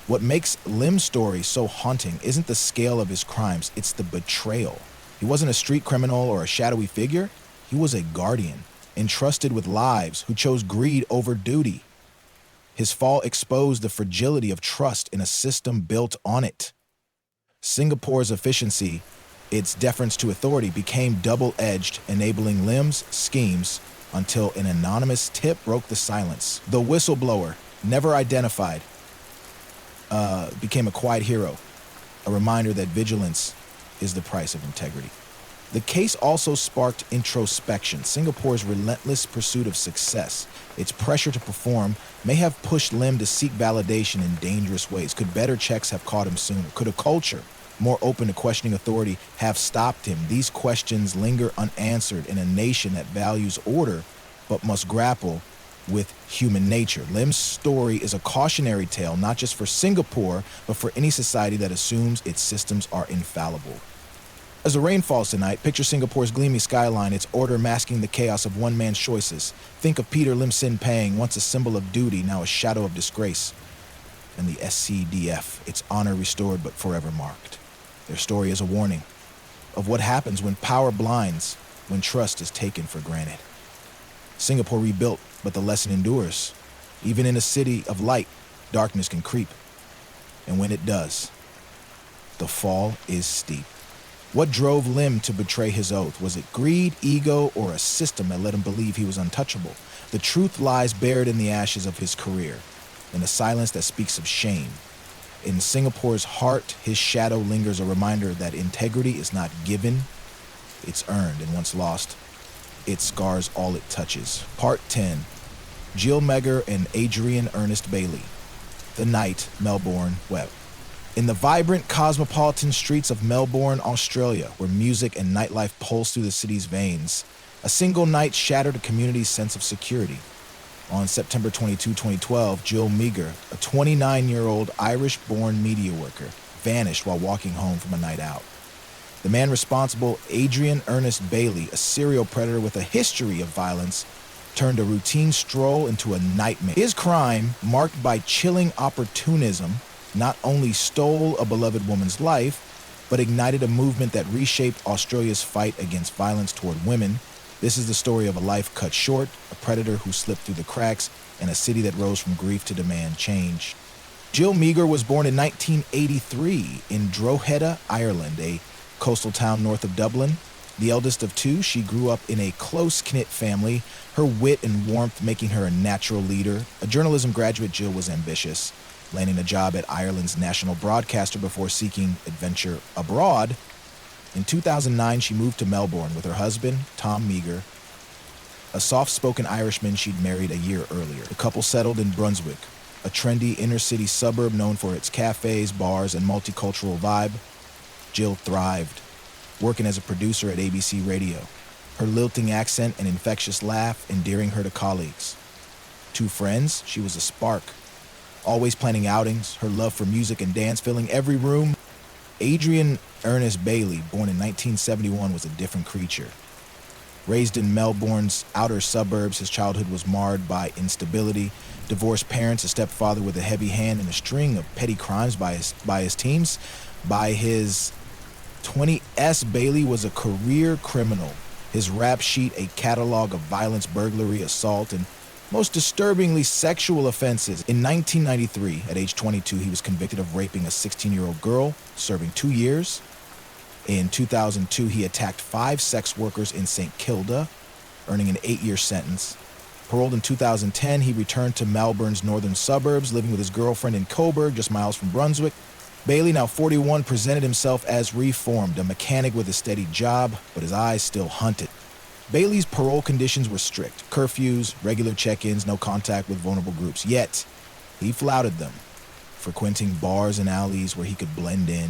What makes Lim's story so haunting isn't the scale of his crimes, it's the betrayal. He wasn't a street criminal or a shadowy figure. He was a guardian, entrusted with lives, who chose greed over duty. His fall exposed the fragility of trust in a system built on it. Singapore's efficiency, its deference to authority, became double-edged, enabling Lim's schemes until an anonymous tip broke the silence. The whistleblower, never identified, became a quiet hero, a reminder that vigilance is the price of integrity. The case also sparked introspection. Singapore's relentless pursuit of success, its pressure to perform, may have pushed Lim to seek validation in dangerous ways. Could better checks have caught him sooner? Could a culture more open to questioning authority have stopped him? These questions linger unanswered in a nation that values order but must grapple with human nature. Lim's story is a cautionary tale, not just for Singapore, but for any society that assumes its systems are infallible. As the rain falls tonight, picture Singapore's gleaming skyline, its order masking the chaos of one man's choices. Think of Peter Lim Sin Pang, once a symbol of duty, now a shadow of disgrace. And the SCDF, its honor restored but forever marked. Their story is a warning of what happens when power blinds, when trust is taken for granted. Singapore rebuilt, but the lesson endures. Even in a city of light, darkness can creep. And when it does, the fall is steep. What drove Lim to betray his oath? Was it greed, ego, or a system that let him believe he was untouchable? The truth lies buried in the ashes of his career, in a silence that speaks of shame. In Singapore's heart, his shadow lingers, a reminder that integrity is not given, it's earned, and once lost, it scars all it touches. Part 10. Jill Megger and Adrian Ernest Bailey. The night Melbourne wept. In the vibrant, cosmopolitan streets of Melbourne, Australia, where music and nightlife pulse through the city's veins, a single night shattered a community's sense of security. On September 22, 2012, Jill Megger, a 29-year-old Irish-born media worker, vanished while walking home from a night out. The man responsible, Adrian Ernest Bailey, a serial predator with a history of violence, turned a routine stroll into a nightmare. His crime, marked by chilling opportunism, not only stole a beloved woman's life, but ignited a movement that reshaped Australia's fight against violence toward women. This is the story of a life cut short, a predator who slipped through the cracks, and a city that rose from grief to demand change. Jill Megger was born in 1983 in Drogheda, Ireland, a coastal town north of Dublin. The eldest of two, she grew up in a close-knit family, her wit and warmth making her a natural leader. A journalism graduate, Jill was ambitious, landing a job at Ireland's national broadcaster before seeking adventure abroad. In 2009, she moved to Melbourne with her husband, Tom Megger, a soft-spoken Irishman she'd married a year earlier. The couple settled in Brunswick, a trendy inner-city suburb known for its cafes, bars, and multicultural vibe. Jill thrived, working as a producer at ABC Radio, her lilting accent and infectious laugh endearing her to colleagues. To friends, she was a spark, always planning outings, her love for music and dance filling every room. Adrian Ernest Bailey, born in 1971, was a different creature. Raised in Melbourne's outer suburbs, his childhood was marred by instability, divorced parents, a stepfather with a heavy hand, and a string of petty crimes by his teams. By his 20s, Bailey was a career criminal, his rap sheet a catalog of violence, burglary, assault, and most disturbingly sexual offenses. In 1993, at age 22, he was convicted of raping a 16-year-old girl, serving 2 years. In 2002, he attacked 5 sex workers in St. Kilda, earning an 8-year sentence. Paroled in 2010, he returned to Melbourne's northern suburbs, living with his girlfriend in Coburg, just miles from Brunswick. Bailey, now 41, presented himself as reformed, a mechanic with a steady job, but his eyes still hunted. Bailey's parole conditions were strict: curfews, regular check-ins, no contact with vulnerable groups. Yet, he flouted them, frequenting bars and alleys where he could blend in,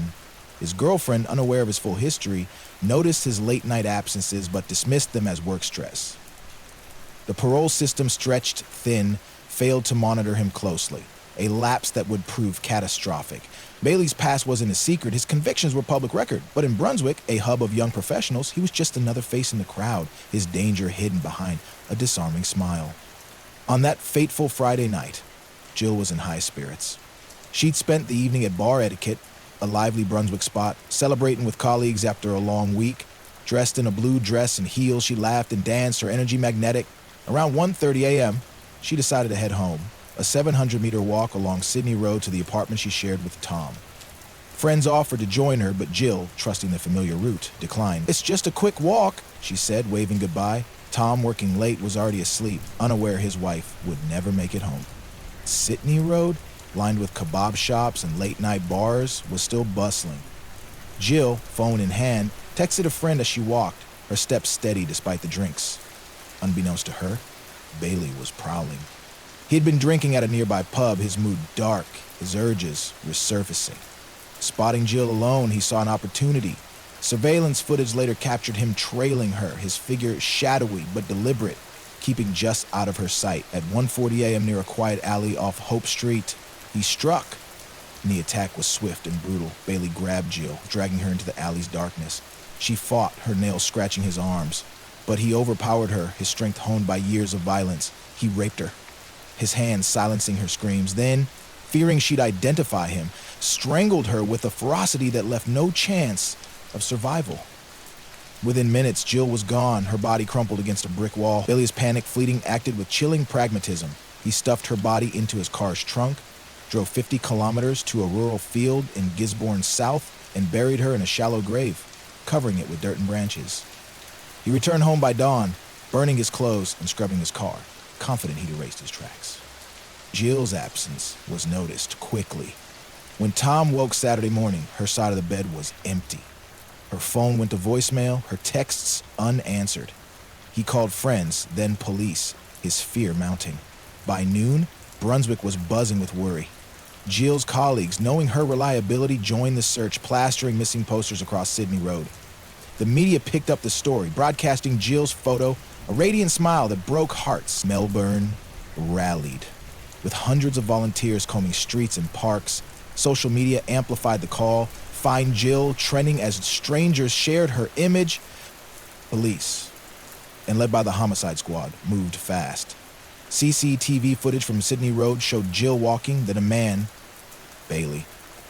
His girlfriend, unaware of his full history, noticed his late-night absences but dismissed them as work stress. The parole system, stretched thin, failed to monitor him closely, a lapse that would prove catastrophic. Bailey's past wasn't a secret, his convictions were public record, but in Brunswick, a hub of young professionals, he was just another face in the crowd, his danger hidden behind a disarming smile. On that fateful Friday night, Jill was in high spirits. She'd spent the evening at Bar Etiquette, a lively Brunswick spot, celebrating with colleagues after a long week. Dressed in a blue dress and heels, she laughed and danced, her energy magnetic. Around 1:30 a.m., she decided to head home, a 700-meter walk along Sydney Road to the apartment she shared with Tom. Friends offered to join her, but Jill, trusting the familiar route, declined. "It's just a quick walk," she said, waving goodbye. Tom, working late, was already asleep, unaware his wife would never make it home. Sydney Road, lined with kebab shops and late-night bars, was still bustling. Jill, phone in hand, texted a friend as she walked, her steps steady despite the drinks. Unbeknownst to her, Bailey was prowling. He had been drinking at a nearby pub, his mood dark, his urges resurfacing. Spotting Jill alone, he saw an opportunity. Surveillance footage later captured him trailing her, his figure shadowy but deliberate, keeping just out of her sight. At 1:40 a.m. near a quiet alley off Hope Street, he struck, and the attack was swift and brutal. Bailey grabbed Jill, dragging her into the alley's darkness. She fought, her nails scratching his arms, but he overpowered her, his strength honed by years of violence. He raped her, his hands silencing her screams. Then, fearing she'd identify him, strangled her with a ferocity that left no chance of survival. Within minutes, Jill was gone, her body crumpled against a brick wall. Bailey's panic fleeting acted with chilling pragmatism. He stuffed her body into his car's trunk, drove 50 kilometers to a rural field in Gisborne South, and buried her in a shallow grave, covering it with dirt and branches. He returned home by dawn, burning his clothes and scrubbing his car, confident he'd erased his tracks. Jill's absence was noticed quickly. When Tom woke Saturday morning, her side of the bed was empty. Her phone went to voicemail, her texts unanswered. He called friends, then police, his fear mounting. By noon, Brunswick was buzzing with worry. Jill's colleagues, knowing her reliability, joined the search, plastering missing posters across Sydney Road. The media picked up the story, broadcasting Jill's photo, a radiant smile that broke hearts. Melbourne rallied, with hundreds of volunteers combing streets and parks. Social media amplified the call, Find Jill, trending as strangers shared her image. Police, and led by the homicide squad, moved fast. CCTV footage from Sydney Road showed Jill walking, then a man, Bailey,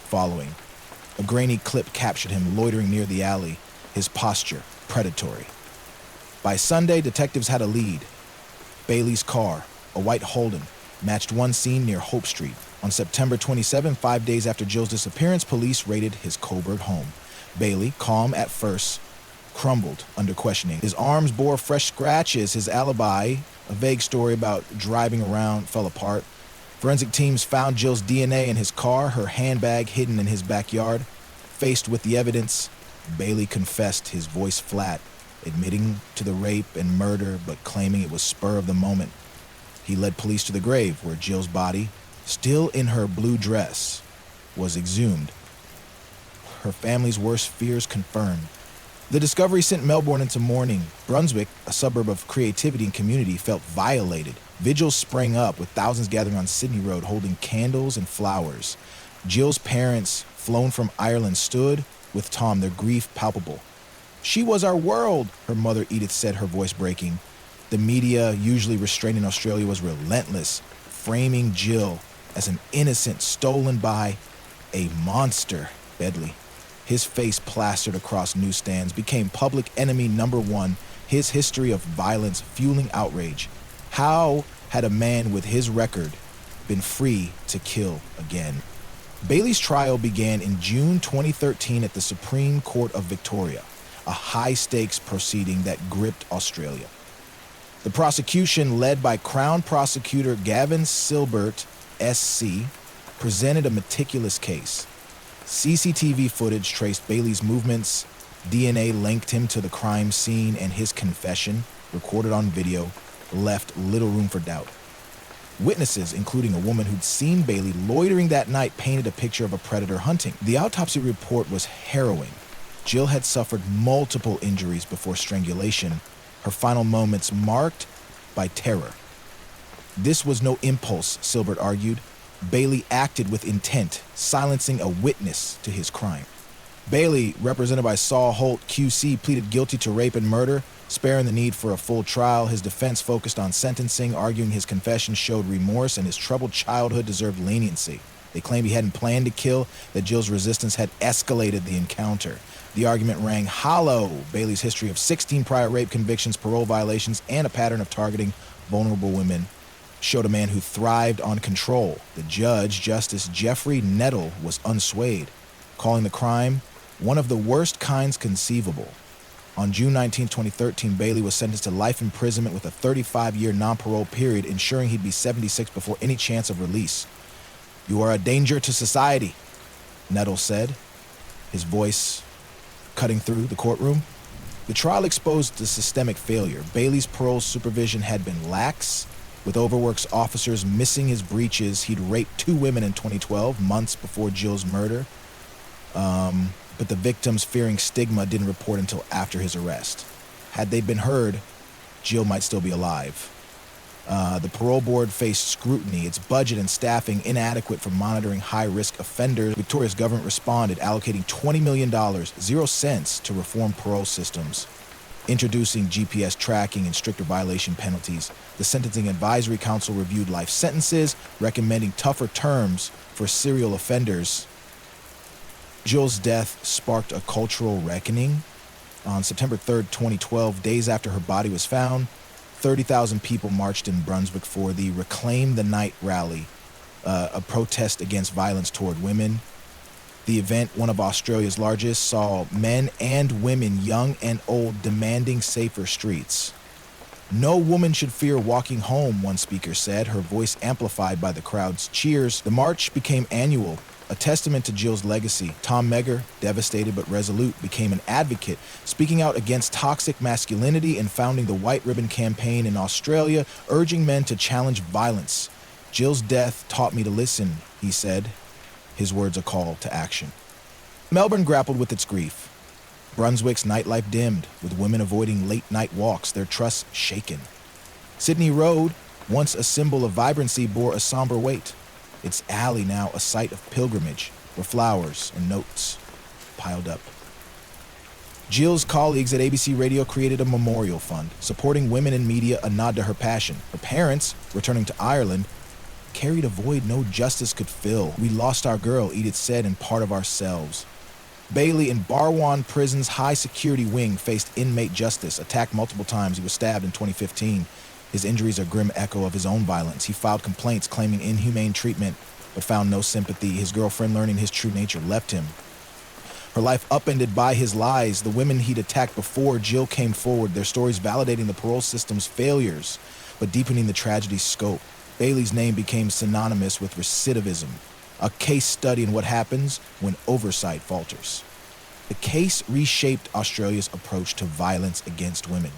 following. A grainy clip captured him loitering near the alley, his posture predatory. By Sunday, detectives had a lead. Bailey's car, a white Holden, matched one seen near Hope Street. On September 27, 5 days after Jill's disappearance, police raided his Coburg home. Bailey, calm at first, crumbled under questioning. His arms bore fresh scratches, his alibi, a vague story about driving around, fell apart. Forensic teams found Jill's DNA in his car, her handbag hidden in his backyard. Faced with the evidence, Bailey confessed, his voice flat, admitting to the rape and murder, but claiming it was spur of the moment. He led police to the grave, where Jill's body, still in her blue dress, was exhumed. Her family's worst fears confirmed. The discovery sent Melbourne into mourning. Brunswick, a suburb of creativity and community, felt violated. Vigils sprang up, with thousands gathering on Sydney Road holding candles and flowers. Jill's parents, flown from Ireland, stood with Tom, their grief palpable. "She was our world," her mother Edith said, her voice breaking. The media, usually restrained in Australia, was relentless, framing Jill as an innocent stolen by a monster. Bedley, his face plastered across newsstands, became public enemy number one, his history of violence fueling outrage. How had a man with his record been free to kill again? Bailey's trial began in June 2013 at the Supreme Court of Victoria, a high-stakes proceeding that gripped Australia. The prosecution, led by Crown Prosecutor Gavin Silbert, SC, presented a meticulous case. CCTV footage traced Bailey's movements, DNA linked him to the crime scene, and his confession, recorded on video, left little room for doubt. Witnesses, including a woman who'd seen Bailey loitering that night, painted a picture of a predator hunting. The autopsy report was harrowing. Jill had suffered multiple injuries before strangulation, her final moments marked by terror. This was no impulse, Silbert argued. Bailey acted with intent, silencing a witness to his crime. Bailey, represented by Saul Holt, QC, pleaded guilty to rape and murder, sparing the need for a full trial. His defense focused on sentencing, arguing his confession showed remorse and his troubled childhood deserved leniency. They claimed he hadn't planned to kill, that Jill's resistance had escalated the encounter. The argument rang hollow. Bailey's history of 16 prior rape convictions, parole violations, and a pattern of targeting vulnerable women showed a man who thrived on control. The judge, Justice Jeffrey Nettle, was unswayed, calling the crime one of the worst kinds conceivable. On June 19, 2013, Bailey was sentenced to life imprisonment with a 35-year non-parole period, ensuring he'd be 76 before any chance of release. "You are a danger to society," Nettle said, his voice cutting through the courtroom. The trial exposed the systemic failure. Bailey's parole supervision had been lax, with overworked officers missing his breaches. He'd raped 2 women in 2012, months before Jill's murder. But the victims, fearing stigma, didn't report until after his arrest. Had they been heard, Jill might still be alive. The parole board faced scrutiny, its budget and staffing inadequate for monitoring high-risk offenders. Victoria's government responded, allocating $20 million, 0 cents, to reform parole systems, introducing GPS tracking and stricter violation penalties. The Sentencing Advisory Council reviewed life sentences, recommending tougher terms for serial offenders. Jill's death sparked a cultural reckoning. On September 3rd, 2012, days after her body was found, 30,000 people marched in Brunswick for the Reclaim the Night rally, a protest against violence toward women. The event, one of Australia's largest, saw men and women, young and old, demanding safer streets. "No woman should fear walking home," one speaker said, her voice amplified by the crowd's cheers. The march became annual, a testament to Jill's legacy. Tom Megger, devastated but resolute, became an advocate, speaking out against toxic masculinity and founding the White Ribbon Campaign in Australia, urging men to challenge violence. "Jill's death taught me to listen," he said, his words a call to action. Melbourne grappled with its grief. Brunswick's nightlife dimmed, with women avoiding late-night walks, their trusts shaken. Sydney Road, once a symbol of vibrancy, bore a somber weight. Its alley now a site of pilgrimage, where flowers and notes piled up. Jill's colleagues at ABC Radio created a memorial fund, supporting women in media, a nod to her passion. Her parents, returning to Ireland, carried a void no justice could fill. "We lost our girl," Edith said, "and part of ourselves." Bailey, in Barwon Prison's high-security wing, faced inmate justice, attacked multiple times. He was stabbed in 2015. His injuries are a grim echo of his own violence. He filed complaints claiming inhumane treatment, but found no sympathy. His girlfriend, learning his true nature, left him. Her life upended by his lies. The women he'd attacked before Jill came forward, their stories validating the parole system's failures, but deepening the tragedy's scope. Bailey's name became synonymous with recidivism, a case study in what happens when oversight falters. The case reshaped Australia's approach to violence against women.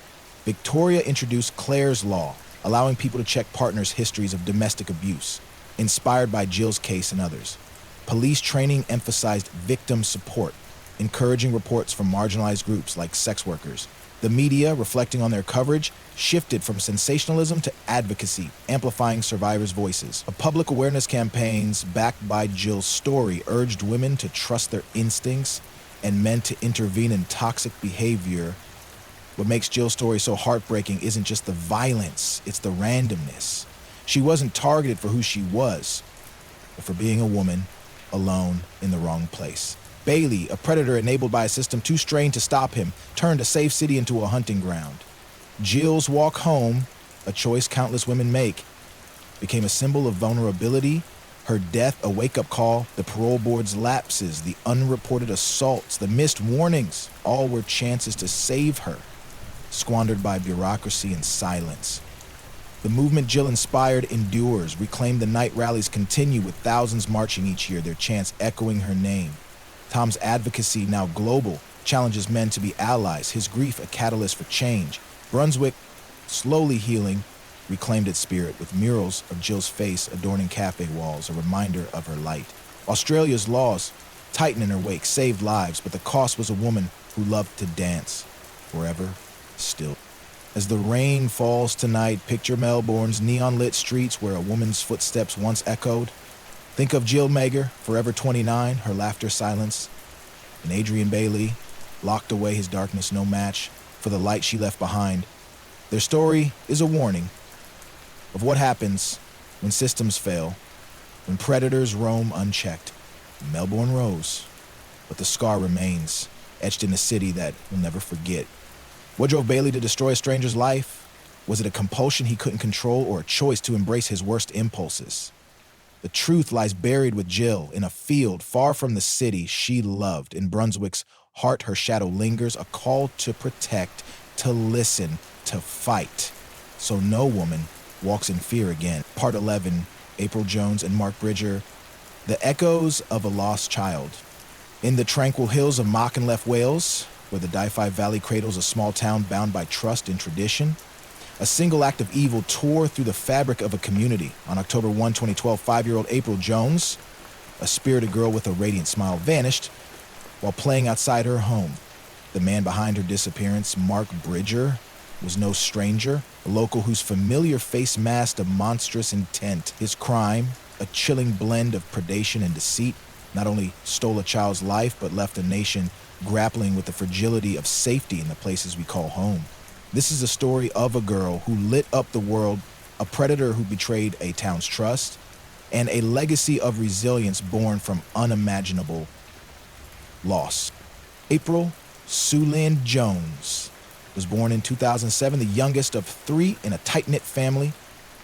Victoria introduced Clare's Law, allowing people to check partners' histories of domestic abuse, inspired by Jill's case and others. Police training emphasized victim support, encouraging reports from marginalized groups like sex workers. The media, reflecting on their coverage, shifted from sensationalism to advocacy, amplifying survivors' voices. Public awareness campaigns backed by Jill's story urged women to trust their instincts and men to intervene in toxic behavior. What makes Jill's story so heartbreaking isn't just the violence, it's the randomness. She wasn't targeted for who she was, but for being a woman, alone, in the wrong place. Bailey, a predator enabled by a system too strained to stop him, turned a safe city into a hunting ground. Jill's walk home, a choice countless women make, became a symbol of vulnerability. Her death, a wake-up call. The parole board's lapses, the unreported assaults, the missed warnings, all were chances to save her, squandered by bureaucracy and silence. The movement Jill inspired endures. Reclaim the Night rallies continue, with thousands marching each year, their chants echoing her name. Tom's advocacy, now global, challenges men to be allies, his grief a catalyst for change. Brunswick, slowly healing, reclaimed its spirit with murals of Jill's face adorning cafe walls, a reminder of her light. Australia's laws, tightened in her wake, saved lives, but the cost was a woman who loved to dance, forever still. As the rain falls tonight, picture Melbourne's neon-lit streets where a woman's footsteps once echoed. Think of Jill Mager, forever 29, her laughter silenced, and Adrian Bailey, locked away his darkness no match for the light she left behind. Their story is a warning of what happens when systems fail, when predators roam unchecked. Melbourne rose, but the scar remains, etched in a city that we'll never forget. What drove Bailey to destroy a stranger's life? Was it a compulsion he couldn't control or a choice to embrace his worst impulses? The truth lies buried with Jill in a field far from the city she loved. In Brunswick's heart, her shadow lingers, a call to protect, to listen, to fight, so no woman walks in fear again. Part 11, April Jones and Mark Bridger, The Echoes of a Lost Child. In the tranquil hills of Machynlleth, Wales, where the Dyfi Valley cradles a small town bound by trust and tradition, a single act of evil tore through the fabric of a community. On October 1, 2012, 5-year-old April Jones, a spirited girl with a radiant smile, vanished while playing outside her home. The man behind her disappearance, Mark Bridger, was no stranger, a local whose familiar face masked a monstrous intent. His crime, a chilling blend of predation and deceit, not only stole a child's life, but left a nation grappling with the fragility of safety in the places we call home. This is a story of a girl who lit up the world, a predator who betrayed a town's trust, and a legacy of resilience born from unimaginable loss. April Sue Lynn Jones was born in 2007, the youngest of 3 in a tight-knit family.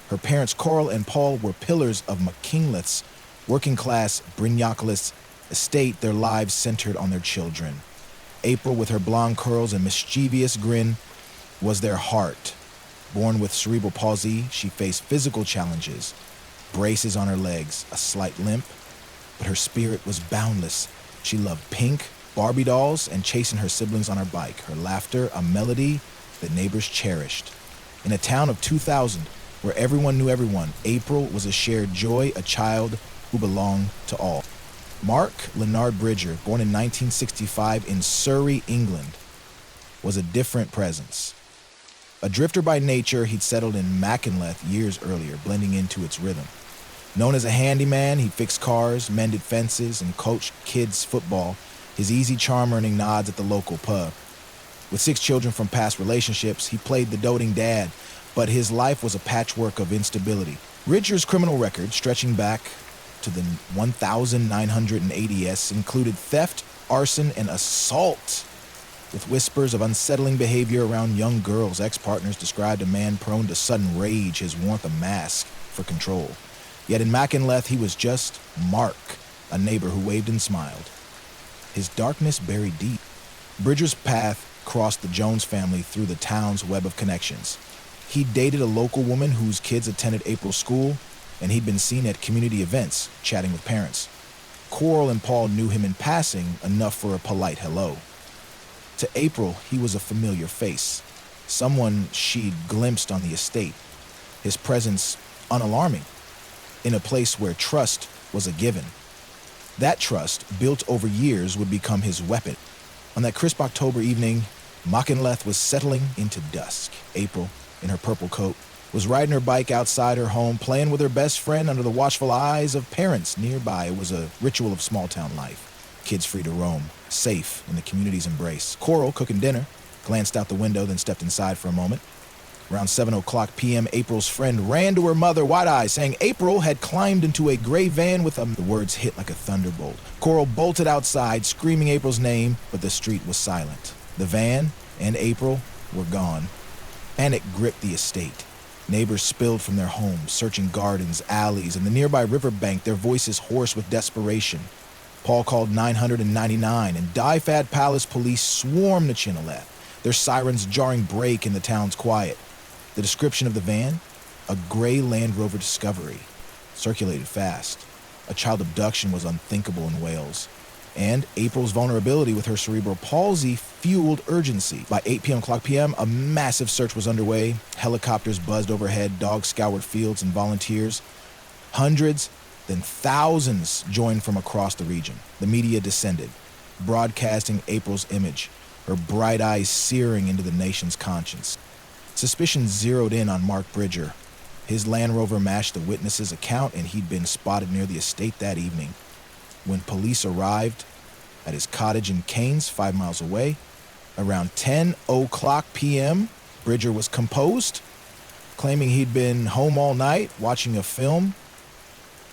Her parents, Coral and Paul, were pillars of Machynlleth's working-class Brignocalis estate, their lives centered on their children. April, with her blonde curls and mischievous grin, was their heart. Born with cerebral palsy, she faced physical challenges, braces on her legs, a slight limp, but her spirit was boundless. She loved pink, Barbie dolls, and chasing her siblings on her bike. Her laughter, a melody that neighbors cherished. In a town of 2,000, where everyone knew everyone, April was a shared joy, a child who belonged to all. Mark Leonard Bridger, born in 1965 in Surrey, England, was a different presence. A drifter by nature, he'd settled in Machynlleth years earlier, blending into its rhythm. Known as a handyman, he fixed cars, mended fences, and coached kids' football, his easy charm earning nods at the local pub. With 6 children from past relationships, he played the doting dad, but his life was a patchwork of instability. Bridger's criminal record, stretching back to the 1980s, included theft, arson, and assault. With whispers of unsettling behavior around young girls, ex-partners described a man prone to sudden rage, his warmth a mask for control. Yet in Machynlleth, he was just Mark, a neighbor who waved and smiled. His darkness buried deep. Bridger's path crossed the Jones family through the town's web of connections. He dated a local woman whose kids attended April's school, and he'd been seen at community events, chatting with parents. Coral and Paul knew him in passing, enough for a polite hello. To April, he was a familiar face, someone she'd glimpsed on the estate, his presence unalarming, in a place where trust was a given. That trust, built over years, would become his weapon. On that crisp October evening, Machynlleth was settling into dusk. April, in her purple coat, was riding her bike outside her home, playing with her best friend under the watchful eyes of parents nearby. It was a ritual of small-town life. Kids free to roam, safe in the community's embrace. Coral, cooking dinner, glanced out the window, then stepped inside for a moment. Around 7:00 p.m., April's friend ran to her mother, wide-eyed, saying April had climbed into a gray van with the words hit like a thunderbolt. Coral bolted outside, screaming April's name, but the street was silent. The van and April were gone. Panic gripped the estate. Neighbors spilled from their homes, searching gardens, alleys, and the nearby riverbank, their voices hoarse with desperation. Paul called 999, and Dyfad Palace police swarmed Machynlleth, their sirens jarring break in the town's quiet. The description of the van, a gray Land Rover Discovery, circulated fast. A child abduction was unthinkable in Wales. And April's vulnerability with her cerebral palsy fueled urgency. By 8 p.m., a massive search was underway. Helicopters buzzed overhead, dogs scoured fields, and volunteers. Hundreds, then thousands joined from across the region. The media descended, broadcasting April's image, her bright eyes searing into the nation's conscience. Suspicion zeroed in on Mark Bridger. His Land Rover matched the witness's account, and he'd been spotted near the estate that evening. When police arrived at his cottage in Keynes, 5 miles away, around 10:00 p.m., Bridger was composed, claiming he'd been home all night watching a film.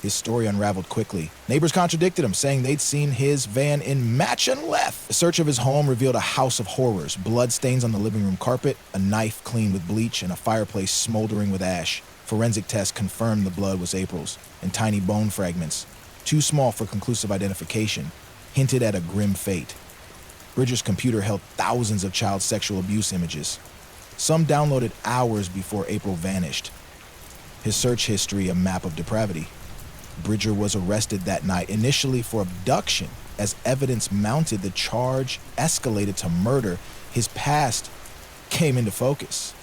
His story unraveled quickly. Neighbors contradicted him, saying they'd seen his van in Machynlleth. A search of his home revealed a house of horrors, blood stains on the living room carpet, a knife cleaned with bleach, and a fireplace smoldering with ash. Forensic tests confirmed the blood was April's, and tiny bone fragments, too small for conclusive identification, hinted at a grim fate. Bridger's computer held thousands of child sexual abuse images, some downloaded hours before April vanished. His search history a map of depravity. Bridger was arrested that night, initially for abduction. As evidence mounted, the charge escalated to murder. His past came into focus.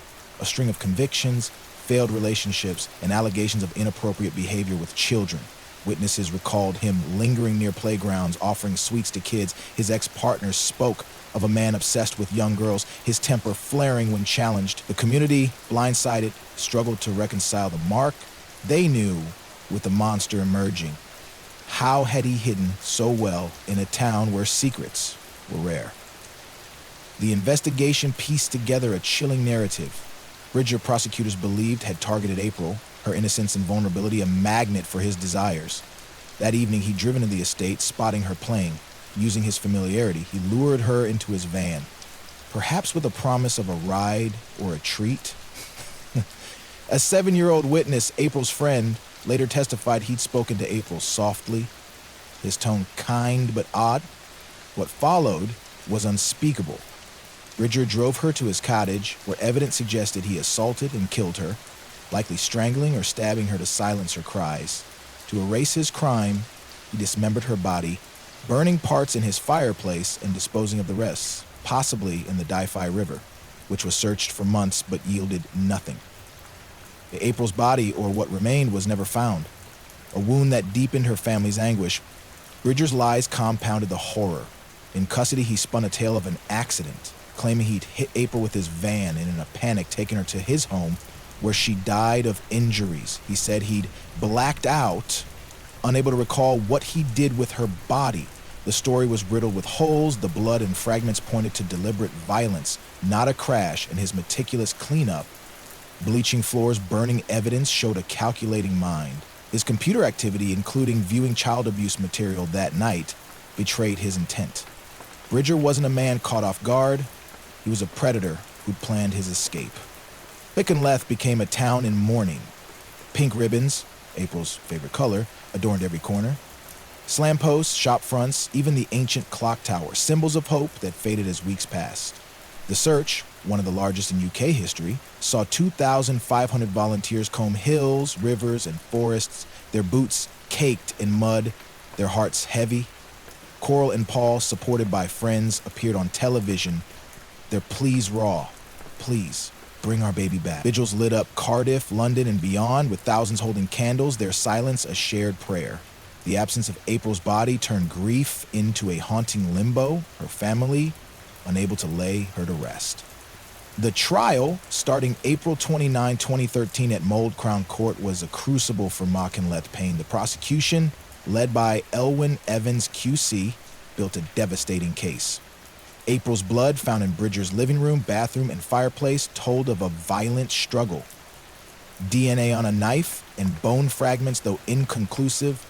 A string of convictions, failed relationships, and allegations of inappropriate behavior with children. Witnesses recalled him lingering near playgrounds, offering sweets to kids. His ex-partners spoke of a man obsessed with young girls, his temper flaring when challenged. The community, blindsided, struggled to reconcile the mark they knew with the monster emerging. How had he hidden so well in a town where secrets were rare? The investigation pieced together a chilling narrative. Bridger, prosecutors believed, had targeted April, her innocence and vulnerability a magnet for his desires. That evening, he'd driven to the estate, spotting her playing. Using his familiarity, he lured her into his van, perhaps with a promise of a ride or a treat. A 7-year-old witness, April's friend, later testified he'd spoken to April softly, his tone kind but odd. What followed was unspeakable. Bridger drove her to his cottage, where evidence suggested he assaulted and killed her, likely strangling or stabbing her to silence her cries. To erase his crime, he dismembered her body, burning parts in his fireplace and disposing of the rest, possibly in the Divisive River, which was searched for months but yielded nothing. April's body, or what remained, was never found, a wound that deepened her family's anguish. Bridger's lies compounded the horror. In custody, he spun a tale of an accident, claiming he'd hit April with his van and in a panic taken her to his home, where she died of injuries. He said he'd blacked out, unable to recall what he did with her body. The story was riddled with holes. The blood and fragments pointed to deliberate violence, not a crash, and his meticulous cleanup, bleaching floors, burning evidence, showed a calculating mind. His computer activity, including viewing child abuse material that night, betrayed his intent. Bridger wasn't a man caught off guard. He was a predator who'd planned his escape. Machynlleth became a town in mourning. Pink ribbons, April's favorite color, adorned every corner. Slam posts, shop fronts, even the ancient clock tower, symbols of hope that faded as weeks passed. The search, one of the largest in UK history, saw 2,500 volunteers comb hills, rivers, and forests, their boots caked in mud, their hearts heavy. Coral and Paul, supported by friends, appeared on television, their pleas raw. Please, bring our baby back. Vigils lit up Cardiff, London, and beyond, with thousands holding candles, their silence a shared prayer. The absence of April's body turned grief into a haunting limbo, her family unable to lay her to rest. The trial, starting April 29, 2013 at Mold Crown Court, was a crucible for Machynlleth Payne. The prosecution, led by Elwyn Evans QC, built a devastating case. April's blood found in Bridger's living room, bathroom, and fireplace told of a violent struggle. DNA on a knife and bone fragments, though inconclusive,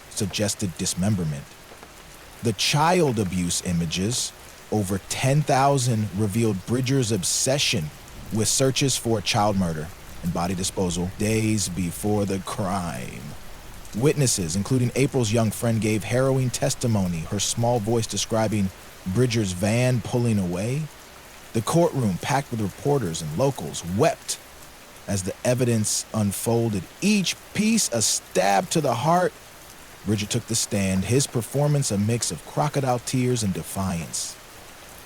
suggested dismemberment. The child abuse images, over 10,000, revealed Bridger's obsession with searches for child murder and body disposal days before the crime. Witnesses, including April's young friend, gave harrowing testimony, her small voice describing Bridger's van pulling away. The courtroom, packed with reporters and locals, wept as the evidence unfolded, each piece a stab to the heart, Bridger took the stand, his performance a mix of crocodile tears and defiance.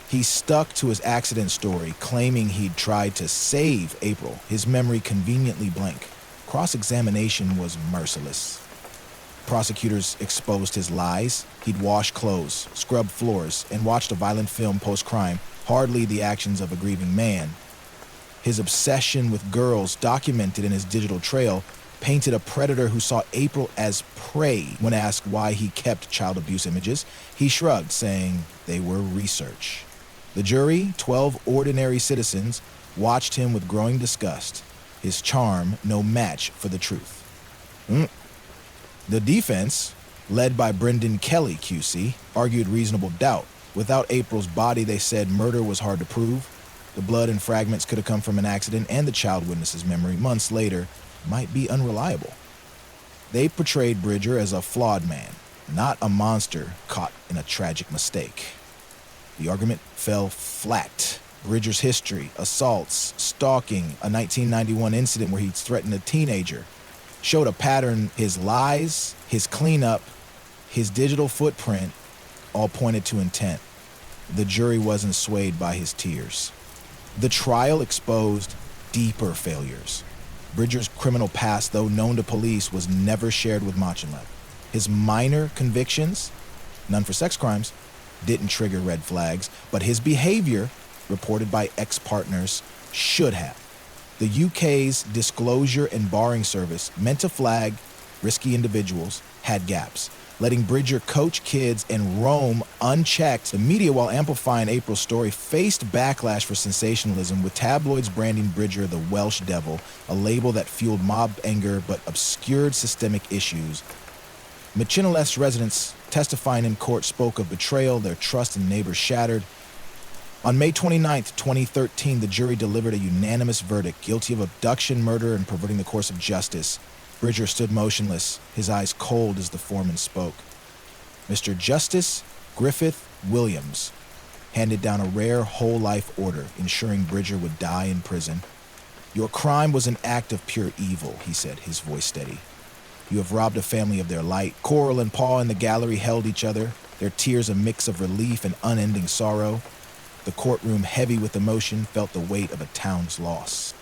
He stuck to his accident story, claiming he'd tried to save April, his memory conveniently blank. Cross-examination was merciless. Prosecutors exposed his lies. He'd washed clothes, scrubbed floors, and watched a violent film post-crime, hardly the actions of a grieving man. His obsession with girls, documented in his digital trail, painted a predator who saw April as prey. When asked why he kept child abuse images, he shrugged, saying they were research. The jury, 12 ordinary citizens, watched him with growing disgust, his charm no match for the truth. The defense, led by Brendan Kelly, QC, argued reasonable doubt. Without April's body, they said murder was hard to prove. The blood and fragments could have come from an accident, and the child witness's memory, months later, might be unreliable. They portrayed Bridger as a flawed man, not a monster caught in a tragic mistake. The argument fell flat. Bridger's history, assaults, stalking, a 1991 incident where he threatened a teenager, showed a pattern. His lies, his cleanup, his digital footprint all pointed to intent. The jury wasn't swayed by his tears. The trial exposed deeper failures. Bridger's criminal past, though known to police, was never shared with Machynlleth. His minor convictions, none for sex crimes, didn't trigger red flags, but his behavior, reported by ex-partners, should have. The UK's disclosure and barring service, meant to flag risky individuals, had gaps, letting Bridger coach kids and roam unchecked. The media, while amplifying April's story, faced backlash for sensationalism, with tabloids branding Bridger the Welsh Devil, a label that fueled mob anger but obscured systemic issues. Machynlleth's residents testifying in court spoke of betrayal, their trust in neighbors shattered. On May 29, 2013, the jury delivered a unanimous verdict, guilty of abduction, murder, and perverting the course of justice. Bridger stood motionless, his eyes cold as the foreman spoke. Mr. Justice Griffith Williams handed down a rare whole-life order, ensuring Bridger would die in prison. "Your crime was an act of pure evil," he said, his voice steady. "You have robbed a family of their light." Coral and Paul in the gallery held each other, their tears a mix of relief and unending sorrow. The courtroom, heavy with emotion, felt the weight of a town's loss.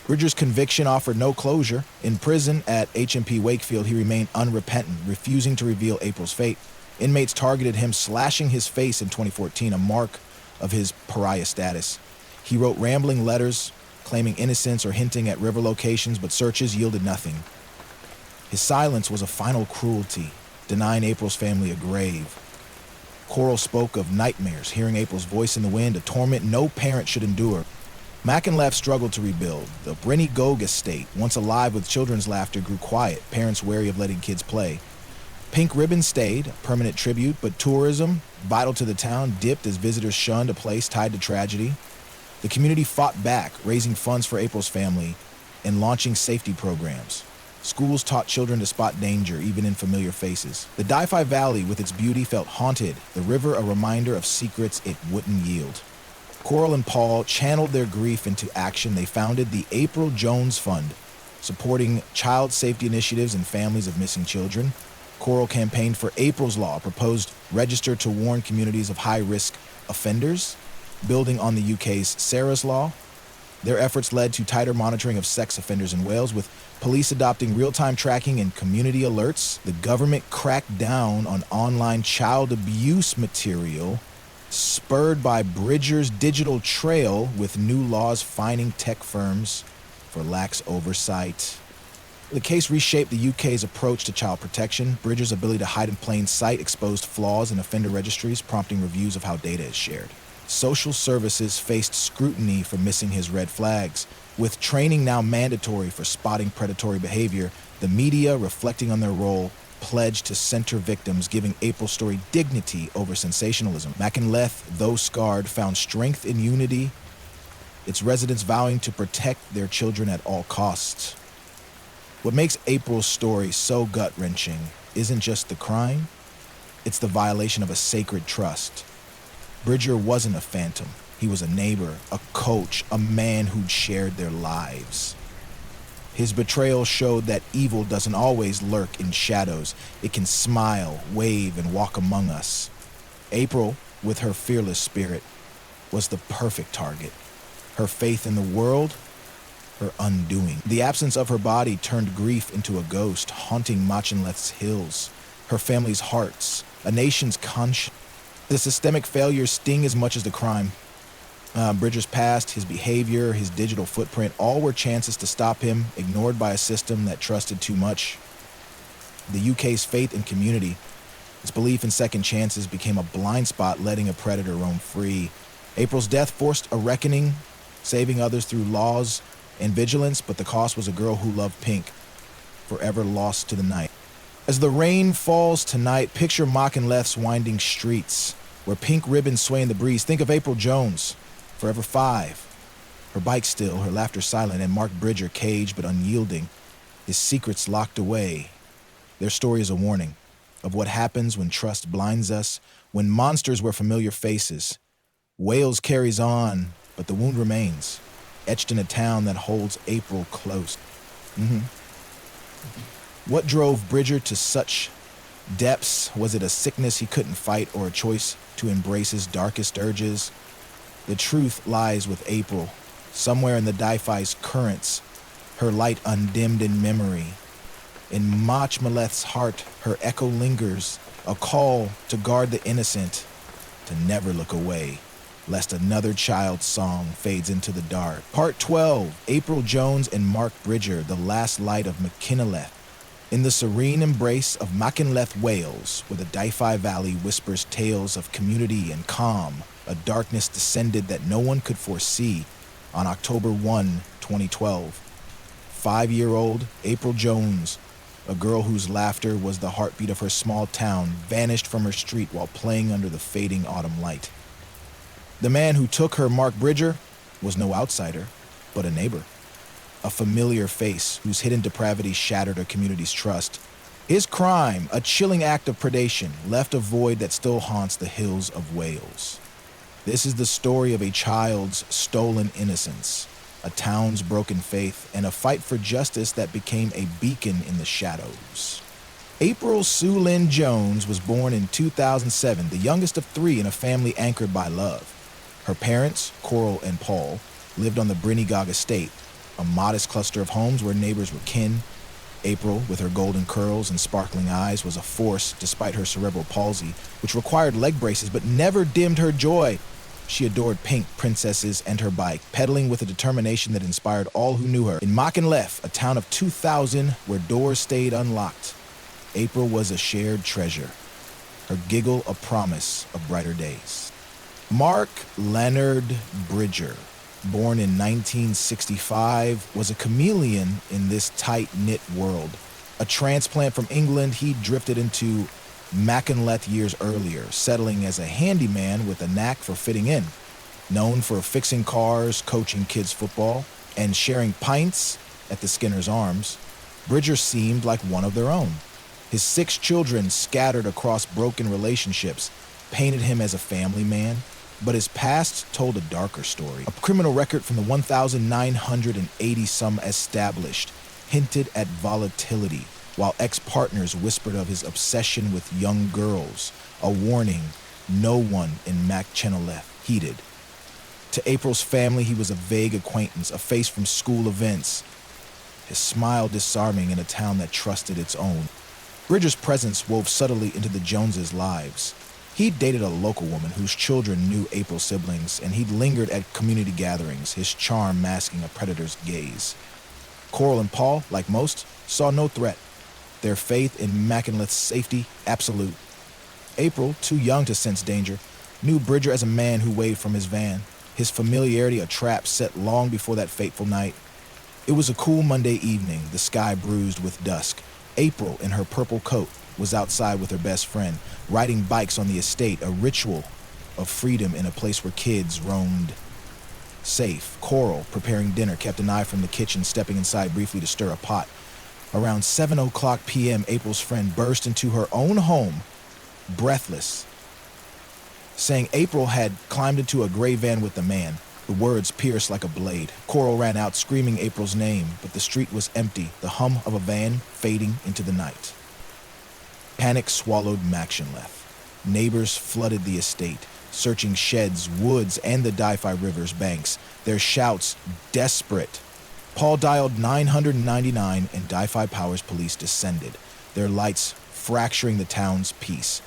Bridger's conviction offered no closure. In prison at HMP Wakefield, he remained unrepentant, refusing to reveal April's fate. Inmates targeted him, slashing his face in 2014, a mark of his pariah status. He wrote rambling letters, claiming innocence or hinting at river locations, but searches yielded nothing. His silence was a final cruelty, denying April's family a grave. Coral spoke of nightmares, hearing April's voice in the wind, a torment no parent should endure. Machynlleth struggled to rebuild. The Brenny Gogue estate, once alive with children's laughter, grew quiet, parents wary of letting kids play. Pink Ribbon stayed, a permanent tribute, but tourism, vital to the town, dipped as visitors shunned a place tied to tragedy. The community fought back, raising funds for April's family and launching safety programs. Schools taught children to spot danger, even in familiar faces. The Di-Fi Valley, with its beauty, felt haunted, the river a reminder of secrets it wouldn't yield. Coral and Paul channeled their grief into action. They founded the April Jones Fund, supporting child safety initiatives and families of missing children. Coral campaigned for April's Law, proposed register to warn communities of high-risk offenders, building on the UK's Sarah's Law. Their efforts led to tighter monitoring of sex offenders in Wales, with police adopting real-time tracking and community alerts. The government cracked down on online child abuse material, spurred by Bridger's digital trail, with new laws fining tech firms for lax oversight. The case reshaped the UK's approach to child protection. Bridger's ability to hide in plain sight exposed flaws in offender registries, prompting reviews of how data is shared. Social services faced scrutiny for missing his red flags. With training now mandatory for spotting predatory behavior, the media, reflecting on their role, pledged to center victims, giving April's story dignity over sensationalism. Machynlleth, though scarred, found strength in unity, its residents vowing to protect their children at all costs. What makes April's story so gut-wrenching isn't just the crime, it's the violation of a sacred trust. Bridger wasn't a phantom. He was a neighbor, a coach, a man who'd shared their lives. His betrayal showed that evil doesn't always lurk in shadows. It can smile, wave, and walk among us. April, with her fearless spirit, was the perfect target. Her faith in the world, her undoing. The absence of her body turned grief into a ghost, haunting Machynlleth's hills, her family's hearts, a nation's conscience. The systemic failures sting as much as the crime. Bridger's past, his behavior, his digital footprint, all were chances to stop him, ignored by a system that trusted too much. The UK's faith in community, its belief in second chances, became a blind spot, letting a predator roam free. April's death forced a reckoning, saving others through laws and vigilance, but the cost was a girl who loved pink, forever lost to the night. As the rain falls tonight, picture Machynlleth's winding streets, where pink ribbons sway in the breeze. Think of April Jones, forever 5. Her bike still, her laughter silent, and Mark Bridger caged but unyielding, his secrets locked away. Their story is a warning of what happens when trust blinds us, when monsters wear familiar faces. Wales carries on, but the wound remains, etched in a town that holds April close. What drove Bridger to such depths? Was it a sickness he couldn't fight, or a choice to embrace his darkest urges? The truth lies with April, somewhere in the Di-Fi's currents, her light undimmed in memory. In Machynlleth's heart, her echo lingers, a call to guard the innocent, to never look away, lest another child's song fades into the dark. Part 12, April Jones and Mark Bridger, the last light of Machynlleth. In the serene embrace of Machynlleth, Wales, where the Di-Fi Valley whispers tales of community and calm, a darkness descended that no one could foresee. On October 1, 2012, 5-year-old April Jones, a girl whose laughter was the heartbeat of her small town, vanished from her street while playing under the fading autumn light. The man who took her, Mark Bridger, was no outsider, but a neighbor. A familiar face whose hidden depravity shattered a community's trust. His crime, a chilling act of predation, left a void that still haunts the hills of Wales. This is the story of a child's stolen innocence, a town's broken faith, and a fight for justice that became a beacon in the shadows. April Sue Lynn Jones was born in 2007, the youngest of 3 in a family anchored by love. Her parents, Coral and Paul, lived on the Brinnygog estate, a modest cluster of homes where neighbors were kin. April, with her golden curls and sparkling eyes, was a force despite her cerebral palsy, which required leg braces but never dimmed her joy. She adored pink princesses and her bike, pedaling with a determination that inspired all who knew her. In Machynlleth, a town of 2,000 where doors stayed unlocked, April was a shared treasure, her giggle a promise of brighter days. Mark Leonard Bridger, born in 1965, was a chameleon in this tight-knit world. A transplant from England, he drifted into Machynlleth years earlier, settling as a handyman with a knack for fitting in. Known for fixing cars, coaching kids football, and sharing pints at the Skinner's Arms, Bridger seemed like one of their own. His 6 children, scattered across broken relationships, painted him as a family man, but his past told a darker story. A criminal record from the 1,980-some established hinted at volatility, while ex-partners whispered of his obsession with young girls, a warning no one in Machynlleth heeded. To April's family, he was a vague acquaintance, a face from school events, his smile disarming in a town that trusted its own. Bridger's presence wove subtly into the Joneses' lives. He'd dated a local woman whose children knew April's siblings, and he'd lingered at community gatherings, his charm masking a predator's gaze. Coral and Paul, like most, saw no threat, their faith in Machynlleth's safety absolute. April, too young to sense danger, knew Bridger as a man who waved from his van, his familiarity a trap set long before that fateful night. It was a cool Monday evening, the sky bruised with dusk. April, in her purple coat, was outside with her best friend, riding bikes on the estate, a ritual of freedom in a place where kids roamed safe. Coral, preparing dinner, kept an eye from the kitchen, stepping inside briefly to stir a pot. Around 7:00 p.m., April's friend burst into her own home, breathless, saying April had climbed into a gray van with the man. The words pierced like a blade. Coral ran out, screaming April's name, but the street was empty, the hum of a van fading into the night. Panic swallowed Machynlleth. Neighbors flooded the estate, searching sheds, woods, and the Di-Fi River's banks, their shouts desperate. Paul dialed 999 and Di-Fi Power's police descended, their lights fracturing the town's peace.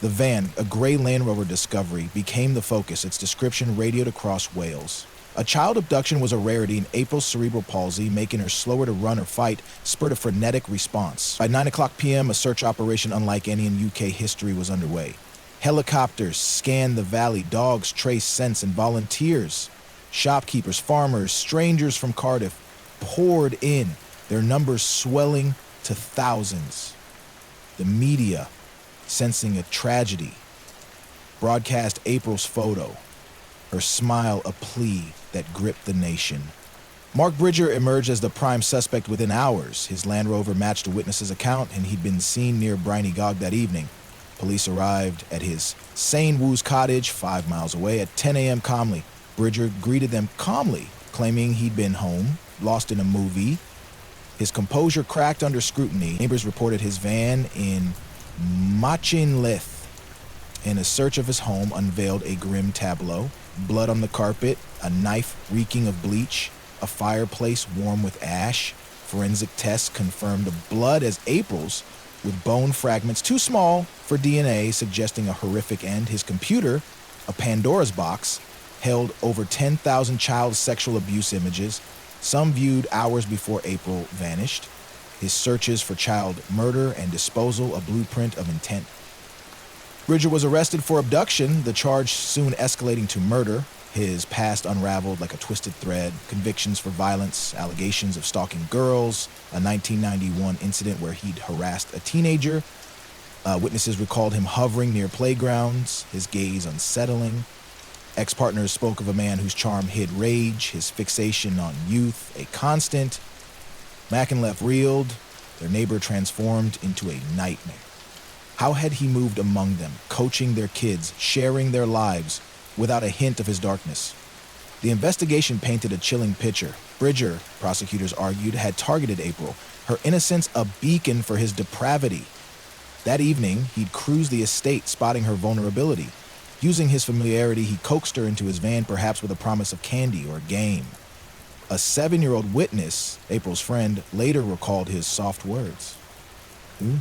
The van, a gray Land Rover Discovery, became the focus, its description radioed across Wales. A child abduction was a rarity, and April's cerebral palsy, making her slower to run or fight, spurred a frenetic response. By 9 o'clock p.m., a search operation unlike any in UK history was underway. Helicopters scanned the valley, dogs traced scents, and volunteers, shopkeepers, farmers, strangers from Cardiff, poured in, their numbers swelling to thousands. The media, sensing a tragedy, broadcast April's photo, her smile a plea that gripped the nation. Mark Bridger emerged as the prime suspect within hours. His Land Rover matched a witness's account, and he'd been seen near Briny Gog that evening. Police arrived at his St. Woos cottage 5 miles away at 10 a.m. calmly. Bridger greeted them calmly, claiming he'd been home, lost in a movie. His composure cracked under scrutiny. Neighbors reported his van in Machynlleth. In a search of his home unveiled a grim tableau. Blood on the carpet, a knife reeking of bleach, a fireplace warm with ash. Forensic tests confirmed the blood as April's, with bone fragments too small for DNA, suggesting a horrific end. His computer, a Pandora's box, held over 10,000 child sexual abuse images, some viewed hours before April vanished. His searches for child murder and disposal, a blueprint of intent. Bridger was arrested for abduction, the charge soon escalating to murder. His past unraveled like a twisted thread, convictions for violence, allegations of stalking girls, a 1991 incident where he'd harassed a teenager. Witnesses recalled him hovering near playgrounds, his gaze unsettling. Ex-partners spoke of a man whose charm hid rage, his fixation on youth, a constant. Machynlleth reeled, their neighbor transformed into a nightmare. How had he moved among them, coaching their kids, sharing their lives, without a hint of his darkness? The investigation painted a chilling picture. Bridger, prosecutors argued, had targeted April, her innocence a beacon for his depravity. That evening, he'd cruised the estate, spotting her vulnerability. Using his familiarity, he coaxed her into his van, perhaps with a promise of candy or a game. A 7-year-old witness, April's friend, later recalled his soft words.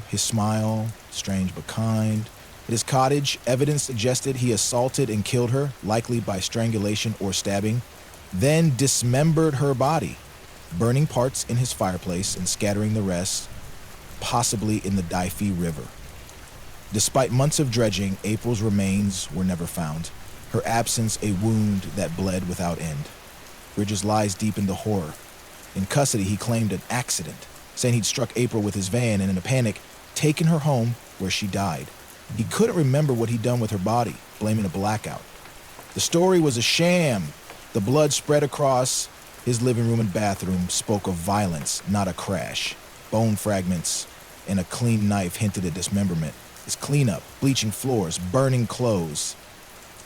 His smile, strange but kind. At his cottage, evidence suggested he assaulted and killed her, likely by strangulation or stabbing, then dismembered her body, burning parts in his fireplace and scattering the rest, possibly in the Di-Fi River. Despite months of dredging, April's remains were never found, her absence a wound that bled without end. Bridges lies deep in the horror. In custody, he claimed an accident, saying he'd struck April with his van and in a panic, taken her home where she died. He couldn't remember what he'd done with her body, blaming a blackout. The story was a sham. The blood spread across his living room and bathroom spoke of violence, not a crash. Bone fragments and a clean knife hinted at dismemberment. His cleanup, bleaching floors, burning clothes,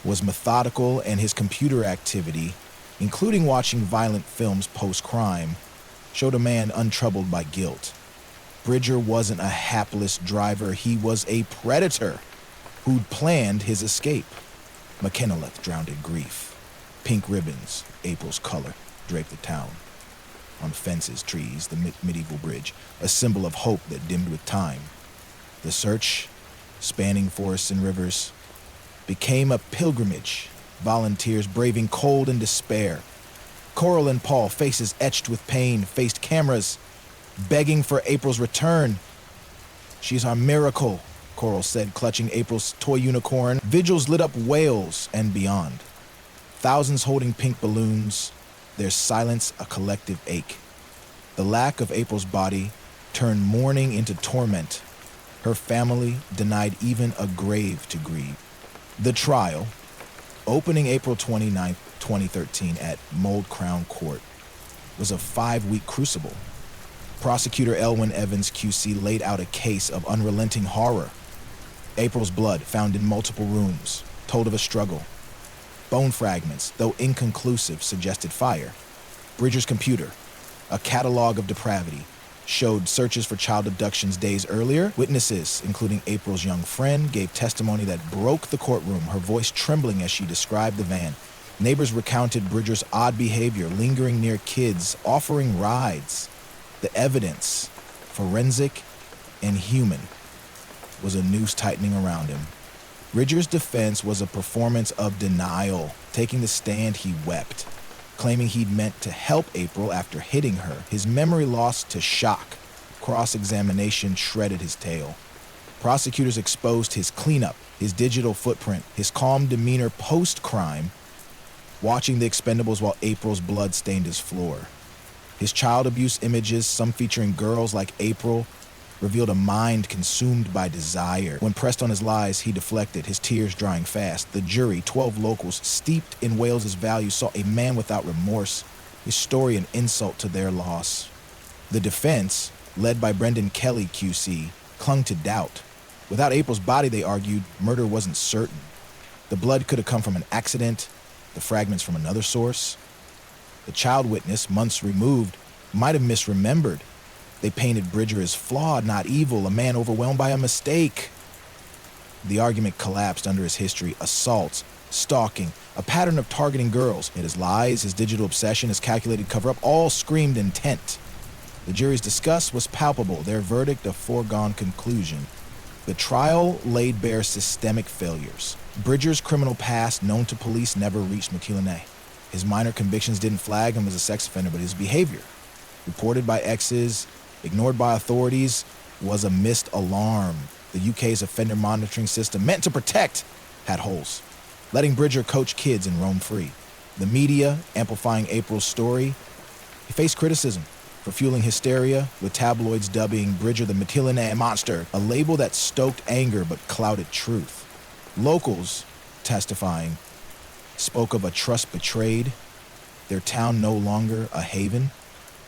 was methodical, and his computer activity, including watching violent films post-crime, showed a man untroubled by guilt. Bridger wasn't a hapless driver, he was a predator who'd planned his escape. Machynlleth drowned in grief. Pink ribbons, April's color, draped the town. On fences, trees, the medieval bridge, a symbol of hope that dimmed with time. The search, spanning forests and rivers, became a pilgrimage, volunteers braving cold and despair. Coral and Paul, faces etched with pain, faced cameras, begging for April's return. "She's our miracle," Coral said, clutching April's toy unicorn. Vigils lit up Wales and beyond. Thousands holding pink balloons, their silence a collective ache. The lack of April's body turned mourning into torment. Her family denied even a grave to grieve. The trial, opening April 29, 2013 at Mold Crown Court, was a 5-week crucible. Prosecutor Elwyn Evans QC laid out a case of unrelenting horror. April's blood found in multiple rooms told of a struggle. Bone fragments, though inconclusive, suggested fire. Bridger's computer, a catalog of depravity, showed searches for child abductions days earlier. Witnesses, including April's young friend, gave testimony that broke the courtroom, her voice trembling as she described the van. Neighbors recounted Bridger's odd behavior, lingering near kids, offering rides. The evidence, forensic and human, was a noose tightening around him. Bridger's defense was a performance of denial. Taking the stand, he wept, claiming he'd meant to help April after hitting her. His memory lost to shock. Cross-examination shredded his tale. Prosecutors exposed his cleanup, his digital footprint, his calm demeanor post-crime, watching The Expendables while April's blood stained his floor. His child abuse images, some featuring girls like April, revealed a mind consumed by desire. When pressed on his lies, he deflected, his tears drying fast. The jury, 12 locals steeped in Wales's values, saw a man without remorse, his story an insult to their loss. The defense, led by Brendan Kelly, QC, clung to doubt. Without April's body, they argued, murder wasn't certain. The blood could have come from an accident, the fragments from another source. The child witness, months removed, might have misremembered. They painted Bridger as flawed, not evil, a man overwhelmed by a mistake. The argument collapsed under his history: assaults, stalking, a pattern of targeting girls. Yet his lies, his digital obsession, his calculated cover-up all screamed intent. The jury's disgust was palpable, their verdict a foregone conclusion. The trial laid bare systemic failures. Bridger's criminal past, known to police, never reached Machynlleth. His minor convictions didn't flag him as a sex offender, but his behavior, reported by exes, ignored by authorities, was a missed alarm. The UK's offender monitoring system, meant to protect, had holes, letting Bridger coach kids and roam free. The media, amplifying April's story, he faced criticism for fueling hysteria, with tabloids dubbing Bridger the Machynlleth monster, a label that stoked anger but clouded truth. Locals, testifying, spoke of a trust betrayed, their town no longer a haven.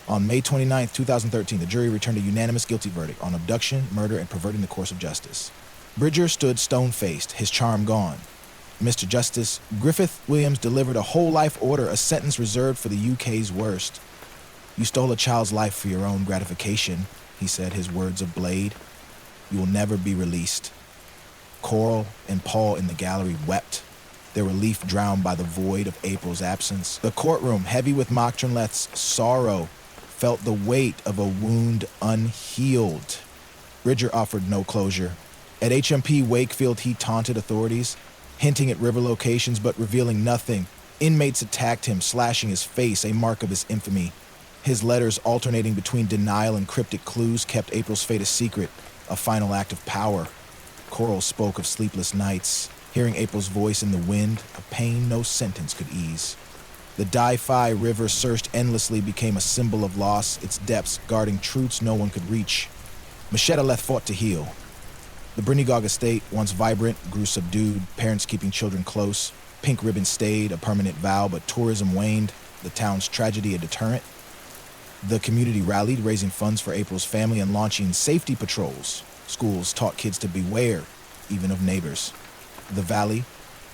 On May 29, 2013, the jury returned a unanimous guilty verdict on abduction, murder, and perverting the course of justice. Bridger stood stone-faced, his charm gone. Mr. Justice Griffith Williams delivered a whole life order, a sentence reserved for the UK's worst. "You stole a child's life for your own gratification," he said, his words a blade. "You will never be released." Coral and Paul in the gallery wept, their relief drowned by the void of April's absence. The courtroom, heavy with Machynlleth's sorrow, felt the weight of a wound unhealed. Bridger offered no closure. At HMP Wakefield, he taunted authorities, hinting at river locations but revealing nothing. Inmates attacked him, slashing his face, a mark of his infamy. His letters, alternating between denial and cryptic clues, kept April's fate a secret, a final act of power. Coral spoke of sleepless nights, hearing April's voice in the wind, a pain no sentence could ease. The Di-Fi River, searched endlessly, became a symbol of loss, its depths guarding truths no one could reach. Machynlleth fought to heal. The Brynigog estate, once vibrant, grew subdued, parents keeping children close. Pink ribbon stayed, a permanent vow, but tourism waned, the town's tragedy a deterrent. The community rallied, raising funds for April's family and launching safety patrols. Schools taught kids to beware, even of neighbors. The valley,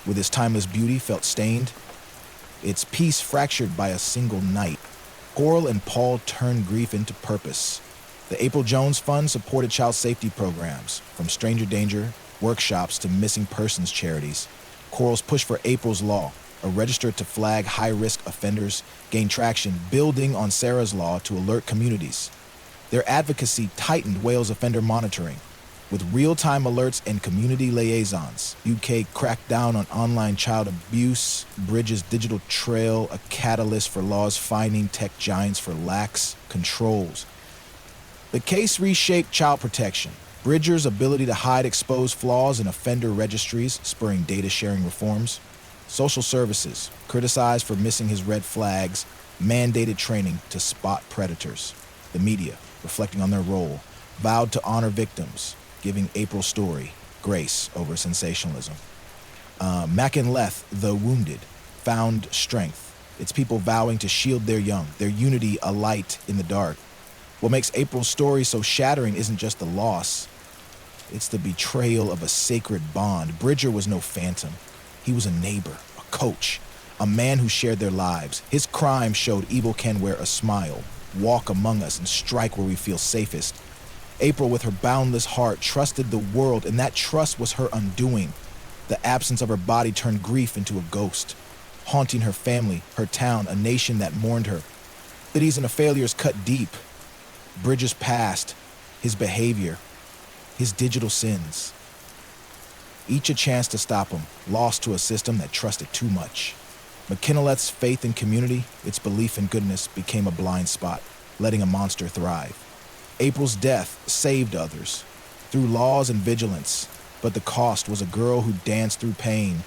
with its timeless beauty, felt stained, its peace fractured by a single night. Coral and Paul turned grief into purpose. The April Jones Fund supported child safety programs, from stranger danger workshops to missing persons charities. Coral's push for April's Law, a register to flag high-risk offenders, gained traction, building on Sarah's Law to alert communities. Their advocacy tightened Wales offender monitoring, with real-time alerts and community liaisons. UK cracked down on online child abuse, Bridger's digital trail a catalyst for laws fining tech giants for lax controls. The case reshaped child protection. Bridger's ability to hide exposed flaws in offender registries, spurring data-sharing reforms. Social services, criticized for missing his red flags, mandated training to spot predators. The media, reflecting on their role, vowed to honor victims, giving April's story grace over sensationalism. Machynlleth, though wounded, found strength, its people vowing to shield their young, their unity a light in the dark. What makes April's story so shattering isn't just the loss, it's the betrayal of a sacred bond. Bridger was no phantom. He was a neighbor, a Coach, a man who shared their lives. His crime showed evil can wear a smile, walk among us, and strike where we feel safest. April, with her boundless heart, trusted the world, and that trust was her undoing. The absence of her body turned grief into a ghost, haunting her family, her town, a nation that mourned her. Cities and the failures cut deep. Bridges passed, his behavior, his digital sins. Each a chance to stop him, lost to a system that trusted too much. Machynlleth's faith in community, its belief in goodness, became a blind spot, letting a monster thrive. April's death saved others, through laws and vigilance, but the cost was a girl who danced through pain,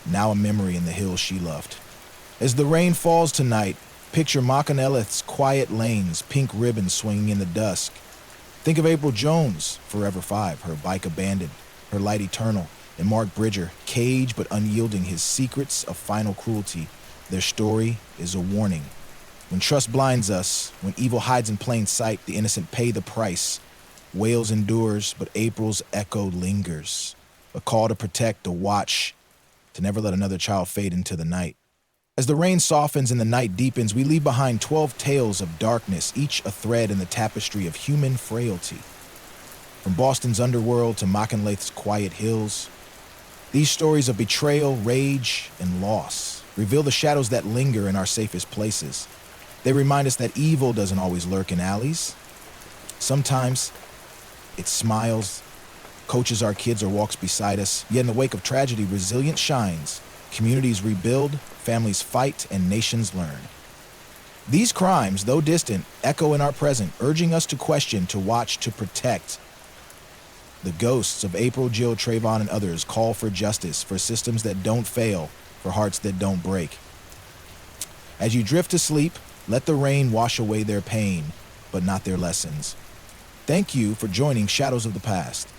now a memory in the hills she loved. As the rain falls tonight, picture Machynlleth's quiet lanes, pink ribbons swinging in the dusk. Think of April Jones, Forever 5, her bike abandoned, her light eternal, and Mark Bridger, caged but unyielding, his secrets of final cruelty. Their story is a warning. When trust blinds us, when evil hides in plain sight, the innocent pay the price. Wales endures, but April's echo lingers. A call to protect, to watch, to never let another child fade into the night. As the rain softens and the night deepens, we leave behind 12 tales of darkness, each a thread in the tapestry of human frailty. From Boston's underworld to Machynlleth's quiet hills, these stories of betrayal, rage, and loss reveal the shadows that linger in our safest places. They remind us that evil doesn't always lurk in alleys. Sometimes it smiles, coaches our kids, or walks beside us. Yet in the wake of tragedy, resilience shines. Communities rebuild, families fight, and nations learn. These crimes, though distant, echo in our present, urging us to question, to watch, to protect. The ghosts of April, Jill, Trayvon, and others call for justice, for systems that don't fail, for hearts that don't break. As you drift to sleep, let the rain wash away their pain, but not their lessons. Thank you for joining Shadows of the Past.